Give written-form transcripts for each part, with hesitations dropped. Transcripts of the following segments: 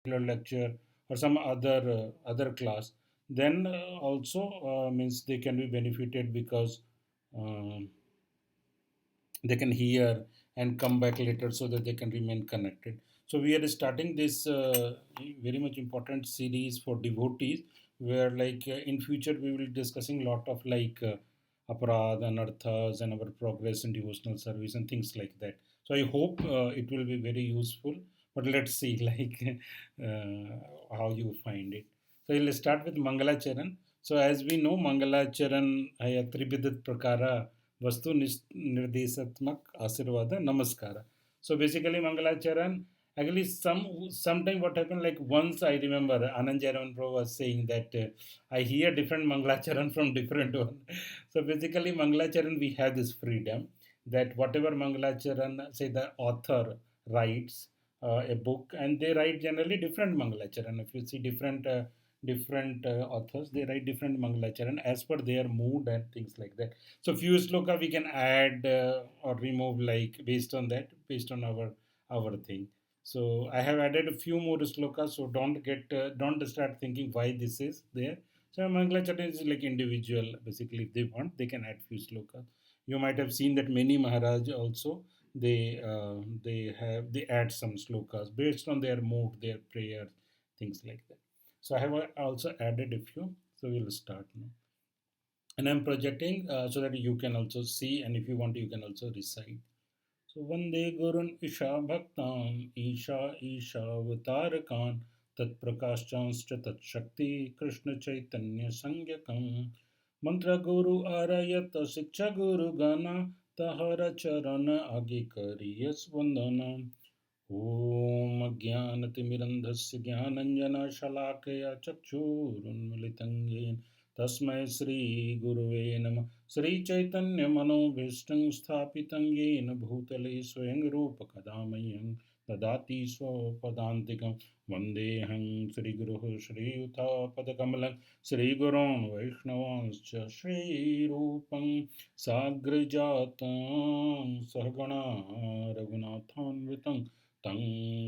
particular lecture or some other class, then also means they can be benefited because um, they can hear and come back later so that they can remain connected. So we are starting this very much important series for devotees, where like in future we will be discussing lot of like aparad and arthas and our progress in devotional service and things like that. So I hope it will be very useful, but let's see like how you find it. So we'll start with Mangalacharan. So as we know, Mangalacharan aya trividat prakara वस्तु निर्देशात्मक आशीर्वाद नमस्कार. So basically Mangalacharan, actually sometime what happened, like once I remember Anand Jairam Prabhu was saying that I hear different Mangalacharan from different one. So basically Mangalacharan, we have this freedom that whatever Mangalacharan, say the author writes a book, and they write generally different Mangalacharan. If you see different authors, they write different Mangalacharan as per their mood and things like that. So few sloka we can add or remove like based on that, based on our thing. So I have added a few more slokas. So don't start thinking why this is there. So Mangalacharya is like individual. Basically, if they want, they can add few slokas. You might have seen that many Maharaj also they add some slokas based on their mood, their prayers, things like that. So I have also added a few. So we'll start now, and I'm projecting so that you can also see, and if you want you can also recite. So Vande Gurun Isha Bhaktan Isha Isha Avtarakan Tat Prakash Tat Shakti Krishna Chaitanya Sangyakam Mantra Guru Arayat Shiksha Guru Gana Tahara Charana Agi Kariyas Vandana Om Jnanatimirandhasya Jnananjana Shalakaya Chakshurunmilitam Yena Tasmai Shri Guruve Namah Shri Chaitanya Manobhishtam Sthapitam Yena Bhutale Swayam Rupa Kadamayam Dadati Swapadantikam Vandeham Shri Guru Shri Yuta Padakamalam Shri Gurun Vaishnavanscha Shri Rupam Sagrajatam Sahagana Raghunathanvitam तं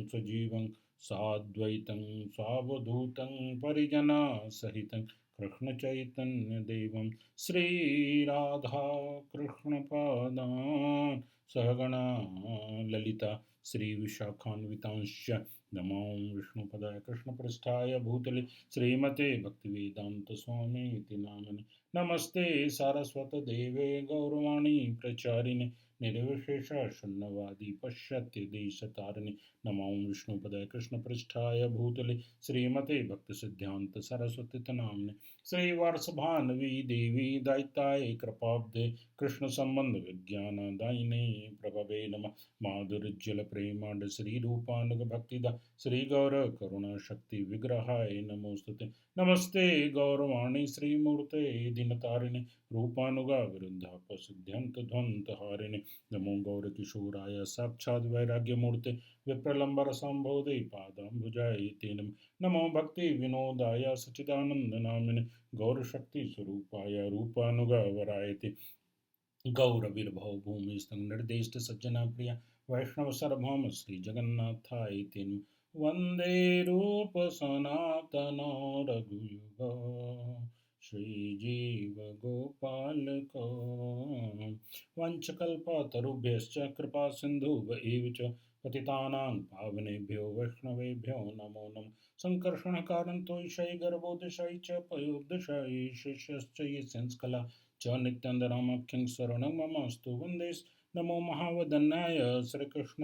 सजीवं साद्वैतं सावधूतं परिजनसहितं कृष्णचैतन्यदेवं श्रीराधा कृष्णपादान् सहगणा ललिता श्रीविशाखान्वितांश्च नमो विष्णुपदाय कृष्णपृष्ठाय भूतले श्रीमते भक्तिवेदान्तस्वामीति नामिने नमस्ते सारस्वतदेवे गौरवाणी प्रचारिणे निर्विशेष शून्यवादी पश्यत्य देशतारिणे नमो विष्णुपदाय कृष्णपृष्ठाय भूतले श्रीमते भक्तिसिद्धान्त सरस्वती नाम्ने श्रीवार्षभानवी देवी दैताय कृपाब्धे कृष्ण संबंध विज्ञान दायिने प्रभवे नमः माधुर्यजल प्रेमांड श्री रूपानुग भक्तिदा श्री गौर करुणा शक्ति विग्रहाय नमोस्तुते नमस्ते गौरवाणी श्रीमूर्ते दिनतारिणे रूपानुगा विरुद्धाप सिद्ध्यंत ध्वंत हारिणे नमो गौरकिशोराय साक्षात् वैराग्यमूर्ते विप्रलंबर संभोदे पादाम्बुजाय ते नमो भक्ति विनोदाय सच्चिदानंद नामिने गौरशक्ति स्वरूपाय रूपानुगवराय ते गौरवीर्भव भूमि निर्देष्ट सज्जना प्रिया वैष्णव सार्वभौम श्री जगन्नाथाय ते वंदे रूप सनातन रघुयुग श्रीजीव गोपाल को वंशकल्पतरुभ्यश्च कृपा सिन्धुव एव च पतितानां पावनेभ्यो वैष्णवेभ्यो नमो नमः सङ्कर्षणकारणतोषै गर्भोदशै च पयोदशै शिष्यश्च ये संस्कला च नित्यानन्दनामख्यं शरणं ममस्तु वन्दे नमो महावदन्याय श्रीकृष्ण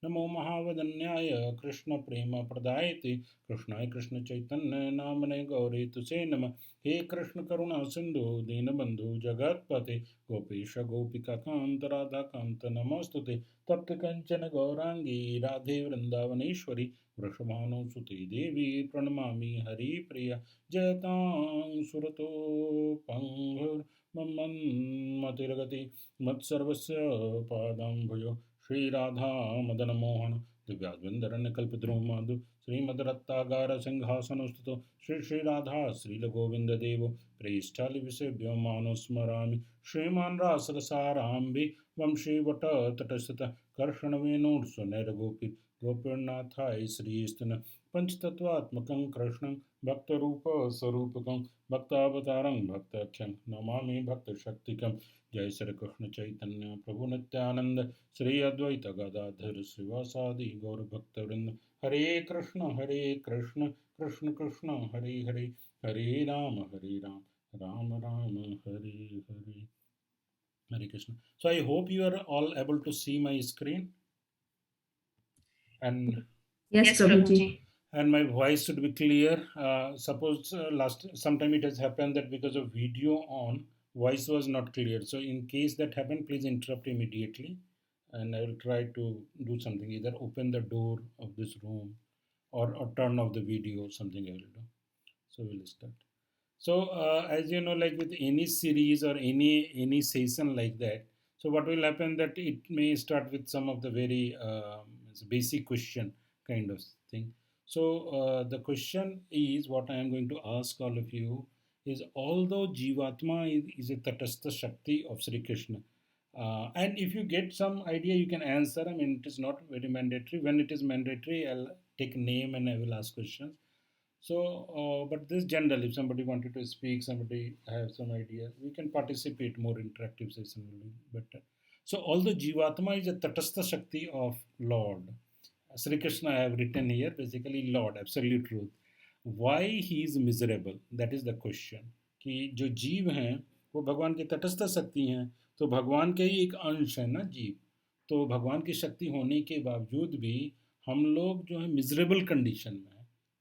नमो महावदन्याय कृष्ण प्रेम प्रदायते कृष्णाय कृष्ण चैतन्य नामने गौरे तुसे नमः हे कृष्ण करुणा सिंधु दीनबंधु जगतपते गोपेश गोपिका कांत राधा कांत नमोस्तुते तप्त कंचन गौरांगी राधे वृंदावनेश्वरी वृषभानुसुते देवी प्रणमामि हरिप्रिया जयतां सुरतोपंगुर् मन्मतिरगति मत्सर्वस्य पादाम्भुजो श्रीराधा मदन मोहन दिव्याद्वन्द्वरण्यकल्पद्रुमादु श्रीमद्रत्तागार सिंहासनस्थितो श्री श्रीराधा श्रीलगोविन्ददेवो प्रेष्ठालिविषेभ्यो मानुस्मरामि श्रीमान् रासरसाराम्भि वंशीवटतटस्थित कर्षणवेणुर्सुनैर्गोपी गोपीनाथाय श्रीस्तुन पंचतत्वात्मकं कृष्णं भक्तरूपस्वरूपकं भक्तावतारं भक्तख्यं नमामि भक्तशक्तिकं। जय श्री कृष्ण चैतन्य प्रभु नित्यानंद श्री अद्वैत गदाधर श्रीवासादि गौर भक्तवृंद। हरे कृष्ण कृष्ण कृष्ण हरे हरे, हरे Ram Ram Ram Hare Hare. Hare Krishna. So I hope you are all able to see my screen, and Yes, Prabhuji. my voice should be clear. Suppose last sometime it has happened that because of video on, voice was not clear. So in case that happened, please interrupt immediately, and I will try to do something. Either open the door of this room, or turn off the video. Something I will do. So we'll start. So as you know, like with any series or any session like that, so what will happen that it may start with some of the very basic question kind of thing. So the question is what I am going to ask all of you is, although Jivatma is a Tatastha Shakti of Sri Krishna, and if you get some idea, you can answer. I mean, it is not very mandatory. When it is mandatory, I'll take name and I will ask questions. So, but this general, if somebody wanted to speak, somebody have some idea, we can participate. More interactive session will be better. So, although Jivatma is a Tatastha Shakti of Lord, Sri Krishna I have written here, basically Lord, absolute truth. Why he is miserable? That is the question. कि जो जीव हैं वो भगवान के तटस्थ शक्ति हैं, तो भगवान के ही एक अंश है ना जीव। तो भगवान की शक्ति होने के बावजूद भी हम लोग जो है मिजरेबल कंडीशन में है,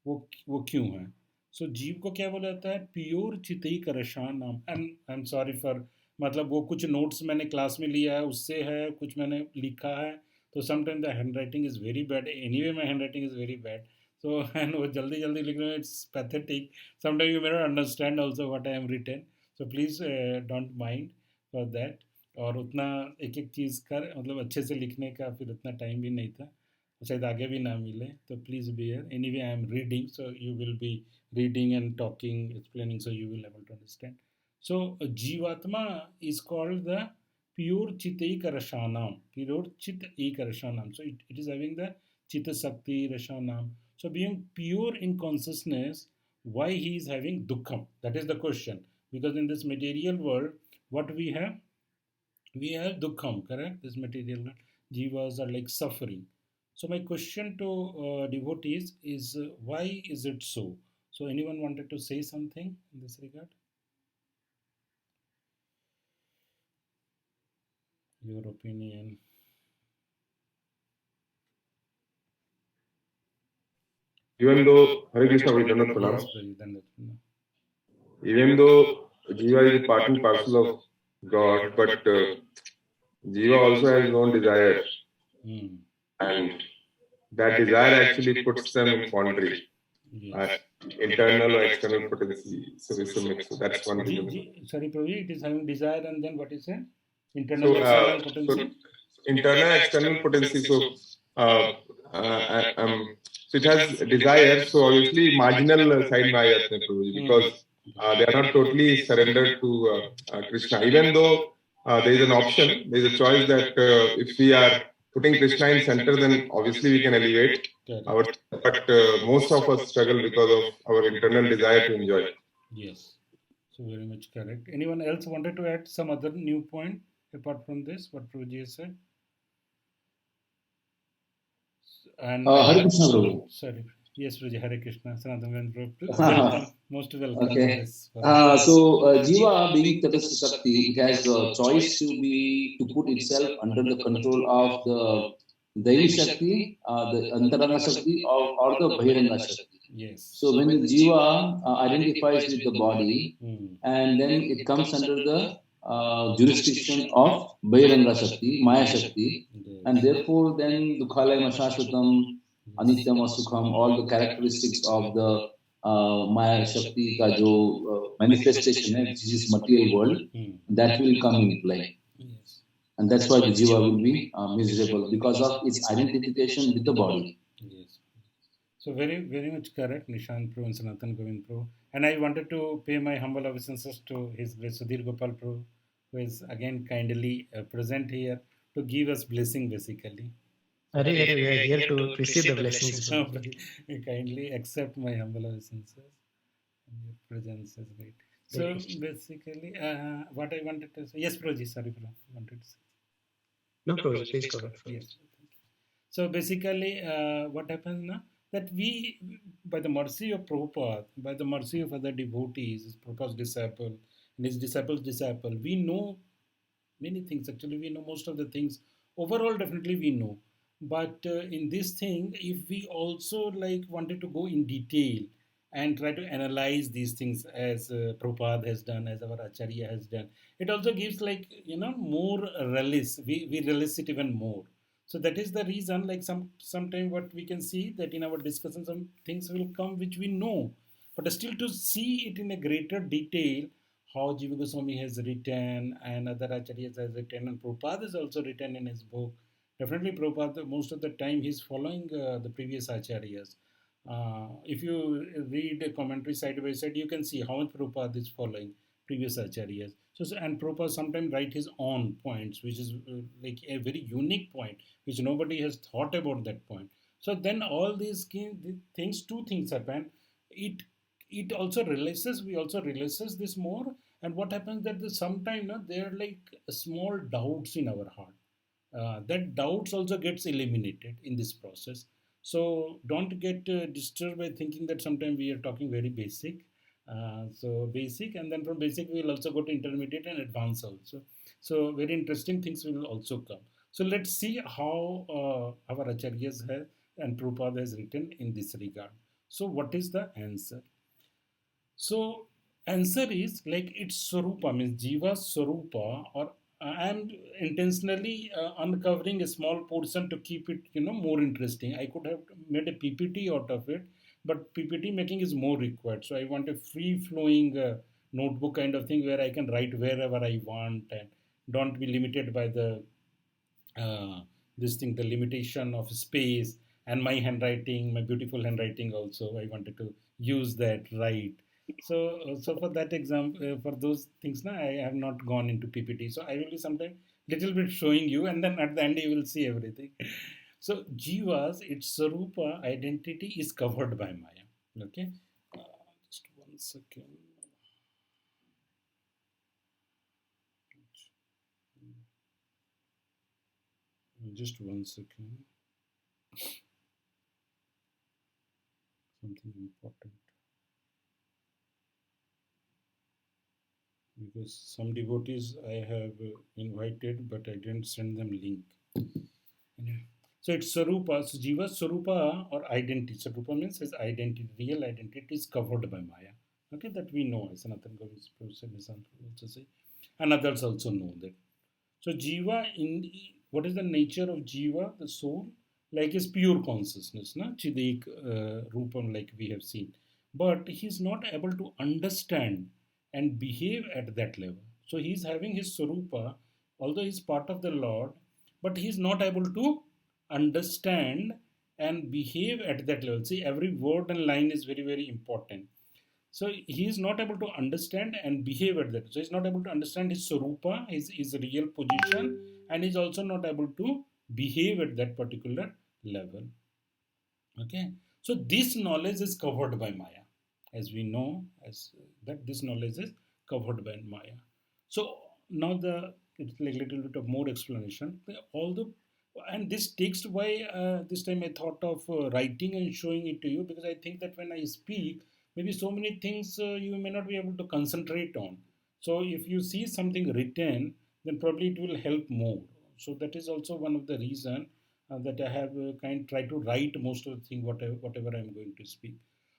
वो क्यों है? सो जीव को क्या बोला जाता है? प्योर चितई करशान नाम। And I am sorry for, मतलब वो कुछ नोट्स मैंने क्लास में लिया है उससे है, कुछ मैंने लिखा है, तो sometime the hand writing is very bad. Anyway my hand writing is very bad. So and वो जल्दी जल्दी लिखने में it's pathetic. Sometimes you may not understand also what I am written. So please don't mind for that. और उतना एक एक चीज़ कर मतलब अच्छे से लिखने का फिर उतना टाइम भी नहीं था, शायद आगे भी ना मिले, तो please bear. Anyway I am reading, so you will be reading and talking explaining, so you will able to understand. So Jivatma is called the pure Chit Ekarashanam. Pure Chit Ekarashanam. So it is having the Chitta Sakti Rashanam. So being pure in consciousness, why he is having dukkham? That is the question. Because in this material world, what we have? We have dukkham, correct? This material world, jivas are like suffering. So my question to devotees is, why is it so? So anyone wanted to say something in this regard? Your opinion. Even though Hare Krishna Vidyanat Yes, Pranam, Praji, even though Jiva is a part and parcel of God, but Jiva also has his own desire, and that desire actually puts them in quandary, Yes. internal or external potency. So it's a mix. So that's one reason. Sorry, Pravi, it is having desire, and then what is it? Internal, So, external potency? internal, external potency. So, so it has desire. So obviously, marginal side में आ जाते हैं प्रभु जी, because they are not totally surrendered to Krishna. Even though there is an option, there is a choice that if we are putting Krishna in center, then obviously we can elevate our. But most of us struggle because of our internal desire to enjoy. Yes. So very much correct. Anyone else wanted to add some other new point apart from this, what Prabhuji has said? And Hare Krishna, Prabhu. sorry. Yes, Prabhuji, Hare Krishna. Sanatana Prabhu. Welcome. Most welcome. Okay. This Jiva being Tatastha Shakti, it has a choice to put itself under the control of the Devi Shakti, the Antaranga Shakti, or the Bahiranga Shakti. Yes. So when the Jiva identifies with the body, and then it comes under the jurisdiction of Bahiranga Shakti, Maya Shakti, and therefore then Dukhalayam Shashvatam, Anityam Asukham, all the characteristics of the Maya Shakti ka jo manifestation hai, which is material world, that will come in play. Yes. And that's why the Jiva will be miserable because of its identification with the body. Yes. So very, very much correct, Nishant Pro and Sanatan Govind Pro. And I wanted to pay my humble obeisances to His Grace Sudhir Gopal Pro, who is again kindly present here to give us blessing basically. Hare Hare, we are here to receive the blessings. No, but kindly accept my humble obeisances. Your presence is great. So basically, what I wanted to say. Yes, Proji, sorry, bro. Wanted to say. No, Prabhuji, please go ahead. Yes. So basically, what happens now? That we, by the mercy of Prabhupada, by the mercy of other devotees, Prabhupada's disciple, and his disciples' disciple, we know many things. Actually, we know most of the things. Overall, definitely we know. But in this thing, if we also like wanted to go in detail and try to analyze these things as Prabhupada has done, as our Acharya has done, it also gives like more relish. We relish it even more. So that is the reason. Like sometime what we can see that in our discussion, some things will come which we know, but still to see it in a greater detail, how Jiva Goswami has written and other acharyas has written, and Prabhupada has also written in his book. Definitely, Prabhupada, most of the time, he's following the previous acharyas. If you read a commentary side by side, you can see how much Prabhupada is following previous acharyas. And Prabhupada sometimes write his own points, which is like a very unique point, which nobody has thought about that point. So then all these things, two things happen. It also releases, we also releases this more, and what happens that sometimes there are like small doubts in our heart. That doubts also gets eliminated in this process. So don't get disturbed by thinking that sometimes we are talking very basic. So basic, and then from basic we will also go to intermediate and advanced also. So very interesting things will also come. So let's see how our acharyas have and Prabhupada has written in this regard. So what is the answer? So answer is like its Swarupa, means Jiva Swarupa, or I am intentionally uncovering a small portion to keep it more interesting. I could have made a PPT out of it, but PPT making is more required. So I want a free flowing notebook kind of thing where I can write wherever I want and don't be limited by the this thing, the limitation of space and my handwriting, my beautiful handwriting also. I wanted to use that, right? So for that example, for those things, now I have not gone into PPT. So I will be sometime little bit showing you, and then at the end you will see everything. So Jiva's its Sarupa identity is covered by Maya. Okay, just one second. Just one second. Something important. Because some devotees I have invited, but I didn't send them link. So it's Sarupa, so Jiva Sarupa or identity. Sarupa means his identity, real identity is covered by Maya. Okay, that we know, as Sanatana Goswami also say, and others also know that. So Jiva, what is the nature of Jiva, the soul? Like is pure consciousness, na? Chidik Rupam, like we have seen. But he is not able to understand and behave at that level. So he is having his Sarupa, although he is part of the Lord, but he is not able to understand and behave at that level. See, every word and line is very, very important. So he is not able to understand and behave at that. So he's not able to understand his Sarupa, his real position, and he's also not able to behave at that particular level. Okay. So this knowledge is covered by Maya. As we know, as that this knowledge is covered by Maya. So now it's like a little bit of more explanation. Although, and this text, why this time I thought of writing and showing it to you, because I think that when I speak, maybe so many things you may not be able to concentrate on. So if you see something written, then probably it will help more. So that is also one of the reason that I have tried to write most of the thing whatever I am going to speak.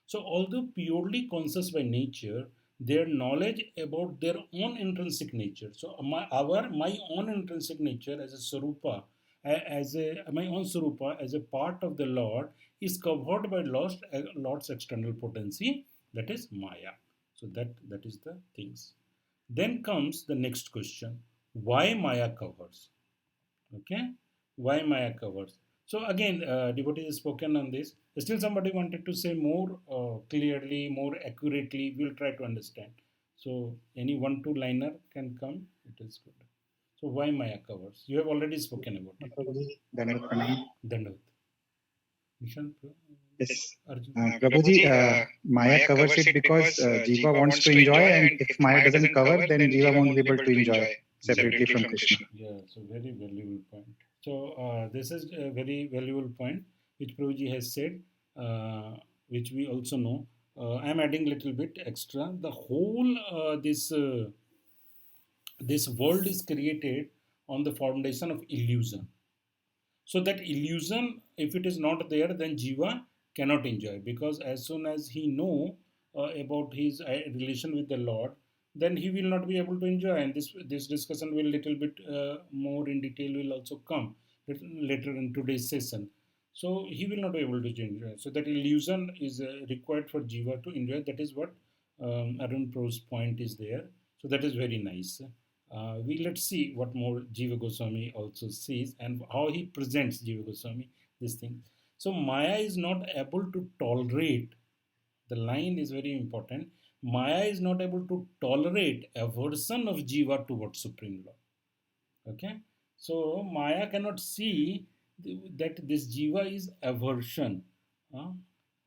So although purely conscious by nature, their knowledge about their own intrinsic nature. So my own intrinsic nature as a Sarupa, my own Sarupa as a part of the Lord is covered by Lord's external potency, that is Maya. So that is the things. Then comes the next question: why Maya covers? Okay, why Maya covers? So again, devotee has spoken on this. Still, somebody wanted to say more clearly, more accurately. We'll try to understand. So any one two liner can come. It is good. So why Maya covers? You have already spoken about it. Prabhuji, Dandavat Pranam. Dandavat. Nishant, Yes. Arjun. Prabhuji, Maya covers it because Jiva wants to enjoy, and if Maya doesn't cover, then Jiva won't be able to enjoy separately from Krishna. Yeah, so very valuable point. So this is a very valuable point which Prabhuji has said, which we also know. I am adding little bit extra. The whole this world is created on the foundation of illusion. So that illusion, if it is not there, then Jiva cannot enjoy, because as soon as he know about his relation with the Lord, then he will not be able to enjoy. And this discussion will little bit more in detail will also come later in today's session. So he will not be able to enjoy. So that illusion is required for Jiva to enjoy. That is what Arun Pro's point is there. So that is very nice. Let's see what more Jiva Goswami also sees and how he presents Jiva Goswami this thing. So Maya is not able to tolerate. The line is very important. Maya is not able to tolerate aversion of Jiva towards Supreme Lord. Okay, so Maya cannot see that this Jiva is aversion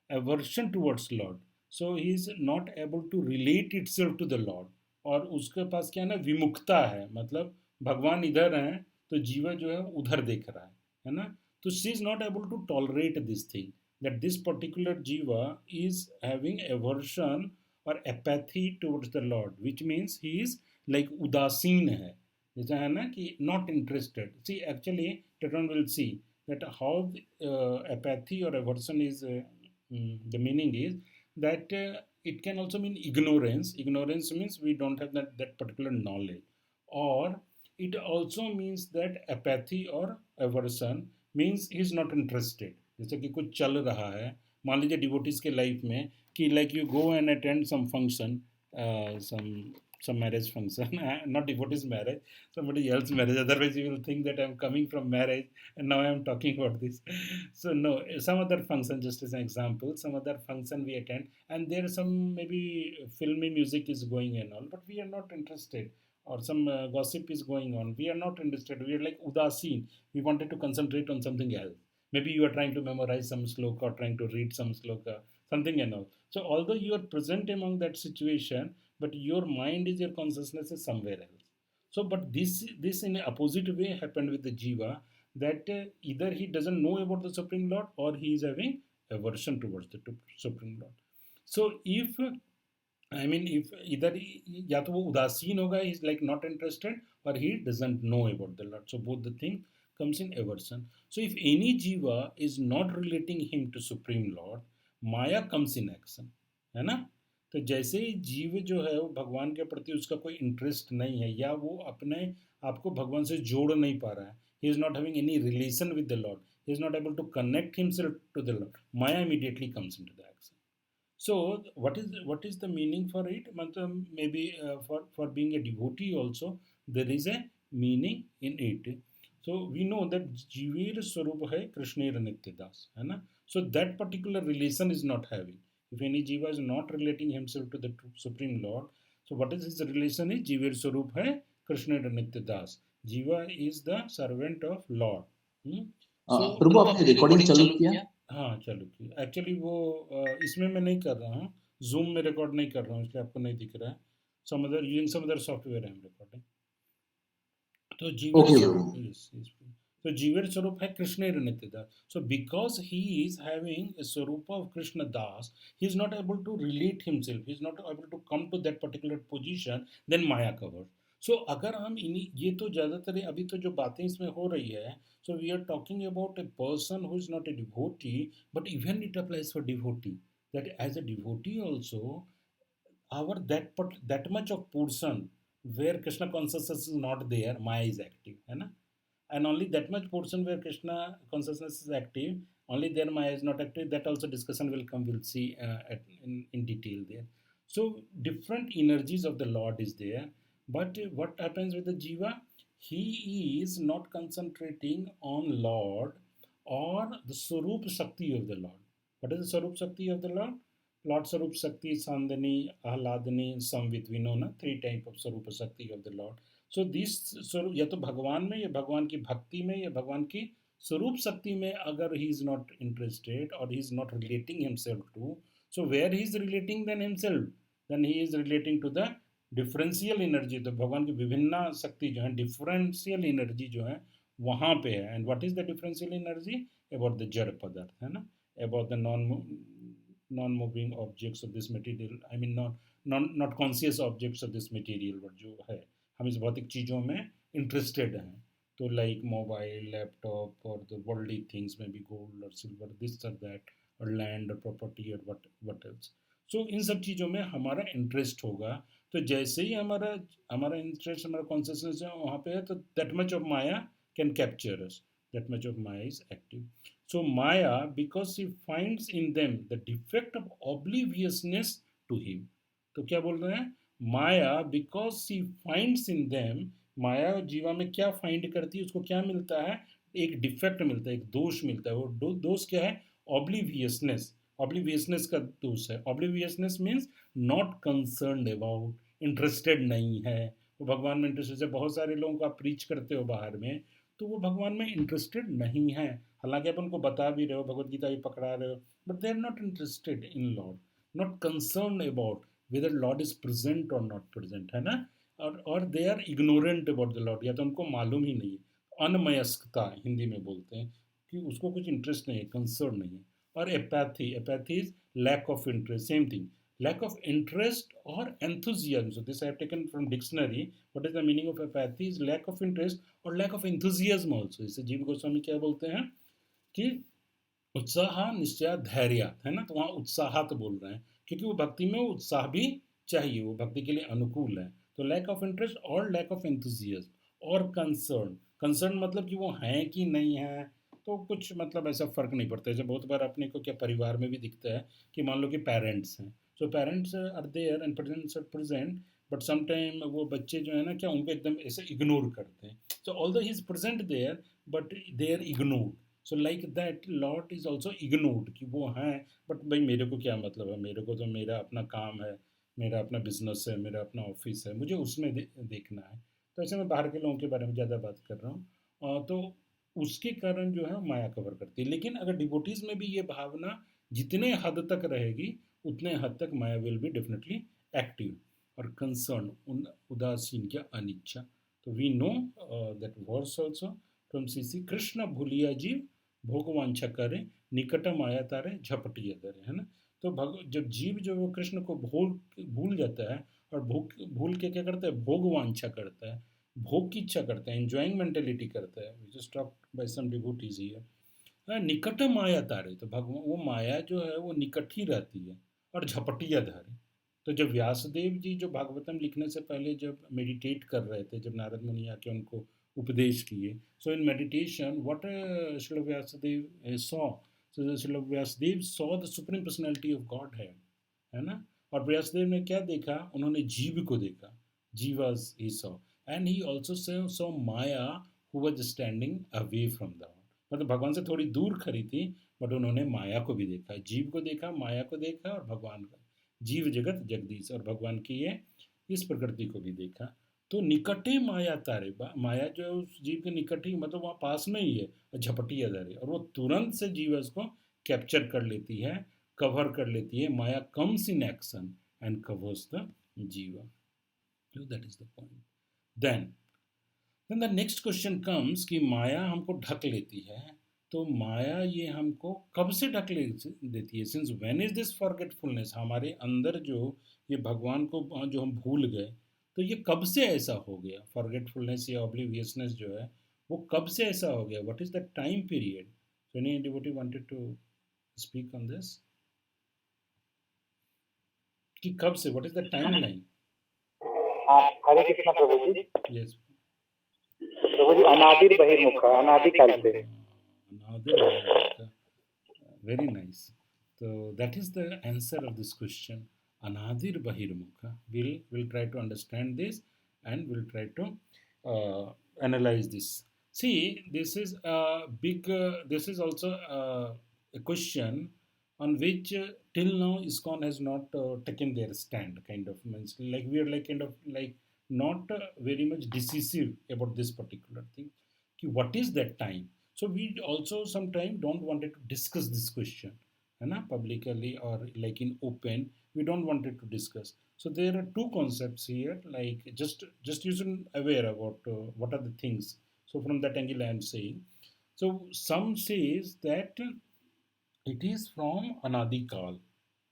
towards Lord. So he is not able to relate itself to the Lord. और उसके पास क्या है ना, विमुखता है, मतलब भगवान इधर हैं तो जीवा जो है उधर देख रहा है ना. तो she is not able to tolerate this thing, that this particular जीवा इज हैविंग एवर्शन और apathy towards the lord, which means he is like उदासीन है, जैसा है ना कि नॉट इंटरेस्टेड. सी एक्चुअली टेटन will see that how apathy or aversion is the meaning is that it can also mean ignorance. Ignorance means we don't have that particular knowledge, or it also means that apathy or aversion means he is not interested. जैसे कि कुछ चल रहा है, मान लीजिए devotees के life में कि like you go and attend some function, some marriage function, not devotee's marriage, somebody else's marriage. Otherwise, you will think that I'm coming from marriage and now I'm talking about this. So no, some other function, just as an example, some other function we attend, and there some maybe filmy music is going and all, but we are not interested. Or some gossip is going on, we are not interested. We are like udasin. We wanted to concentrate on something else. Maybe you are trying to memorize some sloka or trying to read some sloka, something and all. So although you are present among that situation, but your mind is, your consciousness is somewhere else. So but this in a opposite way happened with the jiva, that either he doesn't know about the Supreme Lord or he is having aversion towards the Supreme Lord. So if if either या तो वो उदासीन होगा, he is like not interested, or he doesn't know about the Lord. So both the thing comes in aversion. So if any jiva is not relating him to Supreme Lord, Maya comes in action, है ना. तो जैसे ही जीव जो है वो भगवान के प्रति उसका कोई इंटरेस्ट नहीं है, या वो अपने आप को भगवान से जोड़ नहीं पा रहा है, he is not having any relation with the Lord, he is not able to connect himself to the Lord, Maya immediately comes into the action. So what is the meaning for it? Maybe for being a devotee also there is a meaning in it. So we know that Jivir Swarup hai Krishner Nityadas, है ना. So that particular relation is not having. If any jiva is not relating himself to the Supreme Lord, so what is his relation? Is Jivir Swarup hai Krishna Nityadas. Jiva is the servant of Lord. So, प्रभु आपने recording चालू किया? हाँ चालू किया. Actually वो इसमें मैं नहीं कर रहा हूँ, जूम में रिकॉर्ड नहीं कर रहा हूँ, इसलिए आपको नहीं दिख रहा है. using some other software I am recording. तो जीवर So Jivar Swarup hai Krishna Nityadas. So because he is having a Swarupa of Krishna Das, he is not able to relate himself. He is not able to come to that particular position. Then Maya covers. So अगर हम ये तो ज़्यादातर अभी तो जो बातें इसमें हो रही है, so we are talking about a person who is not a devotee, but even it applies for devotee. That as a devotee also, our that much of portion where Krishna consciousness is not there, Maya is active, है ना. And only that much portion where Krishna consciousness is active, only there Maya is not active. That also discussion will come, we'll see in detail there. So different energies of the Lord is there, but what happens with the jiva? He is not concentrating on Lord or the Swarup Shakti of the Lord. What is the Swarup Shakti of the Lord? Lord Swarup Shakti, Sandani, Ahladani, Samvit. We know na 3 types of Swarup Shakti of the Lord. So this स्वरूप या तो भगवान में या भगवान की भक्ति में या भगवान की स्वरूप शक्ति में अगर ही इज नॉट इंटरेस्टेड और he is not relating himself to, so where he is relating then himself, then he is relating to the differential energy. तो भगवान की विभिन्न शक्ति जो है, डिफरेंशियल एनर्जी जो है वहाँ पे है। And what is the differential energy? About the जड़ पदार्थ, है ना, about the non moving objects of this material, I mean not conscious objects of this material, but जो है हम इस भौतिक चीज़ों में इंटरेस्टेड हैं। तो लाइक मोबाइल, लैपटॉप और द वर्ल्डली थिंग्स में भी, गोल्ड और सिल्वर, दिस और दैट, और लैंड और प्रॉपर्टी और वट एल्स। सो इन सब चीज़ों में हमारा इंटरेस्ट होगा। तो जैसे ही हमारा हमारा इंटरेस्ट, हमारा कॉन्शियसनेस है वहाँ पे है, तो that much of Maya can capture us, that much of Maya is active. So Maya, because she finds in them the defect of obliviousness to him. तो क्या बोल रहे हैं? Maya because she finds in them, माया जीवा में क्या find करती है, उसको क्या मिलता है? एक डिफेक्ट मिलता है, एक दोष मिलता है। वो दोष क्या है? ऑब्लिवियसनेस। ऑब्लिवियसनेस का दोष है। Obliviousness means not concerned about, interested नहीं है वो भगवान में। इंटरेस्टेड है, बहुत सारे लोगों को आप प्रीच करते हो बाहर में, तो वो भगवान में इंटरेस्टेड नहीं है। हालांकि आप उनको बता भी रहे हो, भगवत गीता भी पकड़ा रहे हो, but they are not interested in lord, not concern about whether lord is present और नॉट प्रेजेंट, है ना। और they are ignorant about the lord, या तो उनको मालूम ही नहीं है। अनमयस्कता हिंदी में बोलते हैं कि उसको कुछ इंटरेस्ट नहीं है, कंसर्न नहीं है। और apathy, apathy is lack of interest, same thing, lack of interest or enthusiasm. So this I have taken from dictionary. What is the meaning of apathy? Is lack of interest or lack of enthusiasm also. इसे जीव गोस्वामी क्या बोलते हैं कि उत्साह निश्चय धैर्य, है ना। तो वहाँ उत्साह तो बोल रहे हैं क्योंकि वो भक्ति में उत्साह भी चाहिए, वो भक्ति के लिए अनुकूल है। तो लैक ऑफ इंटरेस्ट और लैक ऑफ एंथुजियाज्म और कंसर्न। कंसर्न मतलब कि वो हैं कि नहीं है, तो कुछ मतलब ऐसा फ़र्क नहीं पड़ता। जैसे बहुत बार अपने को क्या परिवार में भी दिखता है कि मान लो कि पेरेंट्स हैं, so parents are there and presents are present, but sometime वो बच्चे जो है ना क्या उनको एकदम ऐसे इग्नोर करते हैं। So although he is present there but they are ignored. So like that lot is also ignored, कि वो हैं बट भाई मेरे को क्या मतलब है, मेरे को तो मेरा अपना काम है, मेरा अपना बिजनेस है, मेरा अपना ऑफिस है, मुझे उसमें देखना है। तो ऐसे मैं बाहर के लोगों के बारे में ज़्यादा बात कर रहा हूँ। तो उसके कारण जो है माया कवर करती है। लेकिन अगर डिवोटीज़ में भी ये भावना जितने हद तक रहेगी उतने हद तक Maya will be definitely active. और कंसर्न, उदासीन क्या, अनिच्छा। तो we know that verse also from CC, Krishna भूलिया जीव भोग वांछा करे, निकट माया तारे झपटिया दरे, है ना। तो जब जीव जो वो कृष्ण को भूल जाता है और भूल के क्या करता है, भोग वांछा करता है, भोग की इच्छा करता है, एंजॉइंग मेंटेलिटी करता है, which is talked by some devotees here. निकट माया तारे, तो भगवान वो माया जो है वो निकट ही रहती है और झपटिया धारे। तो जब व्यासदेव जी जो भागवतम लिखने से पहले जब मेडिटेट कर रहे थे, जब नारद मुनि आके उनको उपदेश किए, so in meditation what Srila Vyasadeva saw, so Srila Vyasadeva saw the supreme personality of God है ना। और व्यासदेव ने क्या देखा, उन्होंने जीव को देखा, जीवास he saw, and he also saw Maya who was standing away from the, मतलब भगवान से थोड़ी दूर खड़ी थी, बट उन्होंने माया को भी देखा, जीव को देखा, माया को देखा और भगवान को, जीव जगत जगदीश और भगवान की ये इस प्रकृति को भी देखा। तो निकटे माया तारे, माया जो है उस जीव के निकट ही, मतलब वहाँ पास में ही है, झपटिया धारे, और वो तुरंत से जीवस को कैप्चर कर लेती है, कवर कर लेती है। Maya comes in action and covers the जीवा। So that is the point. Then the next question comes कि माया हमको ढक लेती है, तो माया ये हमको कब से ढक देती है? Since when is this forgetfulness, हमारे अंदर जो ये भगवान को जो हम भूल गए, तो ये कब से ऐसा हो गया? फॉरगेटफुलनेस या ऑब्लिवियसनेस जो है वो कब से ऐसा हो गया? What is the time period? So any devotee wanted to speak on this कि कब से, what is the time line? Hare Krishna प्रभु जी। यस प्रभु जी, अनादिर बहिर्मुख, अनादिकाल से। Very nice. So that is the answer of this question. Anadir Bahirmukha. We'll try to understand this and we'll try to analyze this. See, this is a big. This is also a question on which till now ISKCON has not taken their stand. Kind of means like we are like kind of like not very much decisive about this particular thing. What is that time? So we also sometimes don't wanted to discuss this question, publicly or like in open. We don't wanted to discuss. So there are two concepts here, like just you should aware about what are the things. So from that angle, I am saying. So some says that it is from Anadikal.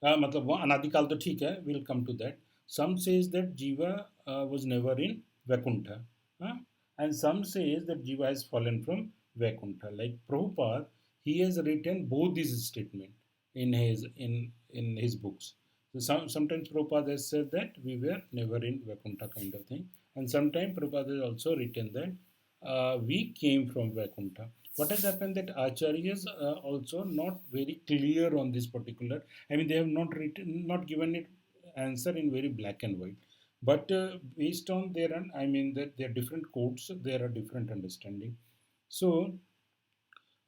मतलब वो अनादिकाल तो ठीक है, we'll come to that. Some says that Jiva was never in Vaikuntha, huh? And some says that Jiva has fallen from Vaikuntha. Like Prabhupada, he has written both these statements in his books. So sometimes Prabhupada has said that we were never in Vaikuntha kind of thing, and sometimes Prabhupada has also written that we came from Vaikuntha. What has happened that acharyas also not very clear on this particular. I mean, they have not given it answer in very black and white. But based on their, I mean, that there are different codes, there are different understanding. So,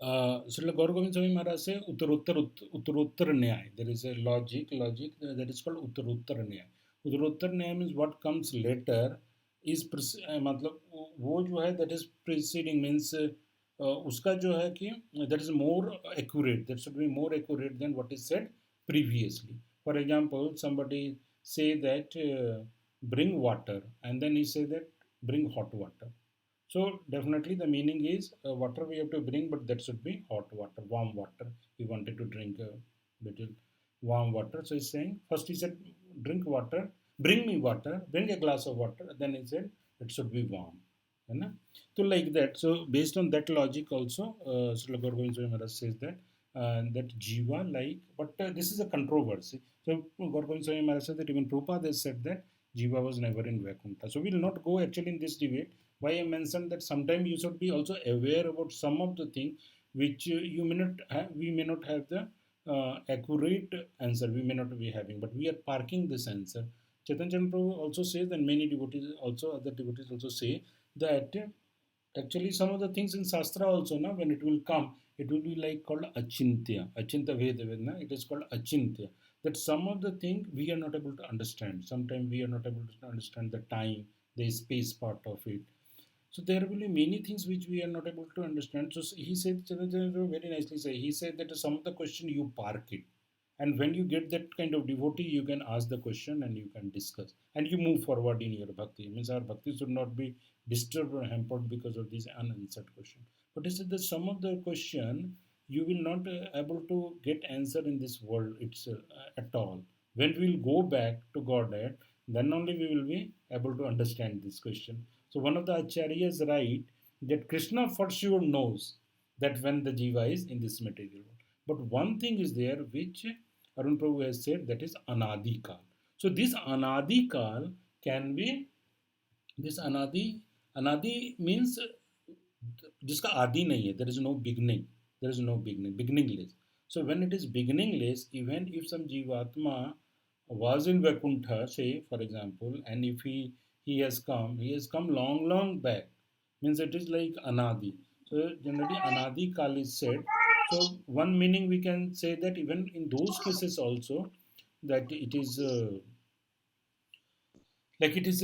Srila Gaur Govind Swami Maharaj say Uttarottara Nyaya. There is a logic that is called Uttarottara Nyaya. Uttarottara Nyaya means what comes later is मतलब वो जो है that is preceding means उसका जो है कि that is more accurate, that should be more accurate than what is said previously. For example, somebody say that bring water, and then he say that bring hot water. So definitely the meaning is water we have to bring, but that should be hot water, warm water. He wanted to drink a little warm water. So he's saying, first he said, drink water, bring me water, bring a glass of water. Then he said, it should be warm. So like that. So based on that logic also, Srila Gaur Govind Swami Maharaj says that Jiva like, but this is a controversy. So Gaur Govind Swami Maharaj said that even Prabhupada has said that Jiva was never in Vaikuntha. So we will not go actually in this debate. Why I mentioned that sometimes you should be also aware about some of the things which you may not have, we may not have the accurate answer, we may not be having, but we are parking this answer. Chaitanya Prabhu also says, and many devotees also, other devotees also say that actually some of the things in Shastra also, na, when it will come, it will be like called Achintya. Achintya Veda, it is called Achintya. That some of the things we are not able to understand. Sometimes we are not able to understand the time, the space part of it. So there will be many things which we are not able to understand. So he said, very nicely say, he said that some of the question you park it. And when you get that kind of devotee, you can ask the question and you can discuss. And you move forward in your bhakti. It means our bhakti should not be disturbed or hampered because of this unanswered question. But he said that some of the question you will not able to get answer in this world itself at all. When we will go back to Godhead, then only we will be able to understand this question. So one of the acharyas write that Krishna for sure knows that when the jiva is in this material world. But one thing is there which Arun Prabhu has said, that is Anadikal. So this Anadikal can be, this Anadi means जिसका आदि नहीं है, there is no beginning, beginningless. So when it is beginningless, even if some jivatma was in Vaikuntha, say for example, and if he has come long back, means it is like Anadi. So generally Anadi Kal is said. So one meaning we can say that even in those cases also, that it is like it is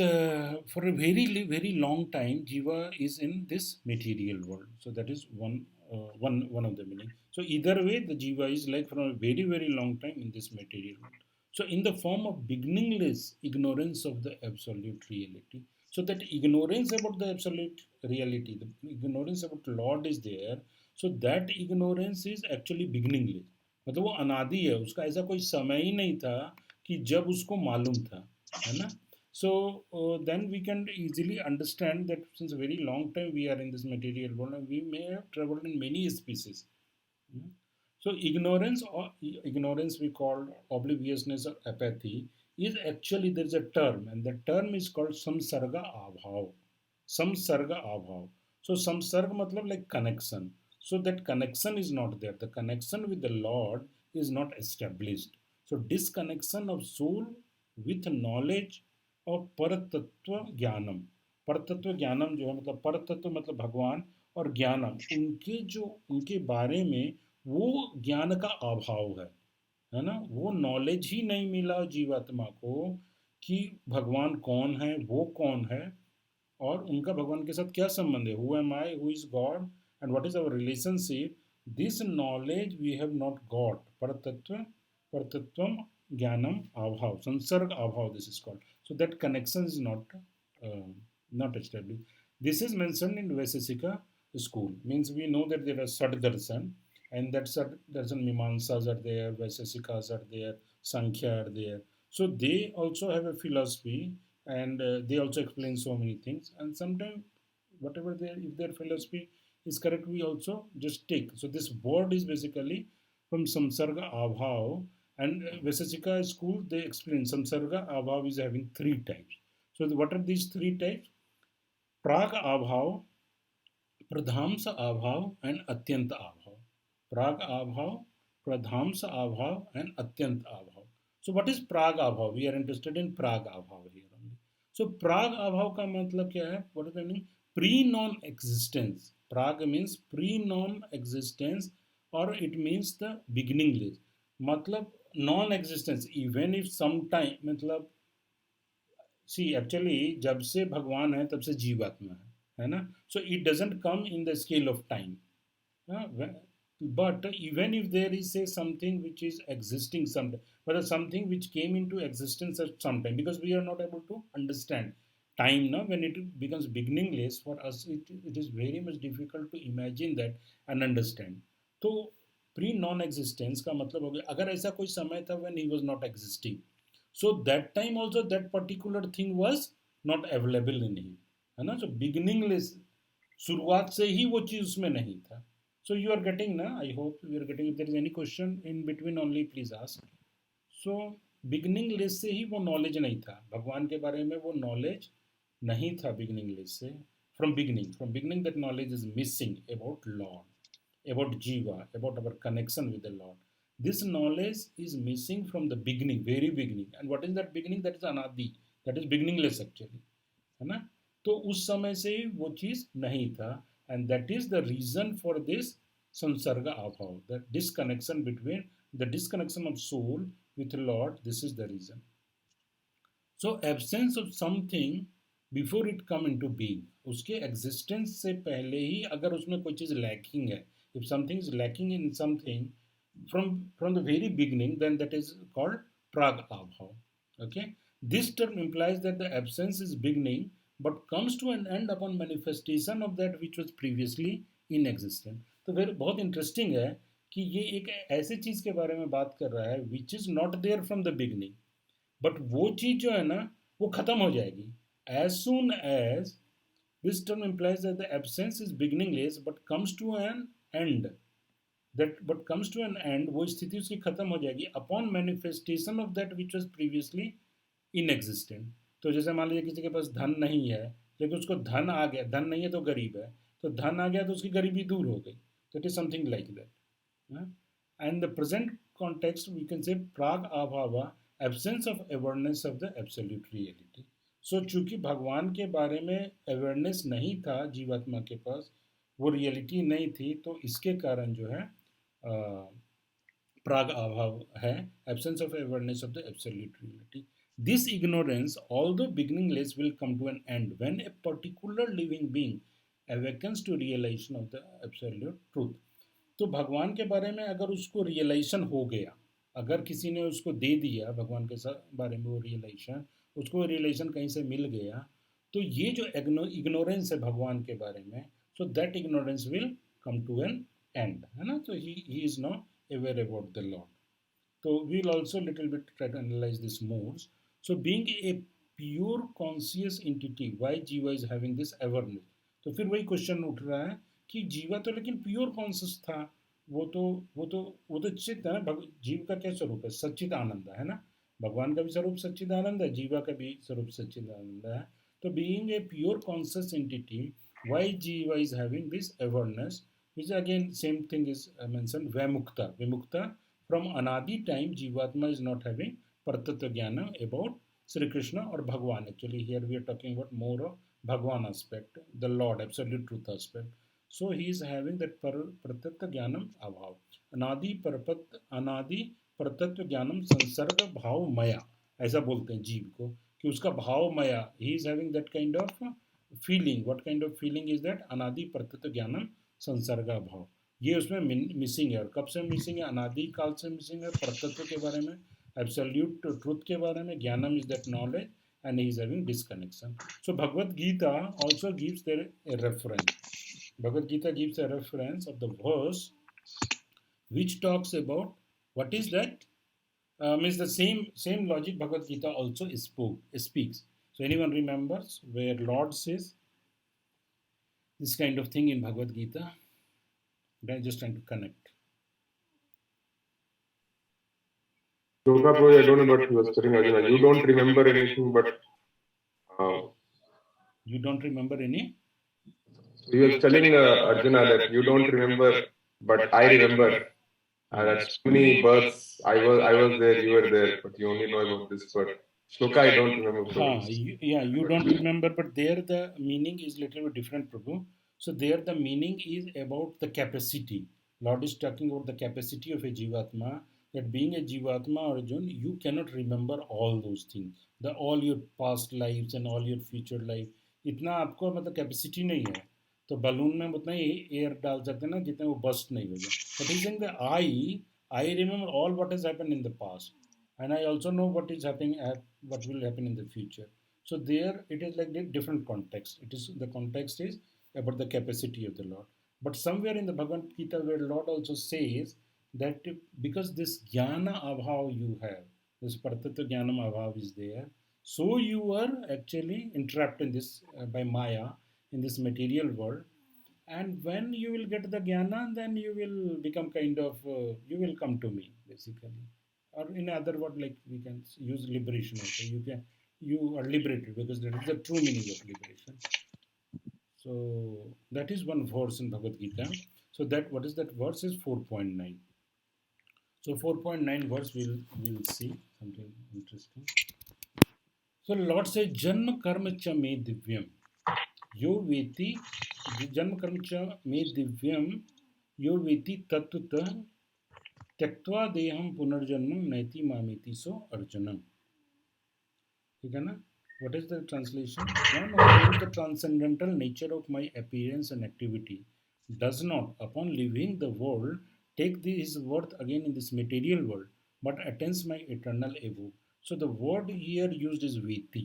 for a very long time jiva is in this material world. So that is one of the meaning. So either way the jiva is like for a very long time in this material world, so in the form of beginningless ignorance of the absolute reality. So that ignorance about the absolute reality, the ignorance about Lord is there. So that ignorance is actually beginningless. मतलब वो अनादि है, उसका ऐसा कोई समय ही नहीं था कि जब उसको मालूम था, है ना. So then we can easily understand that since a very long time we are in this material world, and we may have traveled in many species. So ignorance we call obliviousness or apathy is actually, there is a term, and the term is called samsarga abhav. Samsarga abhav. So samsarga matlab like connection. So that connection is not there. The connection with the Lord is not established. So disconnection of soul with knowledge और परतत्व ज्ञानम. परतत्व ज्ञानम जो है मतलब परतत्व मतलब भगवान, और ज्ञानम उनके बारे में वो ज्ञान का अभाव है ना. वो नॉलेज ही नहीं मिला जीवात्मा को कि भगवान कौन है, वो कौन है, और उनका भगवान के साथ क्या संबंध है, who am I, who is God and what is our relationship, this knowledge we have not got. परतत्वम ज्ञानम अभाव, संसर्ग अभाव, this is called. So that connection is not established. This is mentioned in Vaisesika school. Means we know that there are Sat Darshan, and that Sat Darshan Mimamsas are there, Vaisesikas are there, Sankhya are there. So they also have a philosophy, and they also explain so many things. And sometimes, whatever if their philosophy is correct, we also just take. So this word is basically from Samsarga Abhav, and Vaisesika school, they explain Samsarga Abhav is having three types. So what are these three types? Prag Abhav, Pradhamsa Abhav, and Atyanta Abhav. Prag Abhav, Pradhamsa Abhav, and Atyanta Abhav. So what is Prag Abhav? We are interested in Prag Abhav here only. So Prag Abhav का मतलब क्या है? What is the meaning? Pre-non-existence. Prag means pre-non-existence, or it means the beginningless. मतलब non existence, even if some time, मतलब see actually जब से भगवान है तब से जीवात्मा है ना. So it doesn't come in the scale of time, but even if there is say something which is existing sometime, but something which came into existence at some time, because we are not able to understand time now, when it becomes beginningless for us, it is very much difficult to imagine that and understand. तो pre non existence का मतलब हो गया अगर ऐसा कोई समय था when he was not existing, so that time also that particular thing was not available in him, है ना. So beginningless, शुरुआत से ही वो चीज़ उसमें नहीं था. So you are getting na, I hope you are getting. If there is any question in between only please ask. So beginningless से ही वो knowledge नहीं था भगवान के बारे में, वो knowledge नहीं था beginningless से. From beginning that knowledge is missing about Lord, about Jiva, about our connection with the Lord. This knowledge is missing from the beginning, very beginning. And what is that beginning? That is Anadi, that is beginningless actually, है ना. तो उस समय से वो चीज़ नहीं था, and that is the reason for this samsarga abhav, the disconnection between the disconnection of soul with Lord. This is the reason. So absence of something before it come into being, उसके existence से पहले ही अगर उसमें कोई चीज़ lacking है, if something is lacking in something from the very beginning, then that is called prag abhav. Okay, this term implies that the absence is beginning but comes to an end upon manifestation of that which was previously inexistent. तो फिर बहुत interesting है कि ये एक ऐसी चीज़ के बारे में बात कर रहा है which is not there from the beginning, but वो चीज़ जो है ना वो ख़त्म हो जाएगी as soon as this term implies that the absence is beginningless but comes to an end, that but comes to an end, वो स्थिति उसकी खत्म हो जाएगी upon manifestation of that which was previously inexistent. तो जैसे मान लीजिए किसी के पास धन नहीं है लेकिन उसको धन आ गया, धन नहीं है तो गरीब है, तो धन आ गया तो उसकी गरीबी दूर हो गई. तो it is something like that. And the present context we can say प्राग अभावा, absence of awareness of the absolute reality. So चूंकि भगवान के बारे में अवेयरनेस नहीं था जीवात्मा के पास, वो रियलिटी नहीं थी, तो इसके कारण जो है प्राग अभाव है, absence of awareness of the absolute reality. This ignorance, although beginningless, will come to an end when a particular living being awakens to realization of the absolute truth. तो भगवान के बारे में अगर उसको रियलाइजेशन हो गया, अगर किसी ने उसको दे दिया भगवान के बारे में वो रियलाइजेशन, उसको रियलाइजेशन कहीं से मिल गया, तो ये जो इग्नोरेंस है भगवान के बारे में, so that ignorance will come to an end, है ना. तो he is not aware about the Lord. तो we will also little bit try to analyse this modes. So being a pure conscious entity, why जीवा is having this awareness? तो फिर वही question उठ रहा है कि जीवा तो लेकिन प्योर कॉन्शियस था, वो तो चित है ना. जीव का क्या स्वरूप है? सच्चिद आनंद है ना. भगवान का भी स्वरूप सच्चिद आनंद है, जीवा का भी स्वरूप सच्चिद आनंद है. तो being a pure conscious entity, why जीवा is having this awareness, which again same thing is mentioned, vimukta from anadi time. जीवात्मा is not having Partattva Jnana about Sri Krishna or Bhagwan. Actually, here we are talking about more of Bhagwan aspect, the Lord, absolute truth aspect. So he is having that Partattva Jnanam Abhav. Anadi Partattva Jnanam Sansarga Bhav Maya. ऐसा बोलते हैं जीव को कि उसका भाव मया, ही is having that kind of feeling. What kind of feeling is that? अनादि प्रत्यत ज्ञानम संसर्ग भाव. ये उसमें मिसिंग है. और कब से मिसिंग है? अनादि काल से मिसिंग है. प्रत्यत्व के बारे में, एब्सोल्यूट ट्रुथ के बारे में. ज्ञानम is that knowledge and he is having disconnection. So Bhagavad Gita also gives there a reference. Bhagavad Gita gives a reference of the verse which talks about what is that. Means the same logic Bhagavad Gita also speaks. So anyone remembers where Lord says this kind of thing in Bhagavad Gita? I'm just trying to connect. Yoga Pro, I don't know what he was telling Arjuna. You don't remember anything, but you don't remember any. He was telling Arjuna that you don't remember, but I remember. That's too many births. I was there, you were there, but you only know about this birth. Shloka, I don't remember. You don't remember, but there the meaning is little bit different, Prabhu. So there the meaning is about the capacity. Lord is talking about the capacity of a Jivatma, that being a Jivatma, Arjun, you cannot remember all those things. All your past lives and all your future life. इतना आपको मतलब capacity नहीं है. तो balloon में उतना ही air डाल सकते हैं ना जितने वो बस्ट नहीं होगा. But is in the I remember all what has happened in the past, and I also know what is happening what will happen in the future. So there it is like different context. It is the context is about the capacity of the Lord. But somewhere in the Bhagavad Gita where Lord also says that because this jnana abhav you have, this pratatva jnanam abhav is there, so you are actually entrapped in this by Maya in this material world. And when you will get the jnana, then you will become kind of you will come to me basically. Or in other word, like we can use liberation also. You are liberated because that is the true meaning of liberation. So that is one verse in Bhagavad Gita. So that what is that verse is 4.9. So 4.9 verse we'll see something interesting. So Lord says Janma karma cha me divyam yo veti, Janma karma cha me divyam yo veti tattva त्यक्त्वा देहम पुनर्जन्मम नैति मामेति सो अर्जुनम. ठीक है ना? What is the translation? One who knows the transcendental nature of my appearance and activity does not, upon leaving the world, take his worth again in this material world, but attains my eternal abode. So the word here used is veti.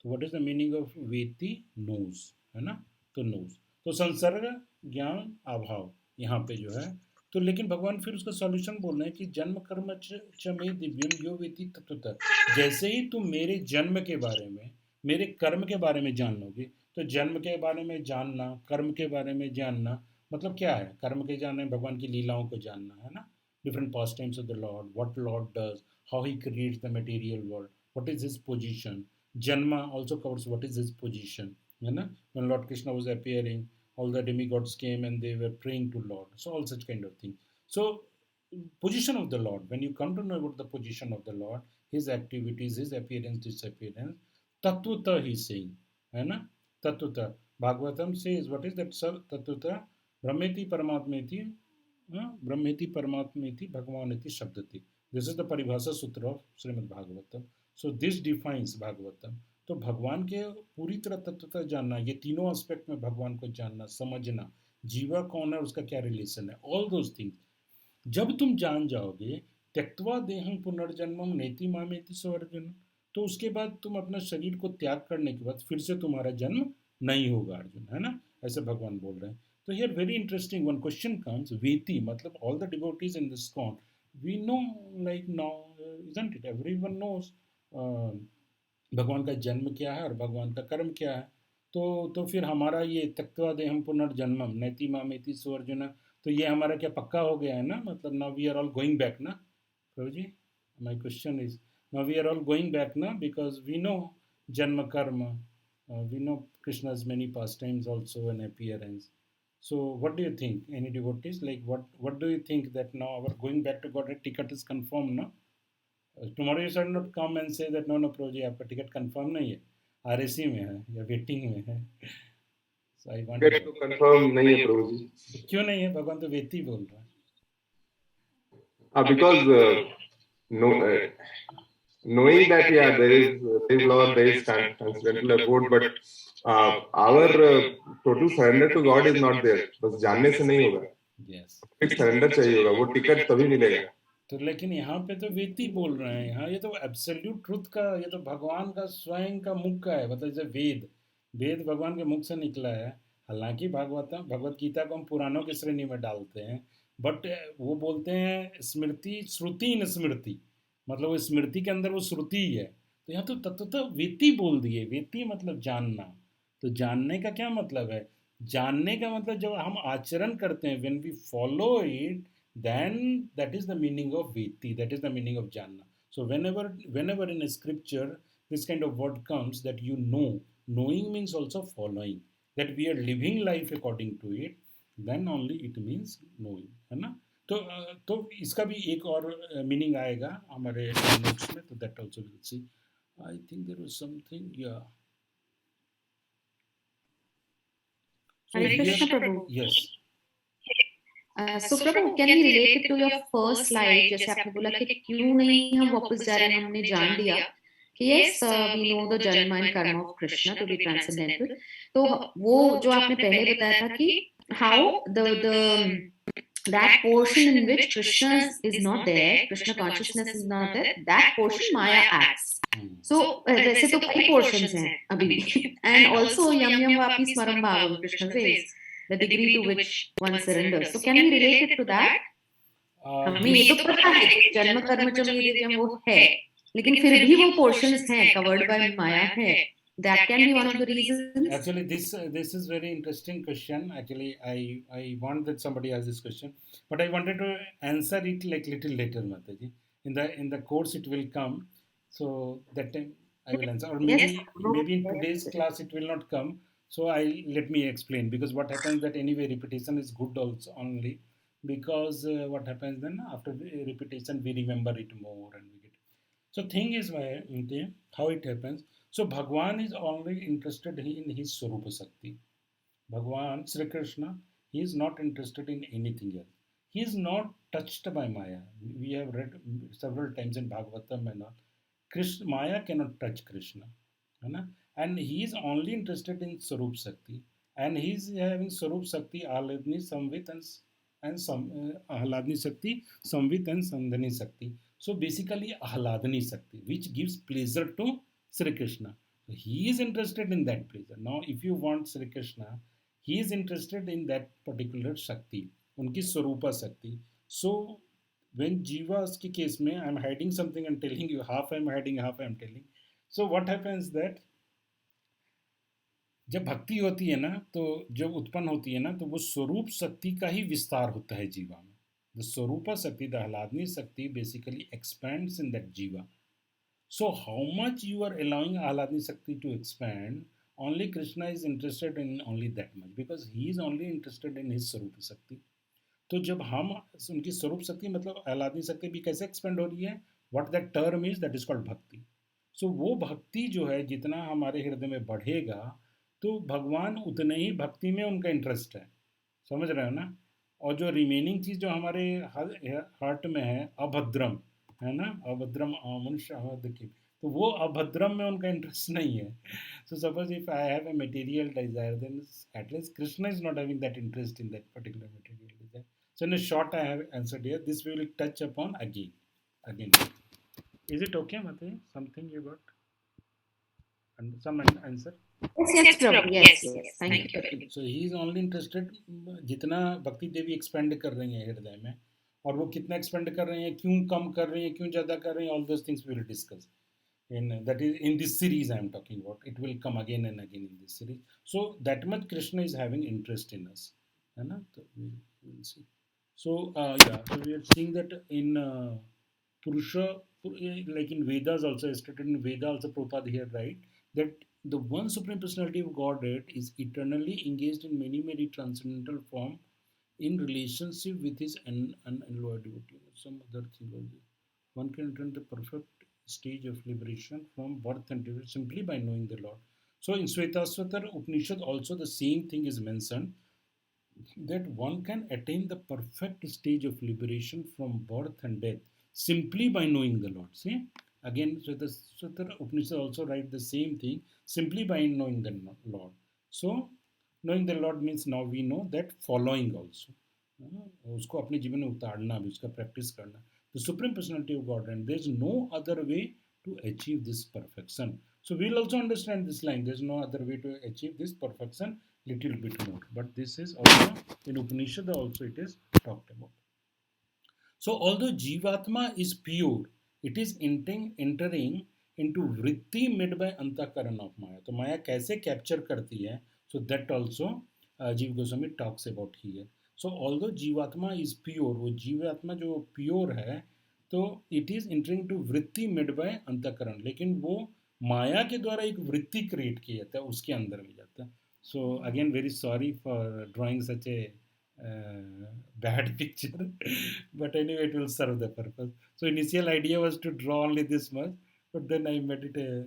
So what is the meaning of veti? Knows, है ना? तो knows. तो संसर्ग ज्ञान अभाव यहाँ पे जो है. तो लेकिन भगवान फिर उसका सॉल्यूशन बोल रहे हैं कि जन्म कर्म च मे दिव्यम यो वेति तत्वतः. जैसे ही तुम मेरे जन्म के बारे में, मेरे कर्म के बारे में जान लोगे. तो जन्म के बारे में जानना, कर्म के बारे में जानना, मतलब क्या है? कर्म के जानना, भगवान की लीलाओं को जानना, है ना? Different past times of the Lord, what Lord does, how he creates the material world, what is his position. Janma also covers what is his position. You know? When Lord Krishna was appearing, all the demigods came and they were praying to Lord. So all such kind of thing. So position of the Lord, when you come to know about the position of the Lord, his activities, his appearance, disappearance, Tattvata he is saying. है ना? Tattvata. Bhagavatam says, what is that? Tattvata. Brahmeti Paramatmeti. Brahmeti Paramatmeti Bhagavaneti Shabdati. This is the Paribhasa Sutra of Srimad Bhagavatam. So this defines Bhagavatam. तो भगवान के पूरी तरह तत्वतः जानना, ये तीनों एस्पेक्ट में भगवान को जानना, समझना, जीवा कौन है, उसका क्या रिलेशन है, ऑल दोज थिंग्स जब तुम जान जाओगे, त्यक्त्वा देहं पुनर्जन्मम नेति मामेति सो अर्जुन, तो उसके बाद तुम अपना शरीर को त्याग करने के बाद फिर से तुम्हारा जन्म नहीं होगा अर्जुन, है ना? ऐसे भगवान बोल रहे हैं. तो here very interesting one question comes. वेति मतलब all the devotees in this con, we know like now isn't it, everyone knows भगवान का जन्म क्या है और भगवान का कर्म क्या है. तो फिर हमारा ये त्यक्त्वा देहं पुनर्जन्मम नैति मामेति सो अर्जुन, तो ये हमारा क्या पक्का हो गया है ना? मतलब now we are all going back ना प्रभु जी. My question is now we are all going back ना, बिकॉज वी नो जन्म कर्म, we know Krishna's many pastimes also and appearance. So what do you think? Any devotees, like what do you think that now our going back to God ticket is confirmed now? Tomorrow you should not come and say that no Prabhu ji आपका ticket confirm नहीं है, RSC में है या waiting में है. So I want to confirm नहीं है प्रभु जी. क्यों नहीं है? भगवान तो वेती बोल रहा है. Because no knowing that there is love, there is transcendental abode, but our total surrender to God is not there. बस जानने से नहीं होगा. Yes. एक surrender चाहिए होगा. वो टिकट तभी मिलेगा. तो लेकिन यहाँ पे तो वेती बोल रहे हैं, यहाँ ये तो एब्सोल्यूट ट्रुथ का, ये तो भगवान का स्वयं का मुख का है, मतलब जैसे वेद, वेद भगवान के मुख से निकला है. हालांकि भगवत गीता को हम पुराणों की श्रेणी में डालते हैं, बट वो बोलते हैं स्मृति, श्रुति न स्मृति, मतलब वो स्मृति के अंदर वो श्रुति ही है. तो यहाँ तो तत्वतः वेती बोल दिए. वेती मतलब जानना. तो जानने का क्या मतलब है? जानने का मतलब जब हम आचरण करते हैं, when we follow it, then that is the meaning of veti, that is the meaning of janna. So whenever in a scripture this kind of word comes, that you know, knowing means also following, that we are living life according to it, then only it means knowing, है ना. तो इसका भी एक और meaning आएगा हमारे notes में, तो that also will see. I think there was something, या Hare Krishna, Prabhu. yes. So Prabhu, can we relate it to your first slide? जैसे आपने बोला कि क्यों नहीं हम वापस जा रहे हैं, हमने जान लिया कि yes, we know the janma and karma of Krishna to be transcendental. तो वो जो आपने पहले बताया था कि how that portion in which Krishna is not there, Krishna consciousness is not there, that portion Maya acts. So वैसे तो कई portions हैं अभी भी, and also yam yam vapi smaram bhavam, Krishna says the degree to which one surrenders. So can we relate it to that? हमें ये तो पता है जन्म कर्म च मे दिव्यम वो है, लेकिन फिर भी वो portions हैं covered by Maya है. That can be one of the reasons. Actually, this is very interesting question. Actually, I want that somebody ask this question, but I wanted to answer it like little later, Mataji. In the course it will come, so that time I will answer. Or maybe in today's class it will not come. So let me explain, because what happens that anyway repetition is good also only, because what happens then after the repetition we remember it more and we get. So thing is how it happens. So Bhagwan is only interested in his Swarupa Sakti. Bhagwan, Sri Krishna, he is not interested in anything else. He is not touched by Maya. We have read several times in Bhagavatam and all. Maya cannot touch Krishna. And he is only interested in Swarup Sakti. And he is having Swarup Sakti, Ahladni, Samvit and Ahladni Sakti, Samvit and Sandhani Sakti. So basically Ahladani Sakti, which gives pleasure to Sri Krishna. So he is interested in that pleasure. Now, if you want Sri Krishna, he is interested in that particular Shakti, unki Swarupa Shakti. So, when Jiva's case mein, I am hiding something and telling you, half I am hiding, half I am telling. So, what happens that जब भक्ति होती है ना, तो जब उत्पन्न होती है ना, तो वो स्वरूप शक्ति का ही विस्तार होता है जीवा में. द स्वरूपा शक्ति, द आह्लादनी शक्ति बेसिकली एक्सपेंड्स इन दैट जीवा. So how much you are allowing Ahladni Shakti to expand, only Krishna is interested in only that much, because he is only interested in his Swarup Shakti. तो जब हम उनकी स्वरूप शक्ति मतलब आह्लादनी शक्ति भी कैसे एक्सपेंड हो रही है, what that term is, that is called भक्ति. So वो भक्ति जो है जितना हमारे हृदय में बढ़ेगा, तो भगवान उतने ही भक्ति में उनका इंटरेस्ट है. समझ रहे हो ना. और जो रिमेनिंग चीज़ जो हमारे हार्ट में है, अभद्रम है ना, अभद्रम मनुष्य की, तो वो अभद्रम में उनका इंटरेस्ट नहीं है. So suppose if I have a material desire, then at least Krishna is not having that interest in that particular material desire. So in short I have answered here. This we will touch upon again. Is it okay मतलब something you got some answer? Yes, Prabhu. Yes. Thank you. So he is only interested, जितना भक्ति देवी expand कर रही है हृदय में, और वो कितना एक्सपेंड कर रही हैं, क्यों कम कर रही हैं, क्यों ज़्यादा कर रही हैं, all those things we will discuss. That is in this series I am talking about. It will come again and again in this series. So that much Krishna is having interest in us, है ना. तो we will see. So so we are seeing that in Purusha, like in Vedas also, stated in Veda also, Prabhupada here write that the one Supreme Personality of Godhead is eternally engaged in many transcendental form in relationship with his unalloyed devotee. Some other thing also. One can attain the perfect stage of liberation from birth and death simply by knowing the Lord. So in Svetasvatar Upanishad also the same thing is mentioned, that one can attain the perfect stage of liberation from birth and death simply by knowing the Lord. See, Again, Shvetasvatara Upanishad also write the same thing simply by knowing the Lord. So, knowing the Lord means now we know that following also. उसको अपने जीवन में उतारना भी, उसका practice करना. The Supreme Personality of God, and there is no other way to achieve this perfection. So we will also understand this line. There is no other way to achieve this perfection. Little bit more, but this is also in Upanishad also it is talked about. So although Jivatma is pure, it is entering into vritti made by antakaran of Maya. तो माया कैसे capture करती है? So that also Jiva Goswami talks about here. So although Jivatma is pure, वो जीवात्मा जो pure है, तो it is entering to vritti made by antakaran. लेकिन वो माया के द्वारा एक वृत्ति क्रिएट किया जाता है, उसके अंदर में जाता है. So again, very sorry for drawing such a bad picture, but anyway, it will serve the purpose. So initial idea was to draw only this much, but then I made it a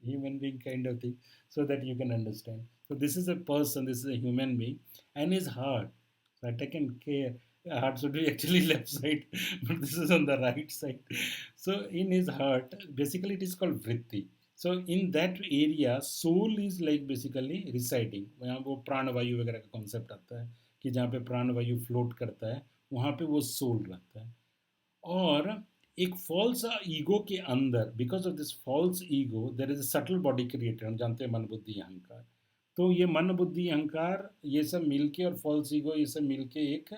human being kind of thing so that you can understand. So this is a person, this is a human being, and his heart. So I taken care. Heart should be actually left side, but this is on the right side. So in his heart, basically it is called vritti. So in that area, soul is like basically residing. वहाँ वो प्राण वायु वगैरह का concept आता है कि जहाँ पे प्राण वायु फ्लोट करता है, वहाँ पे वो सोल रहता है. और एक फॉल्स ईगो के अंदर, because of this false ego, there is a subtle body created. हम जानते हैं मन बुद्धि अहंकार. तो ये मन बुद्धि अहंकार ये सब मिलके और फॉल्स ईगो ये सब मिलके एक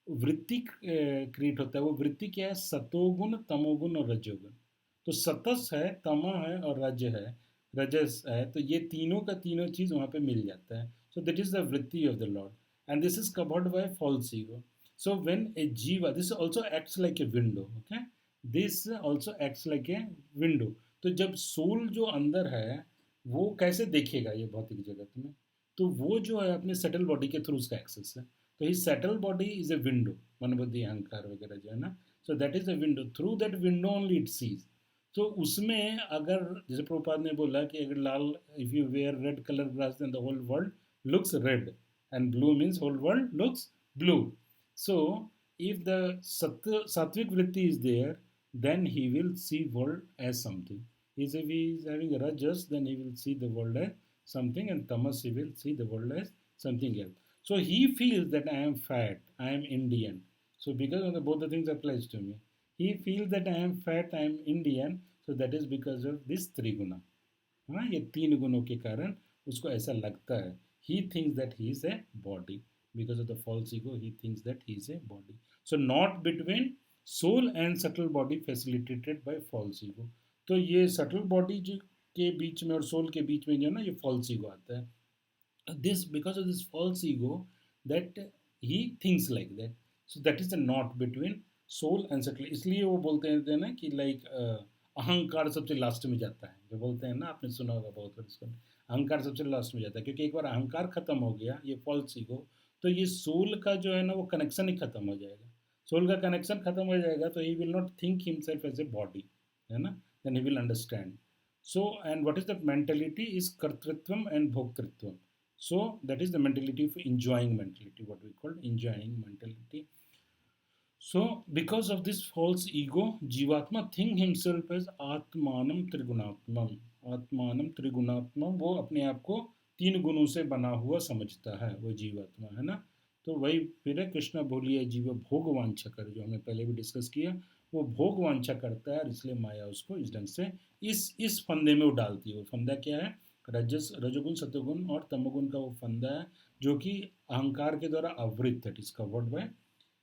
वृत्ति क्रिएट होता है. वो वृत्ति क्या है? सतोगुण, तमोगुण और रजोगुण. तो सतस है, तम है और रज है, रजस है. तो ये तीनों का तीनों चीज वहाँ पे मिल जाता है. सो दैट इज द वृत्ति of the lord, and this is covered by false ego. So when a jiva, this also acts like a window, okay? This also acts like a window. तो जब soul जो अंदर है वो कैसे देखेगा ये भौतिक जगत में? तो वो जो है अपने सेटल बॉडी के थ्रू उसका एक्सेस है. तो ही subtle body is a window, मन बुद्धि अहंकार वगैरह जो है ना. So that is a window, through that window only it sees. तो उसमें अगर जैसे प्रभुपाद ने बोला कि अगर लाल, if you wear red colour glass then the whole world looks red, and blue means whole world looks blue. So, if the sattvic vritti is there, then he will see world as something. If he is having a rajas, then he will see the world as something, and tamas he will see the world as something else. So he feels that I am fat, I am Indian. So because of both the things applies to me, he feels that I am fat, I am Indian. So that is because of this triguna. हाँ, ये तीन गुणों के कारण उसको ऐसा लगता है. He thinks that he is a body. Because of the false ego, he thinks that he is a body. So not between soul and subtle body facilitated by false ego. तो ये subtle body के बीच में और soul के बीच में जो है ना, ये false ego आता है. This, because of this false ego, that he thinks like that. So that is the knot between soul and subtle. इसलिए वो बोलते हैं ना कि like अहंकार सबसे लास्ट में जाता है. जो बोलते हैं ना, आपने सुना होगा बहुत बार इसको, अहंकार सबसे लास्ट में जाता है. क्योंकि एक बार अहंकार खत्म हो गया, ये false ego, तो ये सोल का जो है ना वो कनेक्शन ही खत्म हो जाएगा. सोल का कनेक्शन खत्म हो जाएगा तो he will not think himself as a body, है ना. Then he will understand. So and what is the mentality is कर्तृत्वम एंड भोक्तृत्वम. So that is the mentality of enjoying mentality, what we call enjoying mentality. So because of this false ego, जीवात्मा think himself as आत्मानम त्रिगुणात्मम. आत्मानम त्रिगुणात्मम, वो अपने आप को तीन गुणों से बना हुआ समझता है वो जीवात्मा, है ना. तो वही फिर है कृष्णा बोलिए जीव भोग वांछा कर, जो हमने पहले भी डिस्कस किया. वो भोग वांछा करता है और इसलिए माया उसको इस ढंग से इस फंदे में वो डालती है. वो फंदा क्या है? रजोगुण, सतोगुण और तमोगुण का वो फंदा है जो कि अहंकार के द्वारा आवृत है.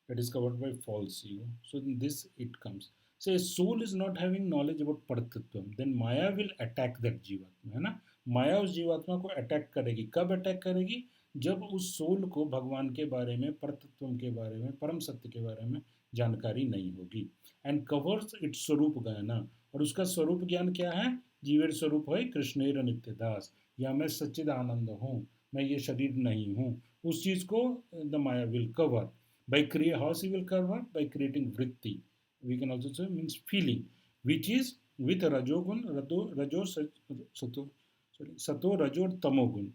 It is covered by false ego. So in this it comes. Say soul is not having knowledge about Parattatvam, then Maya will attack that जीवात्मा, है ना. माया उस जीवात्मा को अटैक करेगी. कब अटैक करेगी? जब उस सोल को भगवान के बारे में, परतत्वम के बारे में, परम सत्य के बारे में जानकारी नहीं होगी. एंड कवर्स इट्स स्वरूप ज्ञान. और उसका स्वरूप ज्ञान क्या है? जीवेर स्वरूप है कृष्णेर नित्य दास, या मैं सच्चिद आनंद हूँ, मैं ये शरीर नहीं हूँ. उस चीज को the Maya will cover. By how she will cover? By creating vritti. We can also say means feeling, which is with rajogun, sato, rajo, tamogun.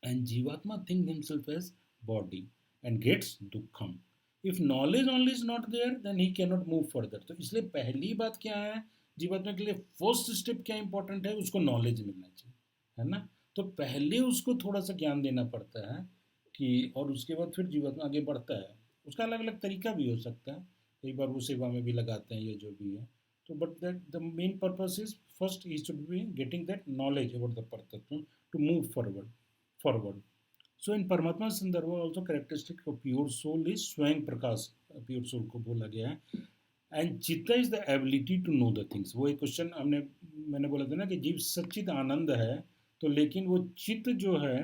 And Jivatma thinks himself as body and gets dukkham. If knowledge only is not there, then he cannot move further. तो इसलिए पहली बात क्या है जीवात्मा के लिए first step क्या इंपॉर्टेंट है, उसको नॉलेज मिलना चाहिए, है ना। तो पहले उसको थोड़ा सा ज्ञान देना पड़ता है कि, और उसके बाद फिर जीवात्मा आगे बढ़ता है। उसका अलग अलग तरीका भी हो सकता है, कई बार वो सेवा में भी लगाते हैं, ये जो भी है। तो but that the main purpose is first he should be getting that knowledge about the परतत्व to move forward. So in Paramatma Sandarbha also characteristic of pure soul is स्वयं प्रकाश, pure soul को बोला गया है. एंड चित्त is the ability to know the things. वो एक question मैंने बोला था ना कि जीव सच्चित आनंद है, तो लेकिन वो चित्त जो है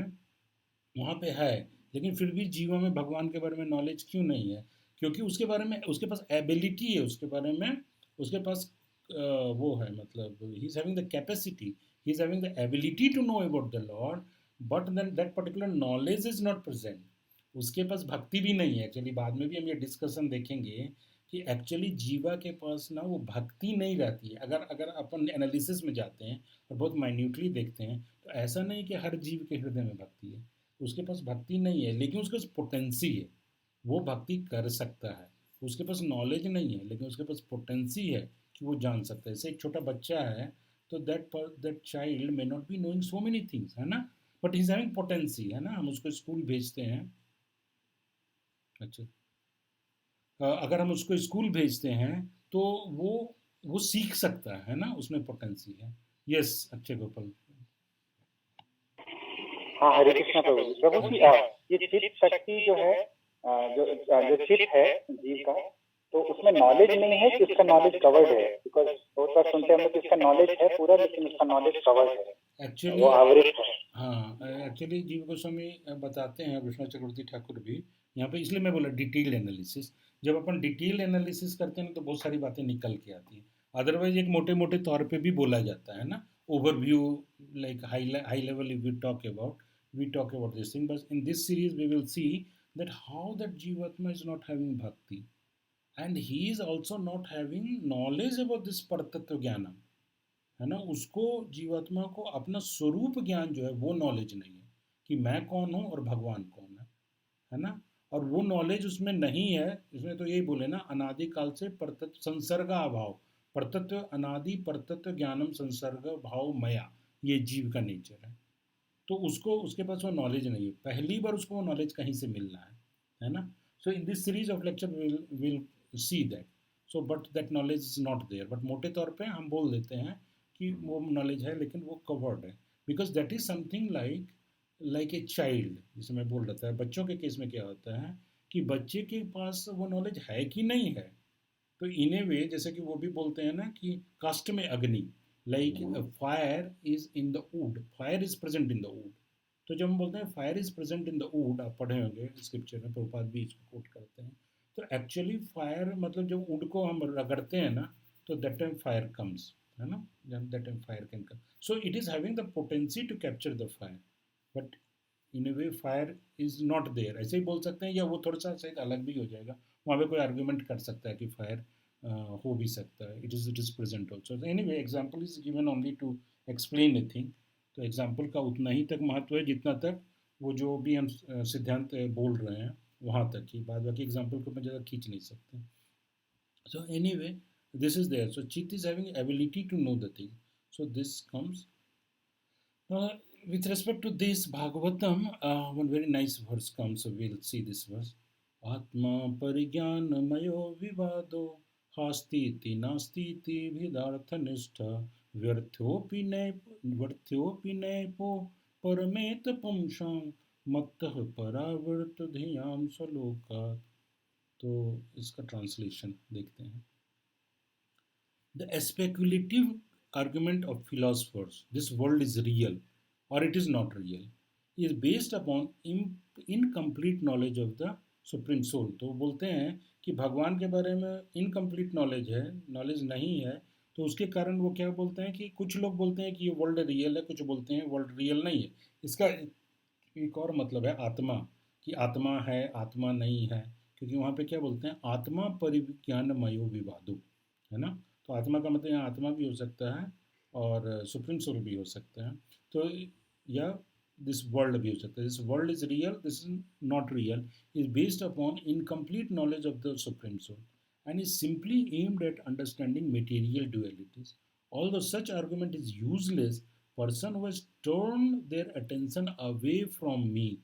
वहाँ पे है, लेकिन फिर भी जीवा में भगवान के बारे में नॉलेज क्यों नहीं है? क्योंकि उसके बारे में उसके पास एबिलिटी है, उसके बारे में उसके पास वो है, मतलब he is having the capacity, he is having the ability to know about the lord, but then that particular knowledge is not present. उसके पास भक्ति भी नहीं है. एक्चुअली बाद में भी हम ये डिस्कशन देखेंगे कि एक्चुअली जीवा के पास ना वो भक्ति नहीं रहती है. अगर अगर अपन एनालिसिस में जाते हैं और बहुत माइन्यूटली देखते हैं, तो ऐसा नहीं कि हर जीव के हृदय में भक्ति है. उसके पास भक्ति नहीं है, लेकिन उसके पास पोटेंसी है, वो भक्ति कर सकता है. उसके पास नॉलेज नहीं है, लेकिन उसके पास पोटेंसी है कि वो जान सकता है. जैसे एक छोटा बच्चा है, तो that child may not be knowing so many things, है ना, but he is having potency, है ना. हम उसको स्कूल भेजते हैं. अच्छा, अगर हम उसको स्कूल भेजते हैं तो वो सीख सकता है ना, उसमें पोटेंसी है. यस, अच्छे गोपाल. हाँ, हरे कृष्णा प्रभु जी. प्रभु जी, ये चित्त शक्ति जो है, जो चित्त है जीव का, तो उसमें नॉलेज नहीं है कि उसका नॉलेज कवर्ड है? बिकॉज बहुत बार सुनते हैं हम लोग कि इसका नॉलेज है पूरा, लेकिन उसका नॉलेज कवर्ड है, एक्चुअली वो आवृत है. हाँ, एक्चुअली जीव गोस्वामी बताते हैं, विश्वनाथ चक्रवर्ती ठाकुर भी यहाँ पे, इसलिए मैं बोला डिटेल एनालिसिस. जब अपन डिटेल एनालिसिस करते हैं ना, तो बहुत सारी बातें निकल के आती हैं. अदरवाइज एक मोटे मोटे तौर पे भी बोला जाता है ना, overview, like high level we talk about this thing. But in this series we will see that how that Jivatma is not having bhakti, and he is also not having knowledge about this Paratattva Jnanam, है ना. उसको जीवात्मा को अपना स्वरूप ज्ञान जो है वो नॉलेज नहीं है कि मैं कौन हूँ और भगवान कौन है ना. और वो नॉलेज उसमें नहीं है. इसमें तो यही बोले ना, अनादिकाल से परतत्व संसर्ग अभाव, परतत्व अनादि परतत्व ज्ञानम संसर्ग भाव मया, ये जीव का नेचर है. तो उसको उसके पास वो नॉलेज नहीं है. पहली बार उसको वो नॉलेज कहीं से मिलना है ना. So in this series of lecture will see that. So but that knowledge is not there. But मोटे तौर पे हम बोल देते हैं कि वो नॉलेज है, लेकिन वो कवर्ड है, because that is something like a child. जैसे मैं बोल रहा था, बच्चों के केस में क्या होता है कि बच्चे के पास वो नॉलेज है कि नहीं है. तो इन ए वे, जैसे कि वो भी बोलते हैं ना कि कास्ट में अग्नि, like fire is in the wood, fire is present in the wood. तो जब हम बोलते हैं fire is present in the wood, आप पढ़े होंगे स्क्रिप्चर में, प्रभुपाद भी इसको कोट करते हैं. तो एक्चुअली फायर मतलब जब वुड को हम रगड़ते हैं ना, तो दैट टाइम फायर कम्स, है ना. That time fire can come. So it is having the potency to capture the fire, but in a way fire is not there. ऐसे ही बोल सकते हैं, या वो थोड़ा सा शायद अलग भी हो जाएगा. वहाँ पे कोई आर्ग्यूमेंट कर सकता है कि फायर हो भी सकता है. It is present also. Anyway, example is given only to explain a thing. तो एग्जाम्पल का उतना ही तक महत्व है जितना तक वो जो भी हम सिद्धांत बोल रहे हैं वहाँ तक ही. बाद बाकी एग्जाम्पल को मैं ज़्यादा खींच नहीं सकते. So anyway, this is there. So Chit is having ability to know the thing. So this comes. With respect to this Bhagavatam, one very nice verse comes. So we'll see this verse. Atma parigyanamayo vivado hastiti nastiti vidarthanistha व्यर्थ्योपि नैपो परमेत पुंसां मत्तः परावर्त धियां सलोकात्. तो इसका translation देखते हैं. The speculative argument of philosophers, this world is real or it is not real, is based upon incomplete knowledge of the supreme soul. तो बोलते हैं कि भगवान के बारे में इनकम्प्लीट नॉलेज है, नॉलेज नहीं है. तो उसके कारण वो क्या बोलते हैं कि कुछ लोग बोलते हैं कि ये वर्ल्ड रियल है, कुछ बोलते हैं वर्ल्ड रियल नहीं है. इसका एक और मतलब है आत्मा, कि आत्मा है, आत्मा नहीं है. क्योंकि वहाँ पे क्या बोलते हैं, आत्मा परिज्ञानमयो विवादो, है ना. तो आत्मा का मतलब यहाँ आत्मा भी हो सकता है और सुप्रीम सोल भी हो सकता है. तो या दिस वर्ल्ड भी हो सकता है. This world is real, this is not real, is based upon incomplete knowledge of the supreme soul. and is simply aimed at understanding material dualities. Although such argument is useless, person who has turned their attention away from me,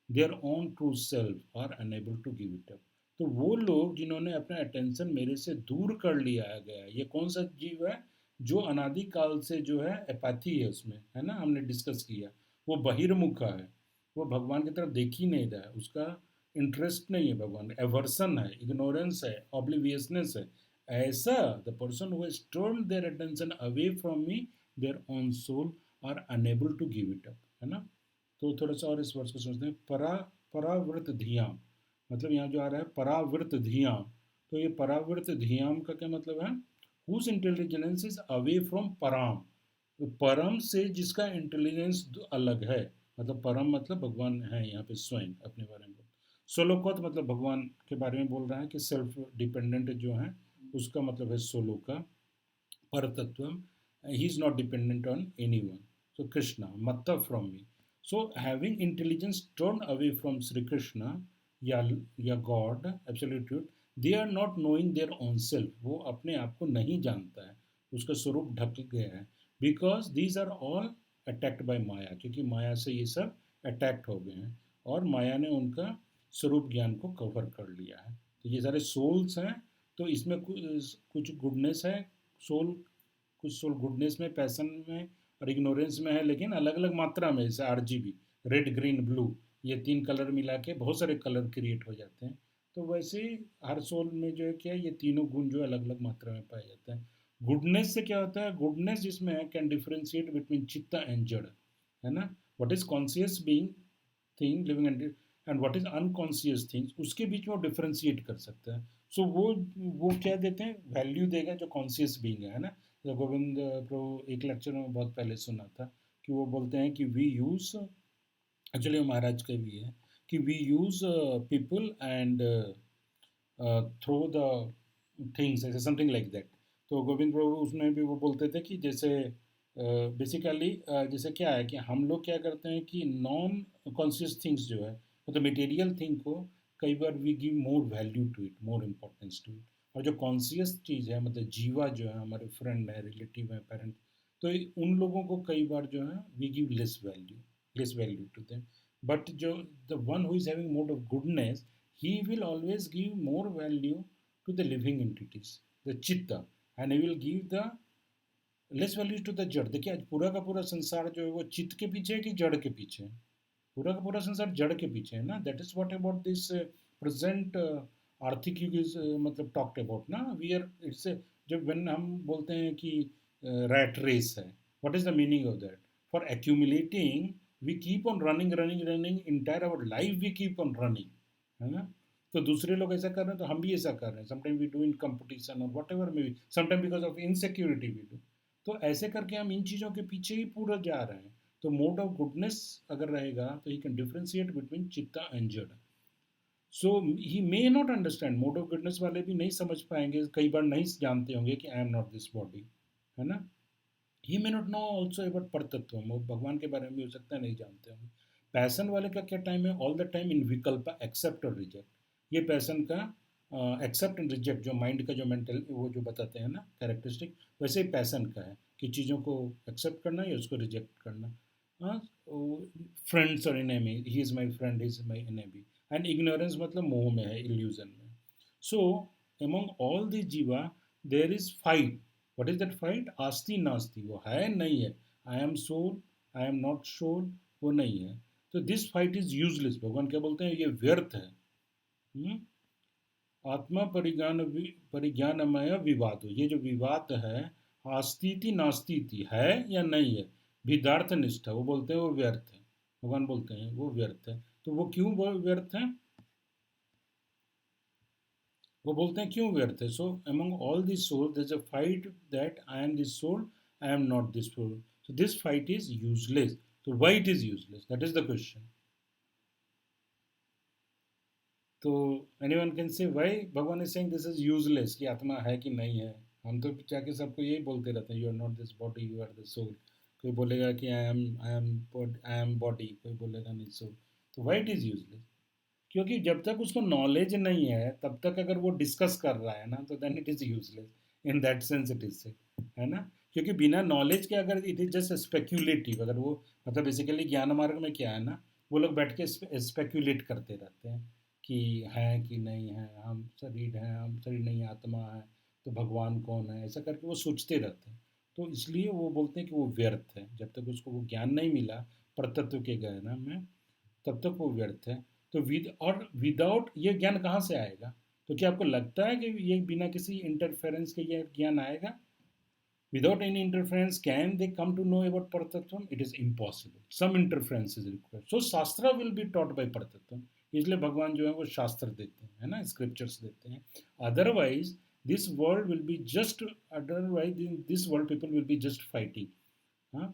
their own true self, are unable to give it up. तो वो लोग जिन्होंने अपना attention मेरे से दूर कर लिया गया, ये कौन सा जीव है? जो अनादिकाल से जो है एपैथी है उसमें, है ना, हमने डिस्कस किया। वो बहिर्मुखा है, वो भगवान की तरफ देख ही नहीं रहा है, उसका इंटरेस्ट नहीं है भगवान, एवर्सन है, इग्नोरेंस है, ऑब्लिवियसनेस है। ऐसा the person who has turned their attention away from me, their own soul are unable to give it up, है ना। तो थोड़ा सा और इस वर्ष को समझते हैं। परावृत धियाम, मतलब यहाँ जो आ रहा है परावृत धियाम, तो ये परावृत धियाम का क्या मतलब है? Whose intelligence is away from पराम, तो परम से जिसका इंटेलिजेंस अलग है, मतलब परम मतलब भगवान है यहाँ पे स्वयं अपने बारे में। सोलोकत मतलब भगवान के बारे में बोल रहा है कि सेल्फ डिपेंडेंट जो है, उसका मतलब है सोलोका, पर तत्व, he is not dependent on anyone. So Krishna मत्ता from me. So, having intelligence turned away from Sri Krishna, या God, absolute truth, they are not knowing their own self. वो अपने आप को नहीं जानता है, उसका स्वरूप ढक गया है। Because these are all attacked by Maya, क्योंकि माया से ये सब अटैक्ट हो गए हैं और माया ने उनका स्वरूप ज्ञान को कवर कर लिया है। तो ये सारे सोल्स हैं, तो इसमें कुछ गुडनेस है, सोल कुछ सोल गुडनेस में, पैसन में और इग्नोरेंस में है, लेकिन अलग अलग मात्रा में। जैसे RGB, रेड ग्रीन ब्लू, ये 3 कलर मिला के बहुत सारे कलर क्रिएट हो जाते हैं। तो वैसे ही हर सोल में जो है क्या, ये तीनों गुण जो अलग अलग मात्रा में पाए जाते हैं। गुडनेस से क्या होता है? गुडनेस जिसमें है कैन डिफ्रेंशिएट बिटवीन चित्ता एंड जड़, है ना। What is conscious being thing living and what is unconscious things, उसके बीच में वो डिफ्रेंशिएट कर सकता है। सो वो क्या देते हैं? वैल्यू देगा जो कॉन्शियस बीइंग है ना। तो गोविंद प्रभु एक लेक्चर में बहुत पहले सुना था कि वो बोलते हैं कि वी यूज़, एक्चुअली महाराज का भी है कि we use people and throw the things, ऐसे समथिंग लाइक दैट। तो गोविंद प्रभु उसमें भी वो बोलते थे कि जैसे बेसिकली जैसे क्या है कि हम लोग क्या करते हैं कि नॉन कॉन्शियस थिंग्स जो है, मतलब मटेरियल थिंग को कई बार we give more value to it, more importance to it. और जो कॉन्शियस चीज़ है, मतलब जीवा जो है, हमारे फ्रेंड है, रिलेटिव है, पेरेंट, तो उन लोगों को कई बार जो है we give less value to them. But जो the one who is having mode of goodness, he will always give more value to the living entities, the चित्ता, and he will give the less value to the जड़। देखिए आज पूरा का पूरा संसार जो है वो चित्त के पीछे है कि जड़ के पीछे है? पूरा का पूरा संसार जड़ के पीछे है ना। That is what about this present आर्थिक युग इज मतलब टॉक्ड अबाउट ना। वी आर इट्स जब व्हेन हम बोलते हैं कि रैट रेस है, what is the meaning of that? For accumulating we keep on running entire our life, we keep on running, है ना। तो दूसरे लोग ऐसा कर रहे हैं तो हम भी ऐसा कर रहे हैं। Sometime we do in competition और whatever may be, sometime because of insecurity we do. तो ऐसे करके हम इन चीज़ों के पीछे ही पूरा जा रहे हैं। तो मोड ऑफ गुडनेस अगर रहेगा तो ही कैन डिफ्रेंशिएट बिटवीन चित्ता एंड जड़। So he may not understand, mode of goodness वाले भी नहीं समझ पाएंगे, कई बार नहीं जानते होंगे कि I am not this body, है ना। He may not know also about परतत्व, भगवान के बारे में भी हो सकता है नहीं जानते होंगे। पैसन वाले का क्या टाइम है? ऑल द टाइम इन विकल्प, एक्सेप्ट और रिजेक्ट। ये पैसन का एक्सेप्ट एंड रिजेक्ट, जो माइंड का जो मेंटल वो जो बताते हैं ना कैरेक्टरिस्टिक, वैसे ही पैसन का है कि चीज़ों को एक्सेप्ट करना या उसको रिजेक्ट करना। हाँ, फ्रेंड्स और enemy, he is my friend, he is my enemy. And ignorance मतलब मोह में है, इल्यूजन में। सो एमंग ऑल द जीवा there is fight. What is that fight? आस्ति नास्ति, वो है नहीं है। I am soul, I am not soul, वो नहीं है। तो दिस फाइट इज यूजलेस। भगवान क्या बोलते हैं? ये व्यर्थ है। आत्मा परिज्ञानमय विवाद, ये जो विवाद है, आस्तीति नास्तीति, है या नहीं है, विदार्थ निष्ठा, वो बोलते हैं वो व्यर्थ है। भगवान बोलते हैं वो व्यर्थ है। तो वो क्यों वो व्यर्थ है? वो बोलते हैं क्यों व्यर्थ है? So among all this soul there is a fight that I am this soul, I am not this soul. So this fight is useless. तो why it is useless? That is the question. तो anyone can say why भगवान is saying this is useless, कि आत्मा है कि नहीं है। हम तो जाके सबको यही बोलते रहते हैं, you are not this body, you are the soul. कोई बोलेगा कि आई एम बॉडी, कोई बोलेगा नहीं सोल। तो व्हाई इट इज यूजलेस? क्योंकि जब तक उसको नॉलेज नहीं है तब तक अगर वो डिस्कस कर रहा है ना तो then it is useless, in that sense it is, है ना। क्योंकि बिना नॉलेज के अगर इट इज जस्ट स्पेक्यूलेटिव, अगर वो मतलब बेसिकली ज्ञान मार्ग में क्या है ना, वो लोग बैठ के स्पेक्यूलेट करते रहते हैं कि है कि नहीं है, हम शरीर हैं, हम शरीर नहीं आत्मा है, तो भगवान कौन है, ऐसा करके वो सोचते रहते हैं। तो इसलिए वो बोलते हैं कि वो व्यर्थ है, जब तक उसको वो ज्ञान नहीं मिला परतत्व के ज्ञान में तब तक वो व्यर्थ है। तो विदाउट ये ज्ञान कहाँ से आएगा? तो क्या आपको लगता है कि ये बिना किसी इंटरफेरेंस के ये ज्ञान आएगा? Without any interference, can they come to know about Paratattvam? It is impossible. Some interference is required. So Shastra will be taught by Paratattvam. इसलिए भगवान जो है वो शास्त्र देते हैं, है ना, स्क्रिप्चर्स देते हैं। Otherwise this world will be just, otherwise this world people will be just fighting. हाँ,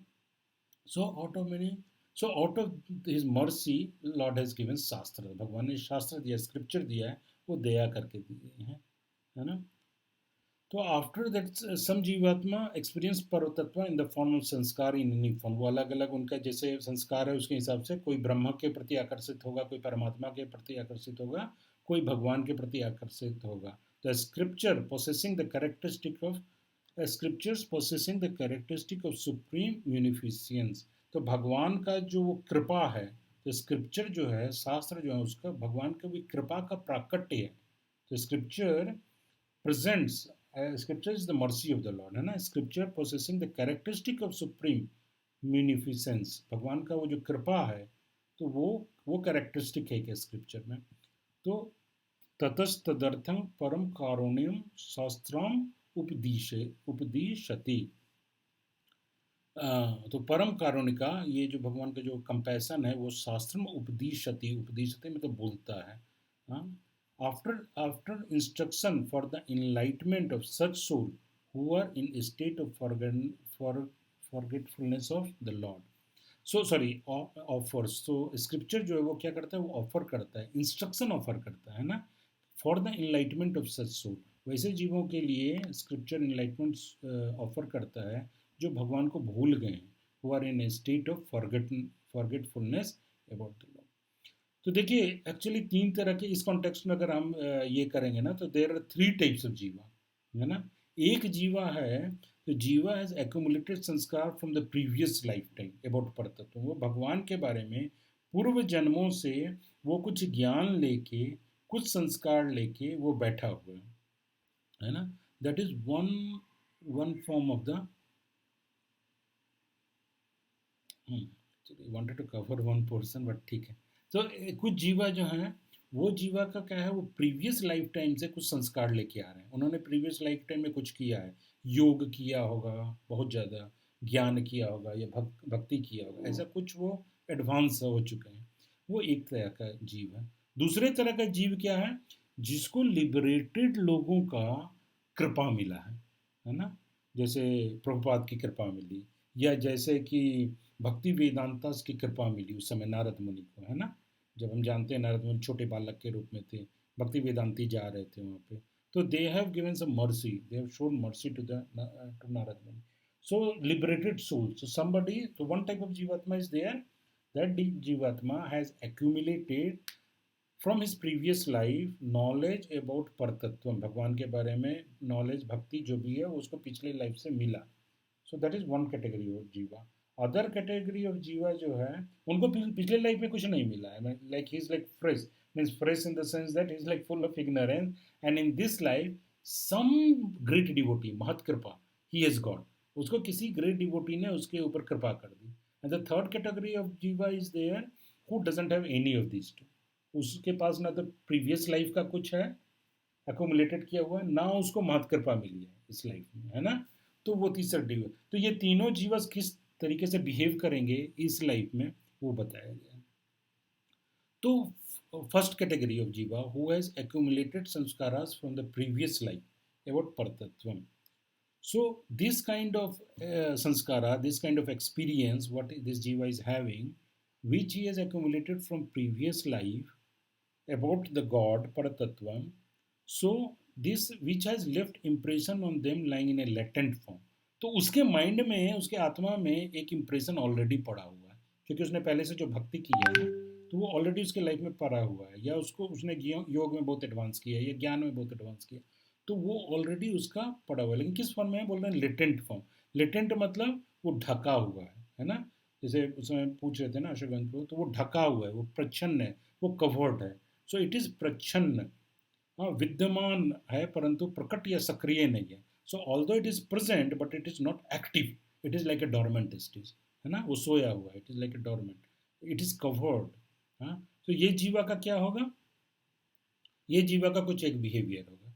so out of many, so out of his mercy lord has given शास्त्र, भगवान ने शास्त्र दिया, स्क्रिप्चर दिया है, वो दया करके दिए हैं, है ना। तो आफ्टर दैट सम जीवात्मा एक्सपीरियंस परतत्व इन द फॉर्म ऑफ संस्कार इन एनी फॉर्म, वो अलग अलग उनका जैसे संस्कार है उसके हिसाब से, कोई ब्रह्म के प्रति आकर्षित होगा, कोई परमात्मा के प्रति आकर्षित होगा, कोई भगवान के प्रति आकर्षित होगा। The scripture possessing the characteristic of scriptures possessing the characteristic of supreme यूनिफिशियंस, तो भगवान का जो वो कृपा है, तो स्क्रिप्चर जो है, शास्त्र जो है, उसका भगवान का भी कृपा का प्राकट्य है। तो scripture presents, scripture is the mercy of the Lord, है ना। scripture possessing the characteristic of supreme munificence, भगवान का वो जो कृपा है, तो वो कैरेक्टरिस्टिक है क्या स्क्रिप्चर में। तो ततस्तदर्थं परम कारुण्यम शास्त्रम उपदिशति, तो परम कारुण्य का ये जो भगवान का जो कंपैशन है वो शास्त्र में उपदिशति, उपदिशति मतलब बोलता है। After instruction for the enlightenment of such soul who are in a state of forgetfulness of the Lord. So sorry, offers. So scripture जो है वो क्या करता है, वो ऑफर करता है, इंस्ट्रक्शन ऑफर करता है ना, for the enlightenment of such soul. वैसे जीवों के लिए स्क्रिप्चर इनलाइटमेंट ऑफर करता है जो भगवान को भूल गए हैं, who are in a state of forgetfulness about the Lord. तो देखिए एक्चुअली तीन तरह के इस कॉन्टेक्स्ट में अगर हम ये करेंगे ना, तो देयर आर 3 टाइप्स ऑफ जीवा, है ना। एक जीवा है, तो जीवा हैज एक्यूमुलेटेड संस्कार from the previous life time about परतत्व, वो भगवान के बारे में पूर्व जन्मों से वो कुछ ज्ञान लेके, कुछ संस्कार लेके वो बैठा हुआ है ना। That is one form of the, wanted to cover one portion but ठीक है। तो कुछ जीवा जो हैं, वो जीवा का क्या है, वो प्रीवियस लाइफ टाइम से कुछ संस्कार लेके आ रहे हैं, उन्होंने प्रीवियस लाइफ टाइम में कुछ किया है, योग किया होगा, बहुत ज़्यादा ज्ञान किया होगा, या भक्ति किया होगा, ऐसा कुछ वो एडवांस हो चुके हैं, वो एक तरह का जीव है। दूसरे तरह का जीव क्या है, जिसको लिबरेटेड लोगों का कृपा मिला है ना, जैसे प्रभुपाद की कृपा मिली, या जैसे कि भक्ति वेदांता की कृपा मिली उस समय नारद मुनि को, है ना। जब हम जानते हैं नारद मुनि छोटे बालक के रूप में थे, भक्ति वेदांती जा रहे थे वहाँ पे, तो they have given some mercy, they have shown mercy to Narada Muni, so liberated soul. So somebody, तो वन टाइप ऑफ जीवात्मा इज देयर, दैट जीवात्मा has accumulated from his previous life knowledge about परतत्व, भगवान के बारे में नॉलेज, भक्ति जो भी है उसको पिछले लाइफ से मिला। सो that is one category of जीवा। अदर कैटेगरी ऑफ जीवा जो है, उनको पिछले लाइफ में कुछ नहीं मिला है, like he is like fresh, means fresh in the sense that he is like full of ignorance, and in this life some great devotee, महत कृपा ही हैज गॉट, उसको किसी ग्रेट डिवोटी ने उसके ऊपर कृपा कर दी। And the third category of जीवा is there who doesn't have any of this two, उसके पास ना तो प्रीवियस लाइफ का कुछ है एक्यूमुलेटेड किया हुआ, ना उसको महत कृपा मिली है इस लाइफ में, है ना। तो वो तीसरा जीव। तो ये तीनों जीवस किस तरीके से बिहेव करेंगे इस लाइफ में वो बताया गया। तो फर्स्ट कैटेगरी ऑफ जीवा हु हैज एक्यूमुलेटेड संस्कारास from the previous life about परतत्वम। So this kind of sanskara, this kind of experience, what this jiva is having, which he has accumulated from previous life about the God Paratattvam, so this which has left impression on them lying in a latent form. तो उसके mind में, उसके आत्मा में एक impression already पड़ा हुआ है, क्योंकि उसने पहले से जो भक्ति की है, तो वो ऑलरेडी उसके लाइफ में पढ़ा हुआ है, या उसने योग में बहुत एडवांस किया है या ज्ञान में बहुत एडवांस किया, तो वो ऑलरेडी उसका पढ़ा हुआ है। लेकिन किस फॉर्म में है, बोल रहे हैं लेटेंट फॉर्म। लेटेंट मतलब वो ढका हुआ है ना। जैसे उसमें पूछ रहे थे ना अशोक को, तो वो ढका हुआ है, वो प्रच्छन्न है, वो कवर्ड है। सो इट इज़ प्रच्छन्न, हाँ विद्यमान है परंतु प्रकट या सक्रिय नहीं है। So although it is present but it is not active, it is like a dormant stage, है ना, वो सोया हुआ है, it is like a dormant, it is covered. हाँ, तो ये जीवा का क्या होगा, ये जीवा का कुछ एक बिहेवियर होगा।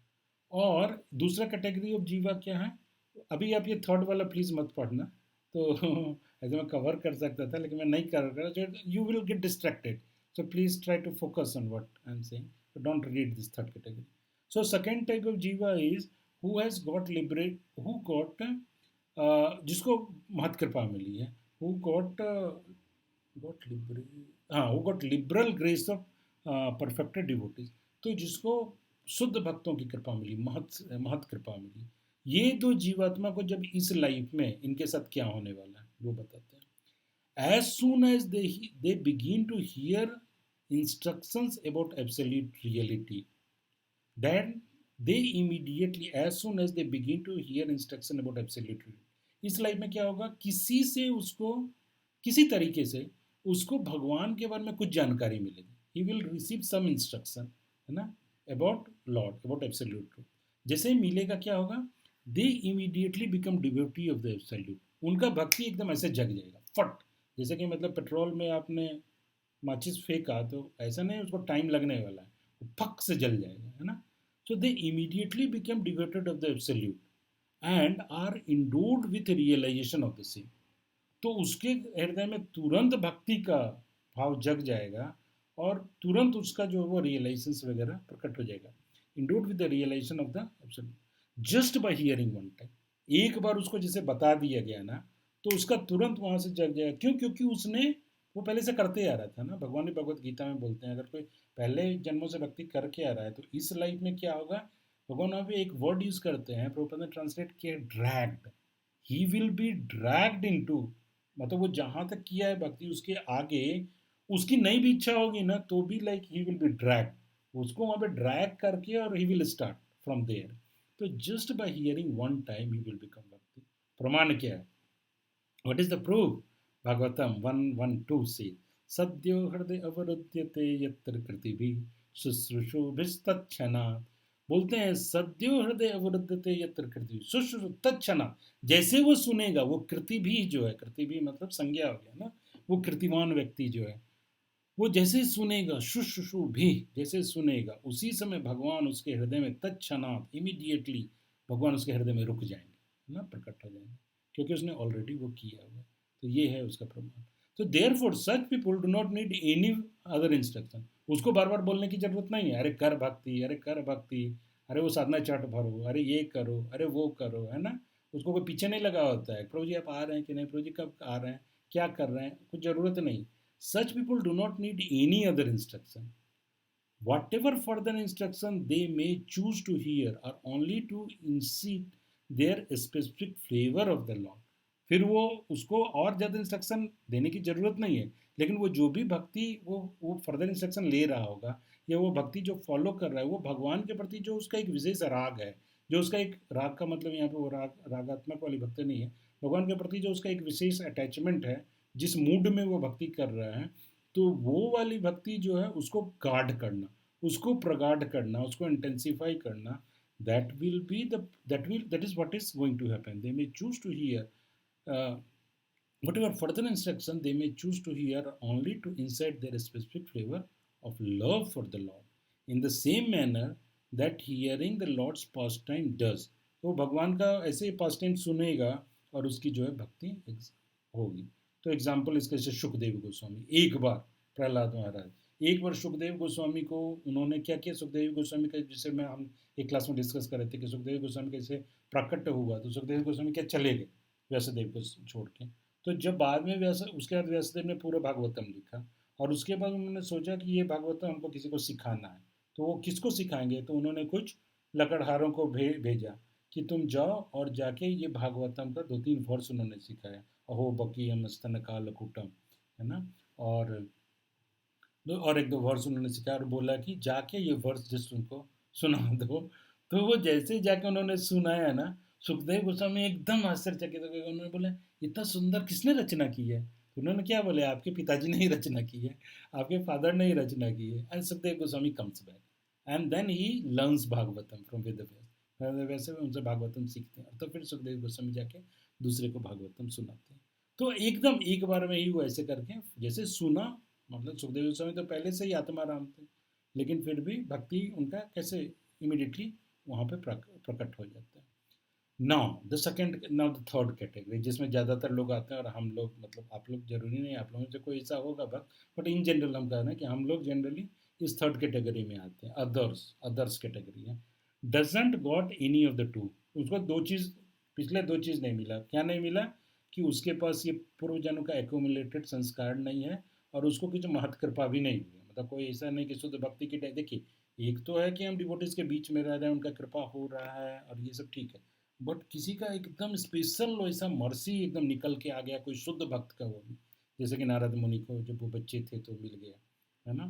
और दूसरा कैटेगरी ऑफ जीवा क्या है, अभी आप ये थर्ड वाला प्लीज मत पढ़ना, तो ऐसे मैं कवर कर सकता था लेकिन मैं नहीं कर रहा, you will get distracted. So please try to focus on what I'm saying. So don't read this third category. So second type of jiva is who has got liberate, who got जिसको महत कृपा मिली है, who got who got liberal grace of perfected devotees, तो जिसको शुद्ध भक्तों की कृपा मिली, महत कृपा मिली। ये दो जीवात्मा को जब इस लाइफ में इनके साथ क्या होने वाला है वो बताते हैं। As soon as they begin to hear instructions about absolute reality, then they immediately, as soon as they begin to hear instruction about absolute reality, इस लाइफ में क्या होगा, किसी से उसको किसी तरीके से उसको भगवान के बारे में कुछ जानकारी मिलेगी, he will receive some instruction, है ना, about Lord, about absolute truth। जैसे मिलेगा क्या होगा, they immediately become devotee of the absolute, उनका भक्ति एकदम ऐसे जग जाएगा फट। जैसे कि मतलब पेट्रोल में आपने माचिस फेंका तो ऐसा नहीं उसको टाइम लगने वाला है, वो फक से जल जाएगा, है ना। So they immediately become devoted of the absolute and are endowed with realization of the same. तो उसके हृदय में तुरंत भक्ति का भाव जग जाएगा और तुरंत उसका जो वो रियलाइजेशन वगैरह प्रकट हो जाएगा। Endowed with the realization of the absolute just by hearing one time, एक बार उसको जैसे बता दिया गया ना तो उसका तुरंत वहाँ से जग जाएगा। क्यों? क्योंकि उसने वो पहले से करते आ रहा था ना। भगवान ने भगवत गीता में बोलते हैं अगर कोई पहले जन्मों से भक्ति करके आ रहा है तो इस लाइफ में क्या होगा, भगवान वहाँ पे एक वर्ड यूज करते हैं, प्रभुपाद ने ट्रांसलेट किया dragged, he will be dragged into, मतलब वो जहाँ तक किया है भक्ति उसके आगे उसकी नहीं भी इच्छा होगी ना तो भी like he will be drag, उसको वहाँ पे ड्रैग करके और he will start from there. तो just by hearing one time he will become भक्ति। प्रमाण क्या है? What is the proof? Bhagavatam 1:1-2 says, Sadhyo hriday avarudyate yatra कृतिभि शुश्रूषुभिस्तत्क्षणात्। बोलते हैं सद्यो हृदय अवरुद्धते यत्र कृतिभि शुश्रूषु तत्क्षणात्, जैसे वो सुनेगा, वो कृतिभि जो है, कृतिभि मतलब संज्ञा हो गया ना, वो कृतिवान व्यक्ति जो है वो जैसे सुनेगा, शुश्रूषुभि जैसे सुनेगा, उसी समय भगवान उसके हृदय में तत्क्षणात् इमीडिएटली भगवान उसके हृदय में रुक जाएंगे ना, प्रकट हो जाएंगे, क्योंकि उसने ऑलरेडी वो किया हुआ। तो ये है उसका प्रमाण। तो therefore such people do not need any other instruction, उसको बार बार बोलने की जरूरत नहीं है, अरे कर भक्ति, अरे कर भक्ति, अरे वो साधना चार्ट भरो, अरे ये करो, अरे वो करो, है ना। उसको कोई पीछे नहीं लगा होता है, प्रभु जी आप आ रहे हैं कि नहीं, प्रभु जी कब आ रहे हैं, क्या कर रहे हैं, कुछ जरूरत नहीं। Such people do not need any other instruction, whatever further instruction they may choose to hear are only to incite their specific flavor of the Lord। फिर वो उसको और ज़्यादा इंस्ट्रक्शन देने की ज़रूरत नहीं है, लेकिन वो जो भी भक्ति वो फर्दर इंस्ट्रक्शन ले रहा होगा या वो भक्ति जो फॉलो कर रहा है, वो भगवान के प्रति जो उसका एक विशेष राग है, जो उसका एक राग का मतलब यहाँ पे वो रागात्मक वाली भक्ति नहीं है, भगवान के प्रति जो उसका एक विशेष अटैचमेंट है, जिस मूड में वो भक्ति कर रहा है, तो वो वाली भक्ति जो है उसको गाढ़ करना, उसको प्रगाढ़ करना, उसको इंटेंसिफाई करना, that is what is going to happen। They may choose to hear whatever further instruction they may choose to hear only to incite their specific flavor of love for the Lord, in the same manner that hearing the Lord's pastime does। तो भगवान का ऐसे pastime सुनेगा और उसकी जो है भक्ति होगी। तो एग्जाम्पल इसके जैसे सुखदेव गोस्वामी, एक बार प्रहलाद महाराज, एक बार सुखदेव गोस्वामी को उन्होंने क्या किया, सुखदेव गोस्वामी का जिसे मैं हम एक क्लास में डिस्कस कर रहे थे कि सुखदेव गोस्वामी कैसे प्राकट्य हुआ, तो सुखदेव गोस्वामी क्या चले गए व्यासदेव को छोड़ के। तो जब बाद में उसके बाद व्यासदेव ने पूरा भागवतम लिखा और उसके बाद उन्होंने सोचा कि ये भागवतम हमको किसी को सिखाना है, तो वो किसको सिखाएंगे, तो उन्होंने कुछ लकड़हारों को भेजा कि तुम जाओ और जाके ये भागवतम का 2-3 वर्ष उन्होंने सिखाया, अहो बकीयम स्तन काल कुटम, है ना, और और एक दो वर्स उन्होंने सिखाया और बोला कि जाके ये वर्स जस्ट उनको सुना दो। तो वो जैसे ही जाके उन्होंने सुनाया ना, सुखदेव गोस्वामी एकदम आश्चर्यचकित हो गए। उन्होंने बोला इतना सुंदर किसने रचना की है? तो उन्होंने क्या बोले, आपके पिताजी ने ही रचना की है, आपके फादर ने ही रचना की है। And Sukhdev Goswami comes back and then he learns Bhagavatam from Vedvyas. Vedvyas से उनसे भागवतम सीखते हैं और तो फिर सुखदेव गोस्वामी जाके दूसरे को भागवतम सुनाते हैं। तो एकदम एक बार में ही वो ऐसे करके जैसे सुना, मतलब सुखदेव गोस्वामी तो पहले से ही आत्माराम थे, लेकिन फिर भी भक्ति उनका कैसे इमिडिएटली वहाँ पे प्रकट हो जाता है। नाउ द थर्ड कैटेगरी, जिसमें ज़्यादातर लोग आते हैं और हम लोग, मतलब आप लोग जरूरी नहीं, आप लोगों से कोई ऐसा होगा बट इन जनरल हम कह रहे हैं कि हम लोग जनरली इस थर्ड कैटेगरी में आते हैं। अदर्स कैटेगरी है। Doesn't got any of the two. उसको दो चीज़, पिछले दो चीज़ नहीं मिला। क्या नहीं मिला? कि उसके पास ये पूर्व जन्म का एक्यूमुलेटेड संस्कार नहीं है और उसको कुछ महत कृपा भी नहीं हुई। मतलब कोई ऐसा नहीं कि शुद्ध भक्ति की देखिए, एक तो है कि हम डिवोटीज के बीच में रह रहे हैं, उनका कृपा हो रहा है और ये सब ठीक है, बट किसी का एकदम स्पेशल ऐसा मर्सी एकदम निकल के आ गया, कोई शुद्ध भक्त का, वो भी जैसे कि नारद मुनि को जब वो बच्चे थे तो मिल गया, है ना।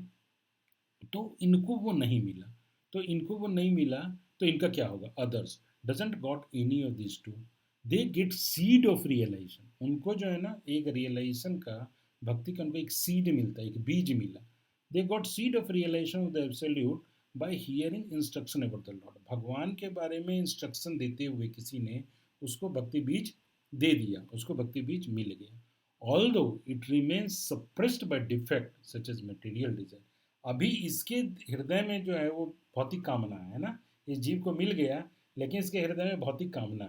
तो इनको वो नहीं मिला, तो इनका क्या होगा? Others doesn't got any of this to, they get seed of realization. उनको जो है ना एक रियलाइजेशन का, भक्ति का उनको एक सीड मिलता है, एक बीज मिला। They got seed of realization of the absolute by hearing instruction about the lord. भगवान के बारे में इंस्ट्रक्शन देते हुए किसी ने उसको भक्ति बीज दे दिया, उसको भक्ति बीज मिल गया। Although it remains suppressed by defect such as material desire. अभी इसके हृदय में जो है वो भौतिक कामना है ना, इस जीव को मिल गया लेकिन इसके हृदय में भौतिक कामना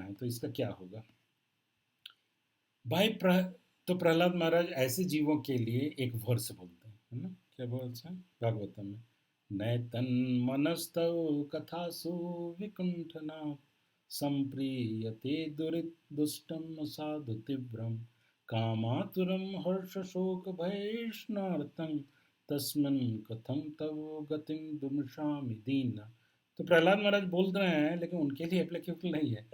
है, तो इसका क्या होगा भाई? तो प्रहलाद महाराज ऐसे जीवों के लिए एक वर्ष बोलते हैं, है ना। क्या बोलते हैं भागवतम में? नैतन मनस्तव कथासु विकुंठना संप्रीयते दुष्टम साधु तीव्रम कामातुरम हर्ष शोक भयष्णार्थं तस्मिन् कथं तव गतिं दुमशामि दीना। तो प्रहलाद महाराज बोल रहे हैं लेकिन उनके लिए एप्लीकेबल नहीं है।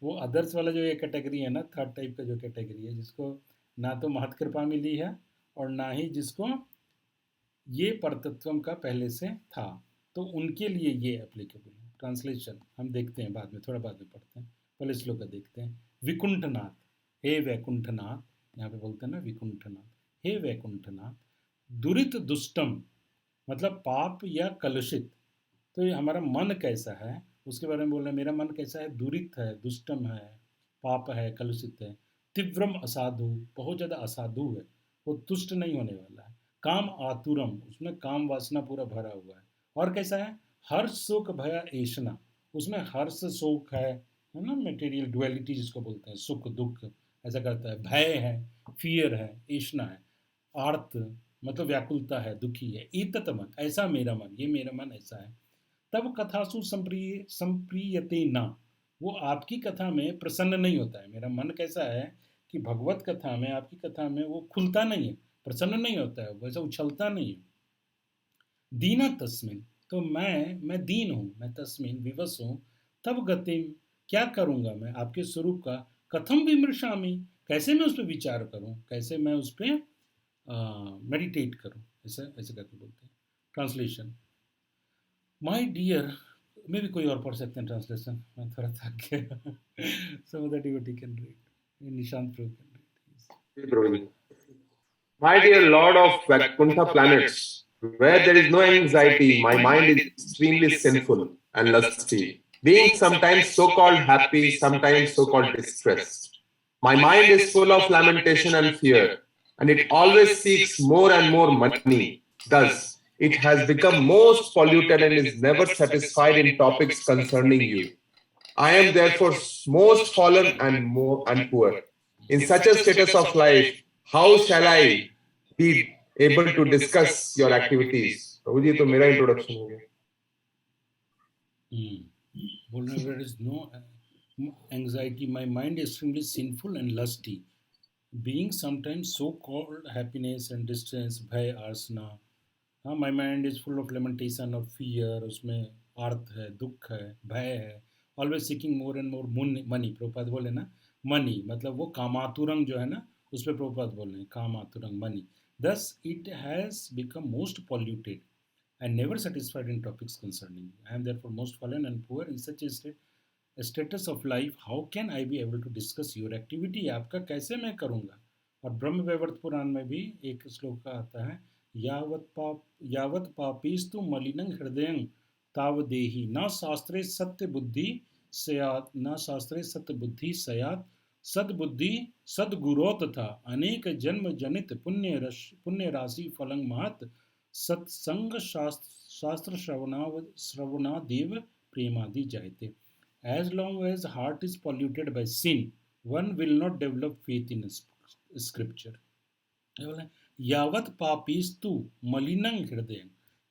वो अदर्स वाला जो ये कैटेगरी है ना, थर्ड टाइप का जो कैटेगरी है, जिसको ना तो महत कृपा मिली है और ना ही जिसको ये परतत्वम का पहले से था, तो उनके लिए ये एप्लीकेबल है। ट्रांसलेशन हम देखते हैं बाद में, थोड़ा बाद में पढ़ते हैं, पहले श्लोक देखते हैं। विकुंठनाथ, हे वैकुंठनाथ, यहाँ पे बोलते हैं ना विकुंठनाथ, हे वैकुंठनाथ। दुरित दुष्टम मतलब पाप या कलुषित। तो ये हमारा मन कैसा है उसके बारे में बोल रहे हैं। मेरा मन कैसा है? दुरित है, दुष्टम है, पाप है, कलुषित है। तीव्रम असाधु, बहुत ज़्यादा असाधु है, वो तुष्ट नहीं होने वाला है। काम आतुरम, उसमें काम वासना पूरा भरा हुआ है। और कैसा है? हर्ष सुख भय ऐषणा, उसमें हर्ष शोक है ना, मटेरियल डुअलिटी जिसको बोलते हैं, सुख दुख ऐसा करता है। भय है, फियर है, ऐषणा है। आर्त मतलब व्याकुलता है, दुखी है। ईतत मन, ऐसा मेरा मन, ये मेरा मन ऐसा है। तब कथासु संप्रीयते ना, वो आपकी कथा में प्रसन्न नहीं होता है। मेरा मन कैसा है कि भगवत कथा में, आपकी कथा में वो खुलता नहीं है, प्रसन्न नहीं होता है, वैसा उछलता नहीं है। दीना तस्मिन, तो मैं दीन हूँ, मैं तस्मिन विवश हूँ। तब गतिम, क्या करूँगा मैं आपके स्वरूप का। कथम विमृशामि, कैसे मैं उस पर विचार करूँ, कैसे मैं उस पर मेडिटेट करूँ, ऐसा ऐसे करके बोलते हैं। ट्रांसलेशन, माय डियर, मे भी कोई और पढ़ सकते हैं ट्रांसलेशन, मैं थोड़ा थक गया। So that devotee can read, Nishant Prabhu can read. My dear Lord of Vaikuntha planets, where there is no anxiety, my mind is extremely sinful and lusty, being sometimes so-called happy, sometimes so-called distressed. My mind is full of lamentation and fear, and it always seeks more and more money. Thus, it has become most polluted and is never satisfied in topics concerning you. I am therefore most fallen and poor. In such a status of life, how shall I be able to discuss your activities? प्रभु जी, तो मेरा introduction हो गया। There is no anxiety. My mind is extremely sinful and lusty, being sometimes so-called happiness and distress, bhaya arsana. हाँ, my mind is full of lamentation और fear, उसमें अर्थ है, दुख है, भय है। Always seeking more and more money, Prabhupada बोले ना, मनी मतलब वो कामातुरंग जो है ना, उस पर प्रभुपाद बोल रहे हैं, कामातुरंग money. Thus it has become most polluted and never satisfied in topics concerning you. I am therefore most fallen and poor in such a status of life. How can I be able to discuss your activity? आपका कैसे मैं करूँगा? और ब्रह्म वैवर्त पुराण में भी एक श्लोक आता है, यावत पापीस्तु मलिनं हृदयं तावदेहि न शास्त्रे सत्य बुद्धि स्यात्, न शास्त्रे सत्य बुद्धि स्यात् सद्बुद्धि सद्गुरो तथा अनेक जन्म जनित पुण्य राशि फलं महत् सत्संग शास्त्र श्रवणादेव प्रेमादि जायते. As long as heart is polluted by sin, one will not develop faith in scripture. यावत पापीस्तु मलिनं हृदय,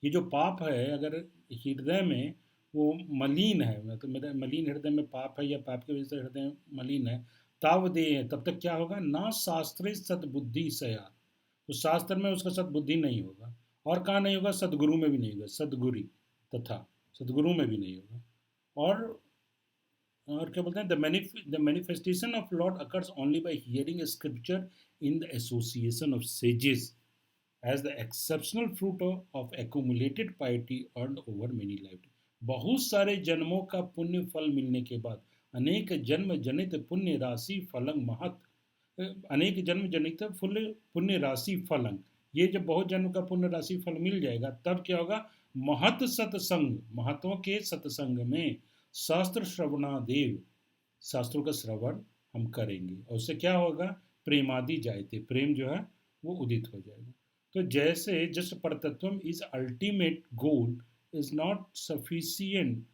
ये जो पाप है अगर हृदय में वो मलिन है, तो मेरा मलिन हृदय में पाप है या पाप की वजह से हृदय मलिन है, तावदे है, तब तक क्या होगा? ना शास्त्रे सद्बुद्धि सयात, तो शास्त्र में उसका सद्बुद्धि नहीं होगा. और कहाँ नहीं होगा? सदगुरु में भी नहीं होगा. सदगुरु तथा सदगुरु में भी नहीं होगा. और क्या बोलते हैं? The manifestation of Lord occurs only by hearing a scripture in the association of sages as the exceptional fruit of accumulated piety earned over many lives. बहुत सारे जन्मों का पुण्य फल मिलने के बाद अनेक जन्म जनित पुण्य राशि फलंग महत, अनेक जन्म जनित पुण्य राशि फलंग, ये जब बहुत जन्म का पुण्य राशि फल मिल जाएगा तब क्या होगा? महत सत्संग, महत्वों के सत्संग में शास्त्र श्रवणादेव, शास्त्रों का श्रवण हम करेंगे और उससे क्या होगा? प्रेमादि जायते, प्रेम जो है वो उदित हो जाएगा. तो जैसे जस्ट परतत्वम is ultimate goal is not sufficient,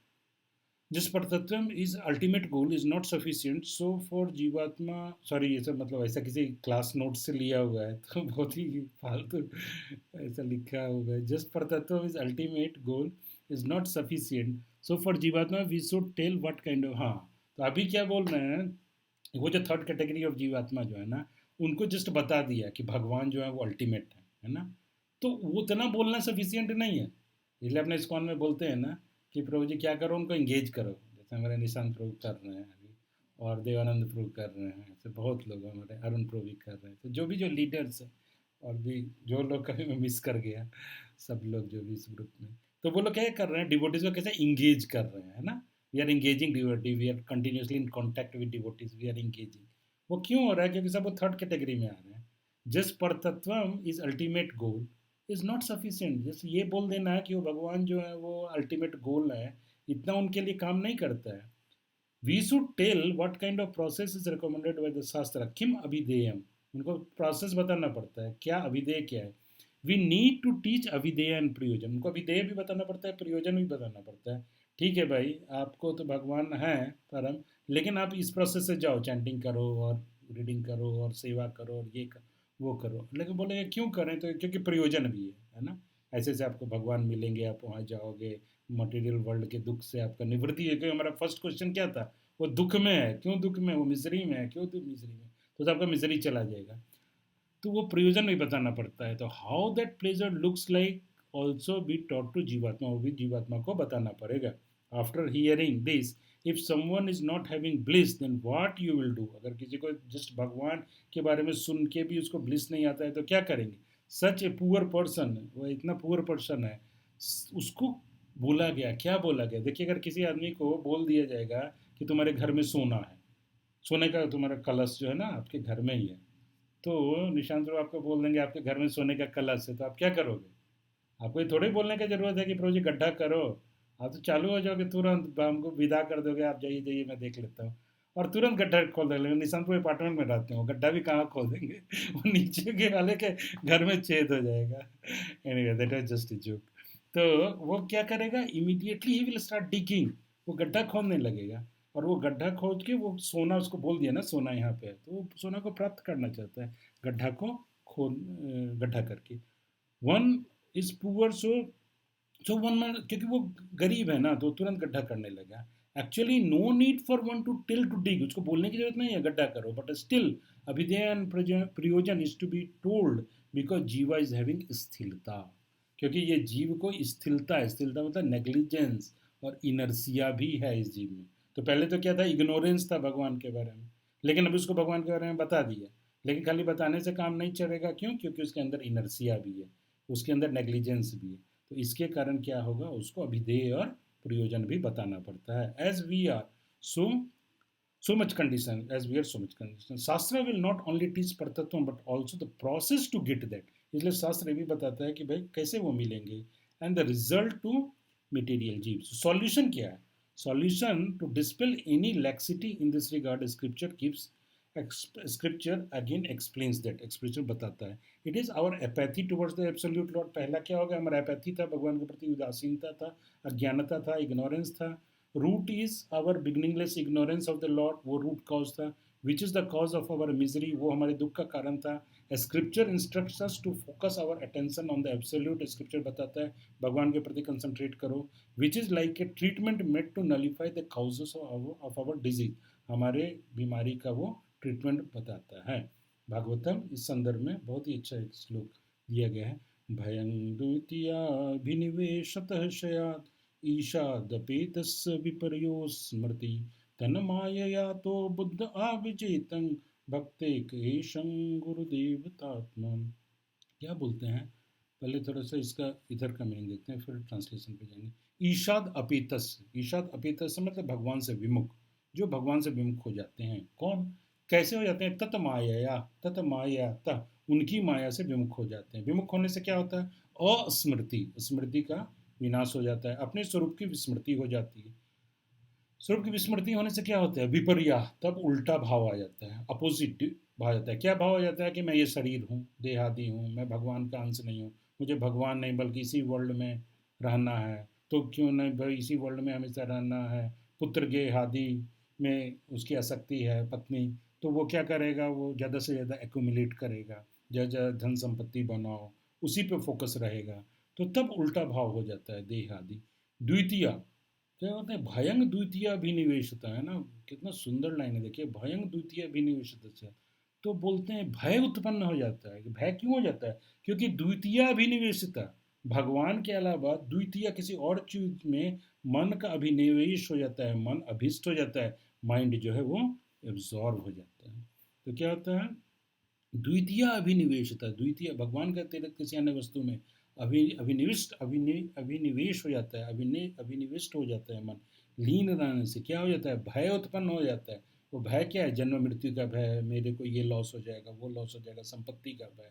जिस परतत्वम is ultimate goal is not sufficient, so for जीवात्मा, सॉरी ये सब मतलब ऐसा किसी क्लास नोट से लिया हुआ है तो बहुत ही फालतू ऐसा लिखा हुआ है. जस्ट परतत्वम is ultimate goal is not sufficient, so for जीवात्मा we should tell what kind of. हाँ, तो अभी क्या बोल रहे हैं, वो जो थर्ड कैटेगरी ऑफ जीवात्मा जो है ना, उनको जस्ट बता दिया कि भगवान जो है वो अल्टीमेट है ना, तो वो उतना बोलना सफिशियंट नहीं है. इसलिए अपने इस्कॉन में बोलते हैं ना कि प्रभु जी क्या करो, उनको इंगेज करो, जैसे हमारे निशांत प्रभु कर रहे हैं अभी और देवानंद प्रभु कर रहे हैं, ऐसे बहुत लोग हमारे अरुण प्रभु भी कर रहे हैं. तो जो भी जो लीडर्स हैं और भी जो लोग कभी मैं मिस कर गया, सब लोग जो भी इस ग्रुप में, तो वो लोग क्या कर रहे हैं? डिवोटीज को कैसे इंगेज कर रहे हैं, है ना. We are engaging devotee, we are continuously in contact with devotees, we are engaging. वो क्यों हो रहा है? क्योंकि सब वो थर्ड कैटेगरी में आ रहे हैं. जस्ट परतत्वम is ultimate goal is not sufficient. जैसे ये बोल देना है कि वो भगवान जो है वो अल्टीमेट गोल है, इतना उनके लिए काम नहीं करता है. We should tell what kind of process is recommended by the shastra. किम अभिधेयम, उनको प्रोसेस बताना पड़ता है, क्या अभिधेय क्या है. वी नीड टू टीच अभिधेय एंड प्रयोजन, उनको अभिधेय भी बताना पड़ता है, प्रयोजन भी बताना पड़ता है. ठीक है भाई, आपको तो भगवान है परम, लेकिन आप इस प्रोसेस से जाओ, चैंटिंग करो और रीडिंग करो और सेवा करो और ये करो वो करो. लेकिन बोलेंगे क्यों करें? तो क्योंकि प्रयोजन भी है ना. ऐसे ऐसे आपको भगवान मिलेंगे, आप वहाँ जाओगे, मटेरियल वर्ल्ड के दुख से आपका निवृत्ति है. क्योंकि हमारा फर्स्ट क्वेश्चन क्या था? वो दुख में है, क्यों दुख में? वो मिजरी में है, क्यों तो मिजरी में, तो आपका मिजरी चला जाएगा. तो वो प्रयोजन भी बताना पड़ता है. तो how that pleasure looks like also be taught to jivatma, वो भी जीवात्मा को बताना पड़ेगा. After hearing this, if someone is not having bliss then what you will do. अगर किसी को जस्ट भगवान के बारे में सुन के भी उसको ब्लिस नहीं आता है तो क्या करेंगे? सच ए पुअर पर्सन, वो इतना पुअर पर्सन है, उसको बोला गया, क्या बोला गया? देखिए, अगर किसी आदमी को बोल दिया जाएगा कि तुम्हारे घर में सोना है, सोने का तुम्हारा कलश जो है ना आपके घर में ही है, तो निशांत प्रभु आपको बोल देंगे आपके घर में सोने का कलश है, तो आप क्या करोगे? आपको ये थोड़ी बोलने की ज़रूरत है कि प्रभु जी गड्ढा करो. आप तो चालू हो जाओगे, तुरंत हमको विदा कर दोगे, आप जाइए जाइए मैं देख लेता हूँ, और तुरंत गड्ढा खोल देंगे. निशांत प्रभु अपार्टमेंट में रहते हैं, वो गड्ढा भी कहाँ खोल देंगे, वो नीचे के वाले के घर में छेद हो जाएगा. Anyway, that was just a joke. तो वो क्या करेगा? Immediately he will start digging, वो गड्ढा खोदने लगेगा, और वो गड्ढा खोद के वो सोना, उसको बोल दिया ना सोना यहाँ पे है, तो वो सोना को प्राप्त करना चाहता है गड्ढा को खोद, गड्ढा करके. One is poor, so one में, क्योंकि वो गरीब है ना तो तुरंत गड्ढा करने लगा. Actually no need for one to till to dig, उसको बोलने की जरूरत नहीं है गड्ढा करो, but still abhidheya and prayojana is to be told because jiva is having sthirata. क्योंकि ये जीव को स्थिरता है, स्थिरता मतलब नेग्लिजेंस और इनर्सिया भी है इस जीव में. तो पहले तो क्या था? इग्नोरेंस था भगवान के बारे में, लेकिन अभी उसको भगवान के बारे में बता दिया. लेकिन खाली बताने से काम नहीं चलेगा, क्यों? क्योंकि उसके अंदर इनर्सिया भी है, उसके अंदर नेग्लिजेंस भी है। तो इसके कारण क्या होगा, उसको अभिधेय और प्रयोजन भी बताना पड़ता है। As we are so much condition, as we are so much condition, शास्त्र will not only teach परतत्व but also the process to get that। इसलिए शास्त्र ये भी बताता है कि भाई कैसे वो मिलेंगे, and the result to material जीव। सॉल्यूशन क्या है? Solution to dispel any laxity in this regard, scripture again explains that. Scripture बताता है it is our apathy towards the absolute lord. पहला क्या होगा, हमारा एपैथी था, भगवान के प्रति उदासीनता था, अज्ञानता था, इग्नोरेंस था। Root is our beginningless ignorance of the lord, वो रूट कॉज था। Which is the cause of our misery, वो हमारे दुख का कारण था। Scripture instructs us to focus our attention on the absolute. Scripture बताता है भगवान के प्रति कंसंट्रेट करो। Which is like a treatment made to nullify the causes of our disease, हमारे बीमारी का वो ट्रीटमेंट बताता है। भागवतम इस संदर्भ में बहुत ही अच्छा एक श्लोक दिया गया है। भयं द्वितीयाभिनिवेशतः शयात् ईशादपेतस्य विपर्यो स्मृति तन्मायया तो बुद्ध आविजेतं भक्तेकेशं गुरुदेवतात्मा। क्या बोलते हैं, पहले थोड़ा सा इसका इधर का मीनिंग देखते हैं, फिर ट्रांसलेशन पे जाएंगे। ईशाद अपेतस्य, ईशाद अपेतस्य मतलब भगवान से विमुख, जो भगवान से विमुख हो जाते हैं। कौन, कैसे हो जाते हैं? तत माया, उनकी माया से विमुख हो जाते हैं। विमुख होने से क्या होता है? अस्मृति, स्मृति का विनाश हो जाता है, अपने स्वरूप की विस्मृति हो जाती है। स्वरूप की विस्मृति होने से क्या होता है? विपर्या, तब उल्टा भाव आ जाता है, अपोजिट भाव आ जाता है। क्या भाव आ जाता है कि मैं ये शरीर हूँ, देहादी हूँ, मैं भगवान का अंश नहीं हूँ, मुझे भगवान नहीं बल्कि इसी वर्ल्ड में रहना है। तो क्यों नहीं भाई, इसी वर्ल्ड में हमेशा रहना है। पुत्र गेहादी में उसकी आसक्ति है, पत्नी, तो वो क्या करेगा, वो ज़्यादा से ज़्यादा एक्यूमुलेट करेगा, ज़्यादा धन संपत्ति बनाओ, उसी पे फोकस रहेगा। तो तब उल्टा भाव हो जाता है, देहादी। द्वितीय क्या होता है? भयंग द्वितीय अभिनिवेशता, है ना, कितना सुंदर लाइन है, देखिए, भयंग द्वितीय अभिनिवेशता। तो बोलते हैं भय उत्पन्न हो जाता है। भय क्यों हो जाता है? क्योंकि द्वितीय अभिनिवेशता, भगवान के अलावा द्वितीय किसी और चीज में मन का अभिनिवेश हो जाता है, मन अभिष्ट हो जाता है, माइंड जो है वो एब्जॉर्व हो जाता है। तो क्या होता है? द्वितीय अभिनिवेशता, द्वितीय भगवान के अतिरिक्त किसी अन्य वस्तु में अभिनिवेश हो जाता है, अभिनिविष्ट हो जाता है मन। लीन रहने से क्या हो जाता है? भय उत्पन्न हो जाता है। वो भय क्या है? जन्म मृत्यु का भय, मेरे को ये लॉस हो जाएगा, वो लॉस हो जाएगा, संपत्ति का भय,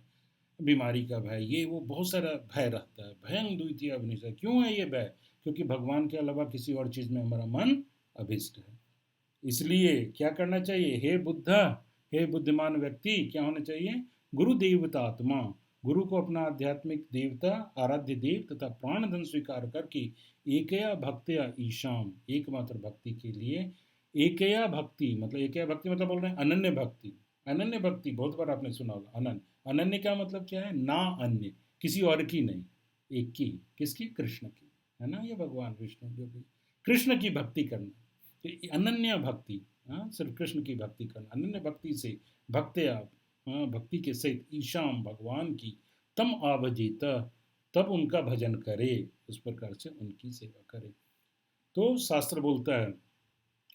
बीमारी का भय, ये वो बहुत सारा भय रहता है। भयं द्वितीय अभिनिवेश। क्यों है ये भय? क्योंकि भगवान के अलावा किसी और चीज में हमारा मन अभिष्ट है। इसलिए क्या करना चाहिए? हे बुद्धा, हे बुद्धिमान व्यक्ति, क्या होना चाहिए? गुरु देवतात्मा, गुरु को अपना आध्यात्मिक देवता, आराध्य देव तथा प्राण धन स्वीकार करके एकया भक्त्या ईशाम, एकमात्र भक्ति के लिए, एकया भक्ति मतलब बोल रहे हैं अनन्य भक्ति। अनन्य भक्ति बहुत बार आपने सुना होगा। अनन्य का मतलब क्या है? ना अन्य, किसी और की नहीं, एक की। किसकी? कृष्ण की, है ना, ये भगवान विष्णु जो भी कृष्ण की भक्ति करना। तो अनन्य भक्ति, सिर्फ कृष्ण की भक्ति करना, अनन्य भक्ति से, भक्त्या भक्ति के सहित, ईशाम भगवान की, तम आवजित तब उनका भजन करे, उस प्रकार से उनकी सेवा करे। तो शास्त्र बोलता है,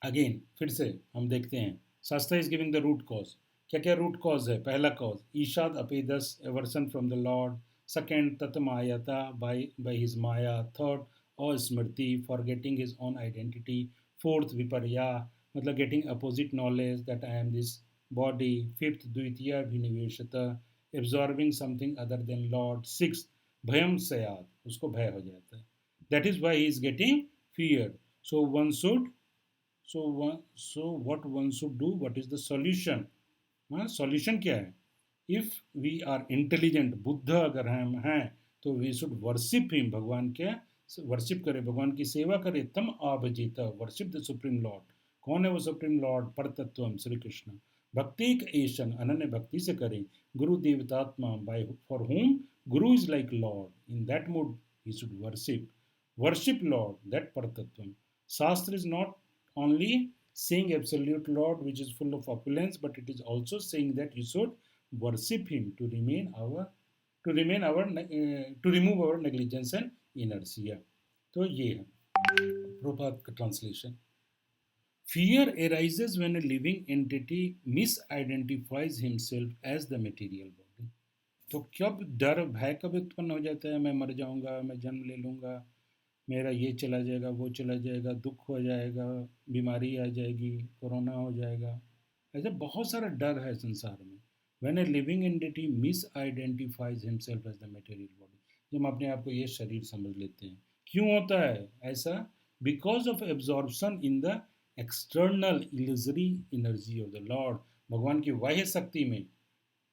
अगेन फिर से हम देखते हैं, शास्त्र is giving the root cause. क्या क्या रूट कॉज है? पहला कॉज ईशाद अपेदस, aversion from the lord. Second तत्मायता, बाय हिज माया। थर्ड अस्मृति, forgetting his own identity. Fourth विपर्या, मतलब getting opposite knowledge that I am this body. Fifth, द्वितीय अभिनिवेशता, absorbing something other than Lord. Sixth, bhayam sayat, उसको भय हो जाता है. That is why he is getting feared. So what one should do? What is the solution? Solution क्या है? If we are intelligent, Buddha अगर हम हैं, तो we should worship him, भगवान के वर्शिप करें, भगवान की सेवा करें। तम आभजित, वर्शिप द सुप्रीम लॉर्ड। कौन है वो सुप्रीम लॉर्ड? परतत्वम, श्री कृष्ण। भक्ति एशन, अनन्य भक्ति से करें। गुरु देवतात्मा, by for whom guru is like lord. In that mood he should worship lord, that परतत्वम। शास्त्र is not only saying absolute Lord, which is full of opulence, but it is also saying that you should worship Him to remove our negligence and inertia. तो ये है प्रभुपाद का translation. Fear arises when a living entity misidentifies himself as the material body. तो कब डर भय कब उत्पन्न हो जाता है, मैं मर जाऊंगा, मैं जन्म ले लूंगा, मेरा ये चला जाएगा, वो चला जाएगा, दुख हो जाएगा, बीमारी आ जाएगी, कोरोना हो जाएगा, ऐसे बहुत सारा डर है संसार में. When a living entity misidentifies himself as the material body, जब हम अपने आप को ये शरीर समझ लेते हैं. क्यों होता है ऐसा? Because of absorption in the external illusory energy of the Lord. भगवान की बाह्य शक्ति में,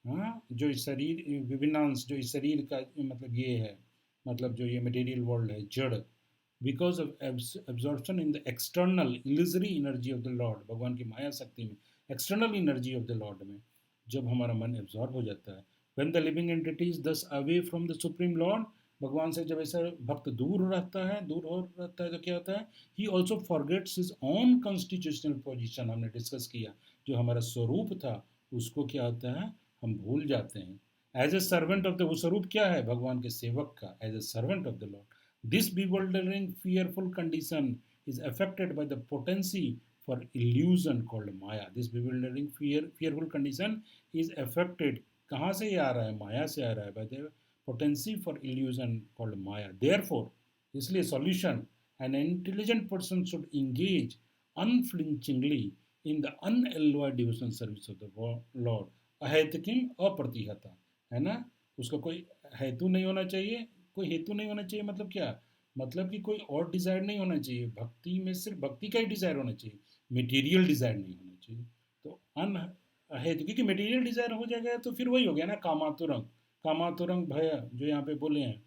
हाँ, जो इस शरीर विभिन्न अंश, जो इस शरीर का मतलब ये है, मतलब जो ये मटेरियल वर्ल्ड है, जड़, because of absorption in the external illusory energy of the lord, भगवान की माया शक्ति में, external energy of the lord में जब हमारा मन एब्जॉर्ब हो जाता है, when the living entity is thus away from the supreme lord, भगवान से जब ऐसा भक्त दूर हो रहता है तो क्या होता है? He also forgets his own constitutional position. हमने डिस्कस किया, जो हमारा स्वरूप था उसको क्या होता है, हम भूल जाते हैं. As a servant of the, वो स्वरूप क्या है? भगवान के सेवक का, as a servant of the lord. This bewildering fearful condition is affected by the potency for illusion called maya. This bewildering fearful condition is affected, कहाँ से ये आ रहा है? माया से आ रहा है, by the potency for illusion called maya. Therefore, इसलिए solution, an intelligent person should engage unflinchingly in the unalloyed devotional service of the Lord. अहेतुकिम अप्रतिहता, है ना? उसका कोई हेतु नहीं होना चाहिए. कोई हेतु नहीं होना चाहिए मतलब क्या? मतलब कि कोई और डिजायर नहीं होना चाहिए. भक्ति में सिर्फ भक्ति का ही डिजायर होना चाहिए, मटेरियल डिजायर नहीं होना चाहिए. तो अनहेतु, क्योंकि मटेरियल डिजायर हो जाएगा तो फिर वही हो गया ना, कामातुरंग भय, जो यहाँ पे बोले हैं,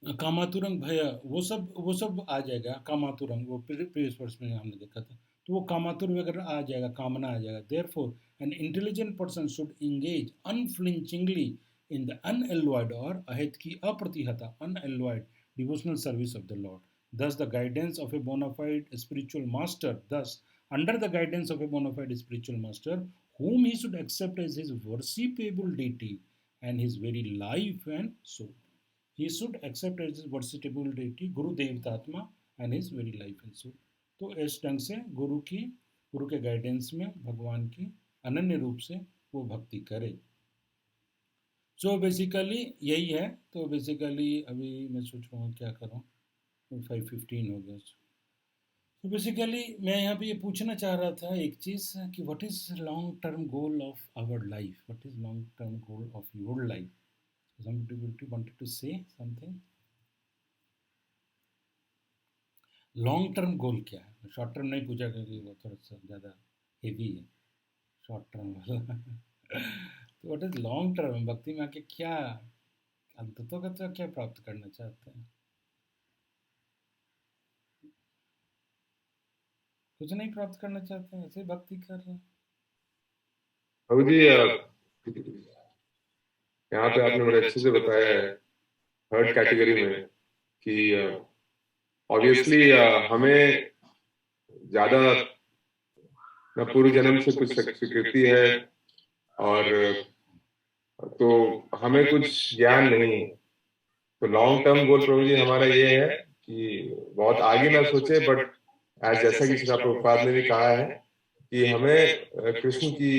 कामातुरंग भय, वो सब आ जाएगा. कामातुरंग, वो प्रीवियस वर्ष में हमने देखा था, तो वो कामातुर वगैरह आ जाएगा, कामना आ जाएगा. Therefore an intelligent person should engage unflinchingly in the unalloyed or ahetki apratihata, unalloyed devotional service of the Lord. Thus the guidance of a bona fide spiritual master, thus under the guidance of a bona fide spiritual master, whom he should accept as his worshipable deity and his very life and soul. He should accept as his worshipable deity Guru Devatatma and his very life and soul. तो इस ढंग से गुरु के guidance में भगवान की अनन्य रूप से वो भक्ति करे. सो बेसिकली यही है. तो बेसिकली अभी मैं सोच रहा हूँ क्या करूँ, 5:15 हो गया. तो बेसिकली मैं यहाँ पे ये पूछना चाह रहा था एक चीज़ कि what is long term goal of our life, what is long term goal of your life. somebody wanted to say something. Long term goal क्या है? शॉर्ट टर्म नहीं पूछा क्योंकि वो थोड़ा सा ज़्यादा हेवी है शॉर्ट टर्म वाला. तो व्हाट इज लॉन्ग टर्म? भक्ति में आके क्या अंततः का क्या प्राप्त करना चाहते हैं? कुछ नहीं प्राप्त करना चाहते हैं, ऐसे भक्ति कर रहे हैं. प्रभु जी, यहाँ पे आपने बड़े अच्छे से बताया है थर्ड कैटेगरी में कि ऑब्वियसली हमें ज्यादा न पूर्व जन्म से कुछ स्वीकृति है और तो हमें कुछ ज्ञान नहीं. तो लॉन्ग टर्म गोल प्रभु जी हमारा ये है कि बहुत आगे ना सोचे, बट आज जैसा कि श्री प्रभुपाद ने भी कहा है कि हमें कृष्ण की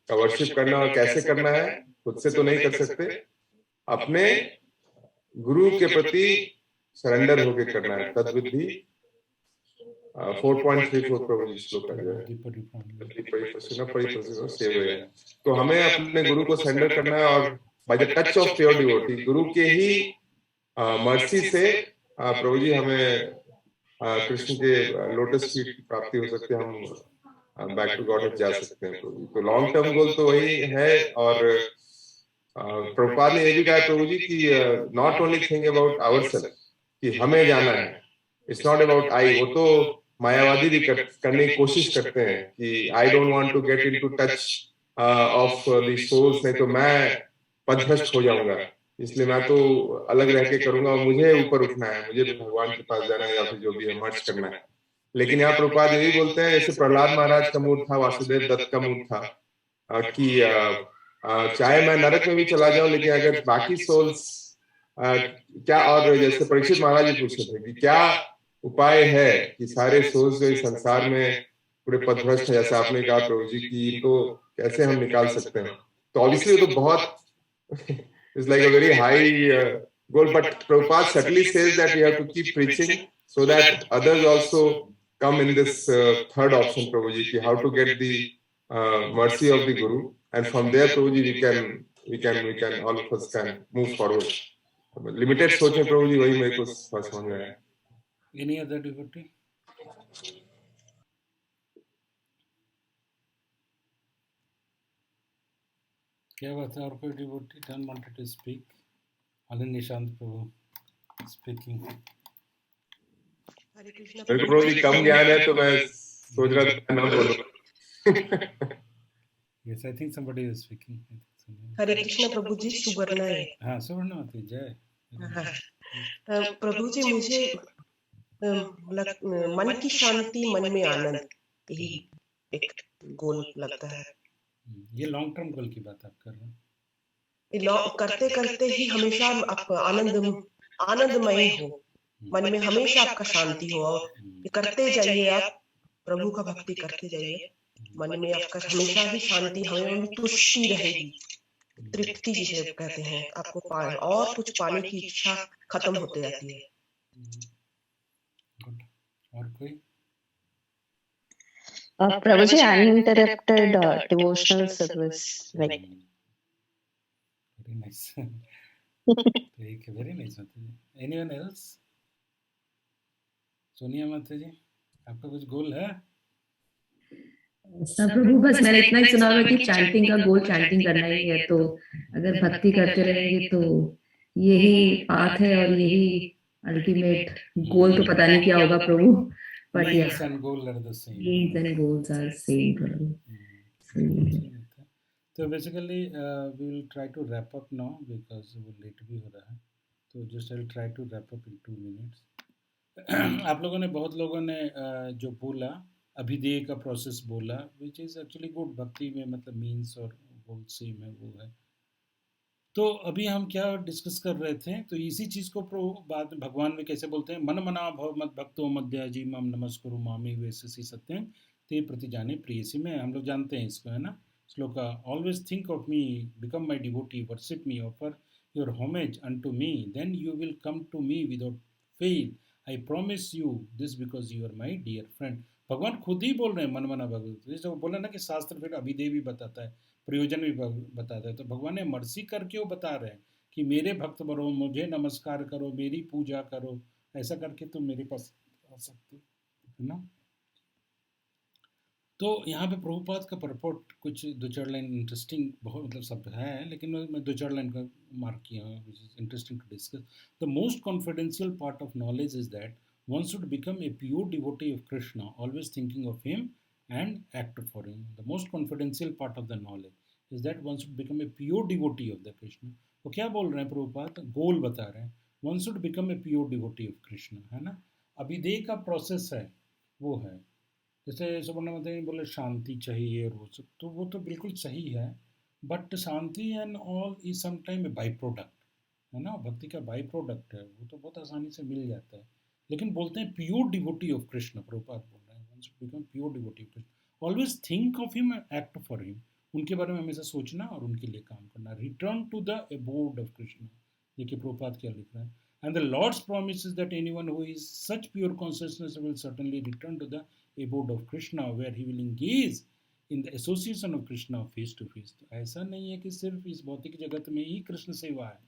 वर्शिप करना, और कैसे करना है खुद से तो नहीं कर सकते, अपने गुरु के प्रति सरेंडर होकर करना है. तद्विधि 4.34 प्रभु जी श्लोक है. तो हमें अपने गुरु को सरेंडर करना है और by the touch of pure devotee, गुरु के ही मर्सी से प्रभु जी हमें कृष्ण के लोटस फीट की प्राप्ति हो सकती है, हम बैक टू गॉड जा सकते हैं प्रभु जी. तो लॉन्ग टर्म गोल तो वही है. और प्रभुपाद ने ये भी कहा प्रभु जी कि not only think about ourself, कि हमें जाना है, इट्स नॉट अबाउट आई. वो तो मायावादी भी करने की कोशिश करते हैं कि I don't want to get into touch of the souls, नहीं तो मैं पदभ्रष्ट हो जाऊंगा, इसलिए मैं तो अलग रह के करूंगा और मुझे ऊपर उठना है, मुझे भगवान के पास जाना है या फिर जो भी है मर्ज करना है. लेकिन यहाँ प्रभुपाद यही बोलते हैं, जैसे प्रहलाद महाराज का मूड था, वासुदेव दत्त का मूड था, कि चाहे मैं नरक में भी चला जाऊं, लेकिन अगर बाकी सोल्स क्या, और जैसे परीक्षित महाराज जी पूछे थे कि क्या उपाय है कि सारे सोच जो इस संसार में पूरे पथभ्रष्ट है, जैसे आपने कहा प्रभु जी, की इनको कैसे हम निकाल सकते हैं? तो ऑब्वियसली वो तो बहुत is like a very high goal, but Prabhupada subtly says that we have to keep preaching so that others also come in this third option, Prabhuji, ki how to get the mercy of the Guru, and from there, Prabhuji, we can all of us can move forward. Limited सोच में प्रभु जी वही मेरे को समझ में आया. Any other devotee? क्या बात है, और कोई devotee don't wanted to speak? Anil Nishant प्रभु स्पीकिंग. हरे कृष्णा मेरे को प्रभु जी कम ज्ञान है तो मैं सोच रहा था ना बोलो. Yes, I think somebody is speaking. हरे कृष्णा प्रभु जी, सुवर्णा है. हाँ, सुवर्णा माता जय. प्रभु जी, मुझे मन की शांति, मन में आनंद, यही एक गोल लगता है. ये लॉन्ग टर्म गोल की बात आप कर रहे हैं. करते करते ही हमेशा आप आनंदमय हो, मन में हमेशा आपका शांति हो, और ये करते जाइए, आप प्रभु का भक्ति करते जाइए, मन में आपका हमेशा ही शांति, हमें तुष्टि रहेगी, तृप्ति जिसे कहते हैं, आपको और कुछ पाने की इच्छा खत्म होते जाती है. और कोई? Prabhuji, uninterrupted devotional service. Like. Very nice. Very nice, Mata ji. Anyone else? Sonia माता जी, आपका कुछ गोल है? सब प्रभु, बस मैंने इतना ही सुना हुआ कि चैंटिंग का गोल चैंटिंग करना ही है, तो अगर भक्ति करते रहेंगे तो यही पाथ है और यही अल्टीमेट गोल. तो पता नहीं क्या होगा प्रभु, but Means and goal are the same. Means and goals are same प्रभु. तो basically we will try to wrap up now because वो लेट भी हो रहा है, तो just I'll try to wrap up in 2 minutes. आप लोगों ने, बहुत लोगों ने जो बोला, अभिधेय का प्रोसेस बोला, विच इज़ एक्चुअली गुड. भक्ति में मतलब मीन्स और गोल सेम है, वो है. तो अभी हम क्या डिस्कस कर रहे थे, तो इसी चीज़ को बाद में भगवान में कैसे बोलते हैं, मन मना भव मत भक्तो मध्याजी मम नमस्कुरु मामी वैसे सत्यं ते प्रति जाने प्रियसी में. हम लोग जानते हैं इसको, है ना, shloka. Always think of me, become my devotee, worship me, offer your homage unto me, then you will come to me without fail. I promise you this because you are my dear friend. भगवान खुद ही बोल रहे हैं मन मना भगवत. जैसे वो बोला ना कि शास्त्र फिर अभिधेय भी बताता है, प्रयोजन भी बताता है, तो भगवान ने मर्सी करके वो बता रहे हैं कि मेरे भक्त बनो, मुझे नमस्कार करो, मेरी पूजा करो, ऐसा करके तुम मेरे पास आ सकते हो, है ना. तो यहाँ पे प्रभुपाद का परपोर्ट कुछ 2-4 लाइन इंटरेस्टिंग, बहुत मतलब सब है, लेकिन मैं 2-4 लाइन का मार्क किया हूँ, which is interesting to discuss. The most confidential part of knowledge is that one should become a pure devotee of Krishna, always thinking of him and act for him. The most confidential part of the knowledge is that one should become a pure devotee of the Krishna. वो क्या बोल रहे हैं प्रभुपाद, गोल बता रहे हैं. One should become a pure devotee of Krishna, है ना. अभिधेय का प्रोसेस है, वो है. जैसे सुवर्णा माता जी बोले शांति चाहिए और वो सब, तो वो तो बिल्कुल सही है, but Shanti and all is sometime A by product, है ना. भक्ति का बाई प्रोडक्ट है, वो तो बहुत आसानी से मिल जाता है. लेकिन बोलते हैं pure devotee of Krishna. Prabhupada बोल रहे हैं one should become pure devotee of Krishna, always think of him and act for him. उनके बारे में हमेशा सोचना और उनके लिए काम करना. Return to the abode of Krishna, देखिए प्रभुपाद क्या लिख रहे हैं. And the lord's promise that anyone who is such pure consciousness will certainly return to the abode of Krishna, where he will engage in the association of Krishna face to face. ऐसा नहीं है कि सिर्फ इस भौतिक जगत में ही कृष्ण सेवा है,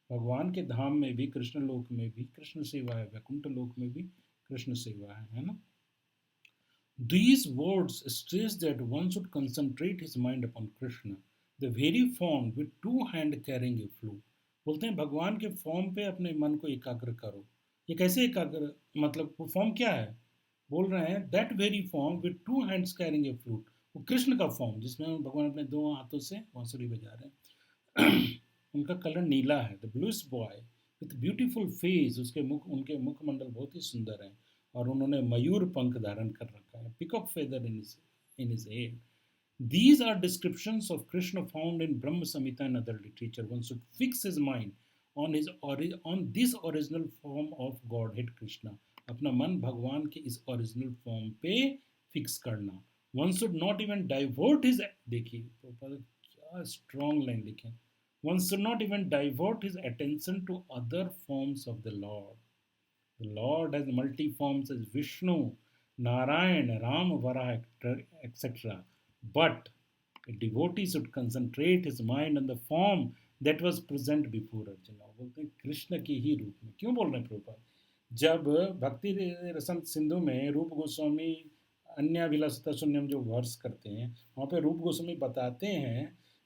भगवान के धाम में भी, कृष्ण लोक में भी कृष्ण सेवा है, वैकुंठ लोक में भी कृष्ण सेवा है ना. These words stress that one should concentrate his mind upon Krishna, the very form with 2 hands carrying a flute. बोलते हैं भगवान के फॉर्म पे अपने मन को एकाग्र करो. ये कैसे एकाग्र, मतलब वो फॉर्म क्या है, बोल रहे हैं that very form with 2 hands carrying a flute. वो कृष्ण का फॉर्म जिसमें भगवान अपने 2 हाथों से बांसुरी बजा रहे हैं. उनका कलर नीला है, the bluish boy with beautiful face. उनके मुखमंडल बहुत ही सुंदर है, और उन्होंने मयूर पंख धारण कर रखा है, peacock feather in his head. These are descriptions of Krishna found in Brahma Samhita and other literature. One should fix his mind on this original form of Godhead Krishna. अपना मन भगवान के इस ओरिजिनल फॉर्म पे fix करना. One should not even divert his, देखिए क्या strong line लिखे, one should not even divert his attention to other forms of the lord. The Lord has multi forms as Vishnu, Narayan, Ram, Varaha, etc. But a devotee should concentrate his mind on the form that was present before Arjuna. बोलते हैं कृष्ण के ही रूप में. क्यों बोल रहे हैं प्रभुपाद? जब भक्ति रसन सिंधु में रूप गोस्वामी अन्याभिलाषिता शून्यम जो वर्ष करते हैं, वहाँ पे रूप गोस्वामी बताते हैं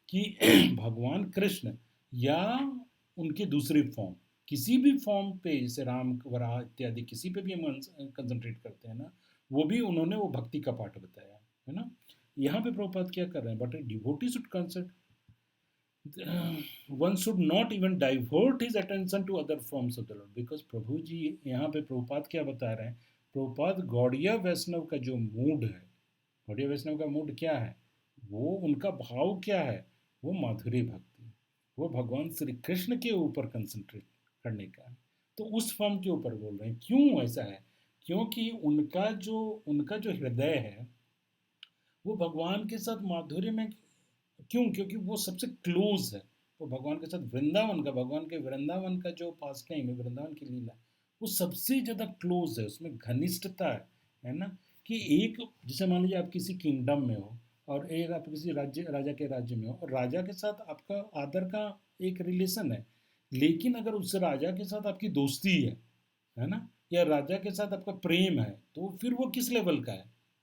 कि भगवान कृष्ण या उनके दूसरे फॉर्म, किसी भी फॉर्म पे, जैसे राम, वराह इत्यादि, किसी पे भी हम कंसंट्रेट करते हैं ना, वो भी उन्होंने वो भक्ति का पाठ बताया है ना. यहाँ पे प्रभुपाद क्या कर रहे हैं? But devotee should concert, one should not even divert his attention to other forms of the lord. Because प्रभु जी यहाँ पे प्रभुपाद क्या बता रहे हैं? प्रभुपाद गौड़िया वैष्णव का जो मूड है, गौड़िया वैष्णव का मूड क्या है, वो उनका भाव क्या है, वो माधुरी भक्ति, वो भगवान श्री कृष्ण के ऊपर कंसंट्रेट करने का. तो उस फॉर्म के ऊपर बोल रहे हैं. क्यों ऐसा है? क्योंकि उनका जो हृदय है वो भगवान के साथ माधुर्य में, क्यों? क्योंकि वो सबसे क्लोज है. वो भगवान के साथ वृंदावन का, भगवान के वृंदावन का जो पास टाइम है, वृंदावन की लीला, वो सबसे ज़्यादा क्लोज है, उसमें घनिष्ठता है ना. कि एक, जैसे मान लीजिए आप किसी किंगडम में हो और एक आप किसी राजा के राज्य में हो, और राजा के साथ आपका आदर का एक रिलेशन है, लेकिन अगर उस राजा के साथ आपकी दोस्ती है ना, या राजा के साथ आपका प्रेम है, तो फिर वो किस लेवल का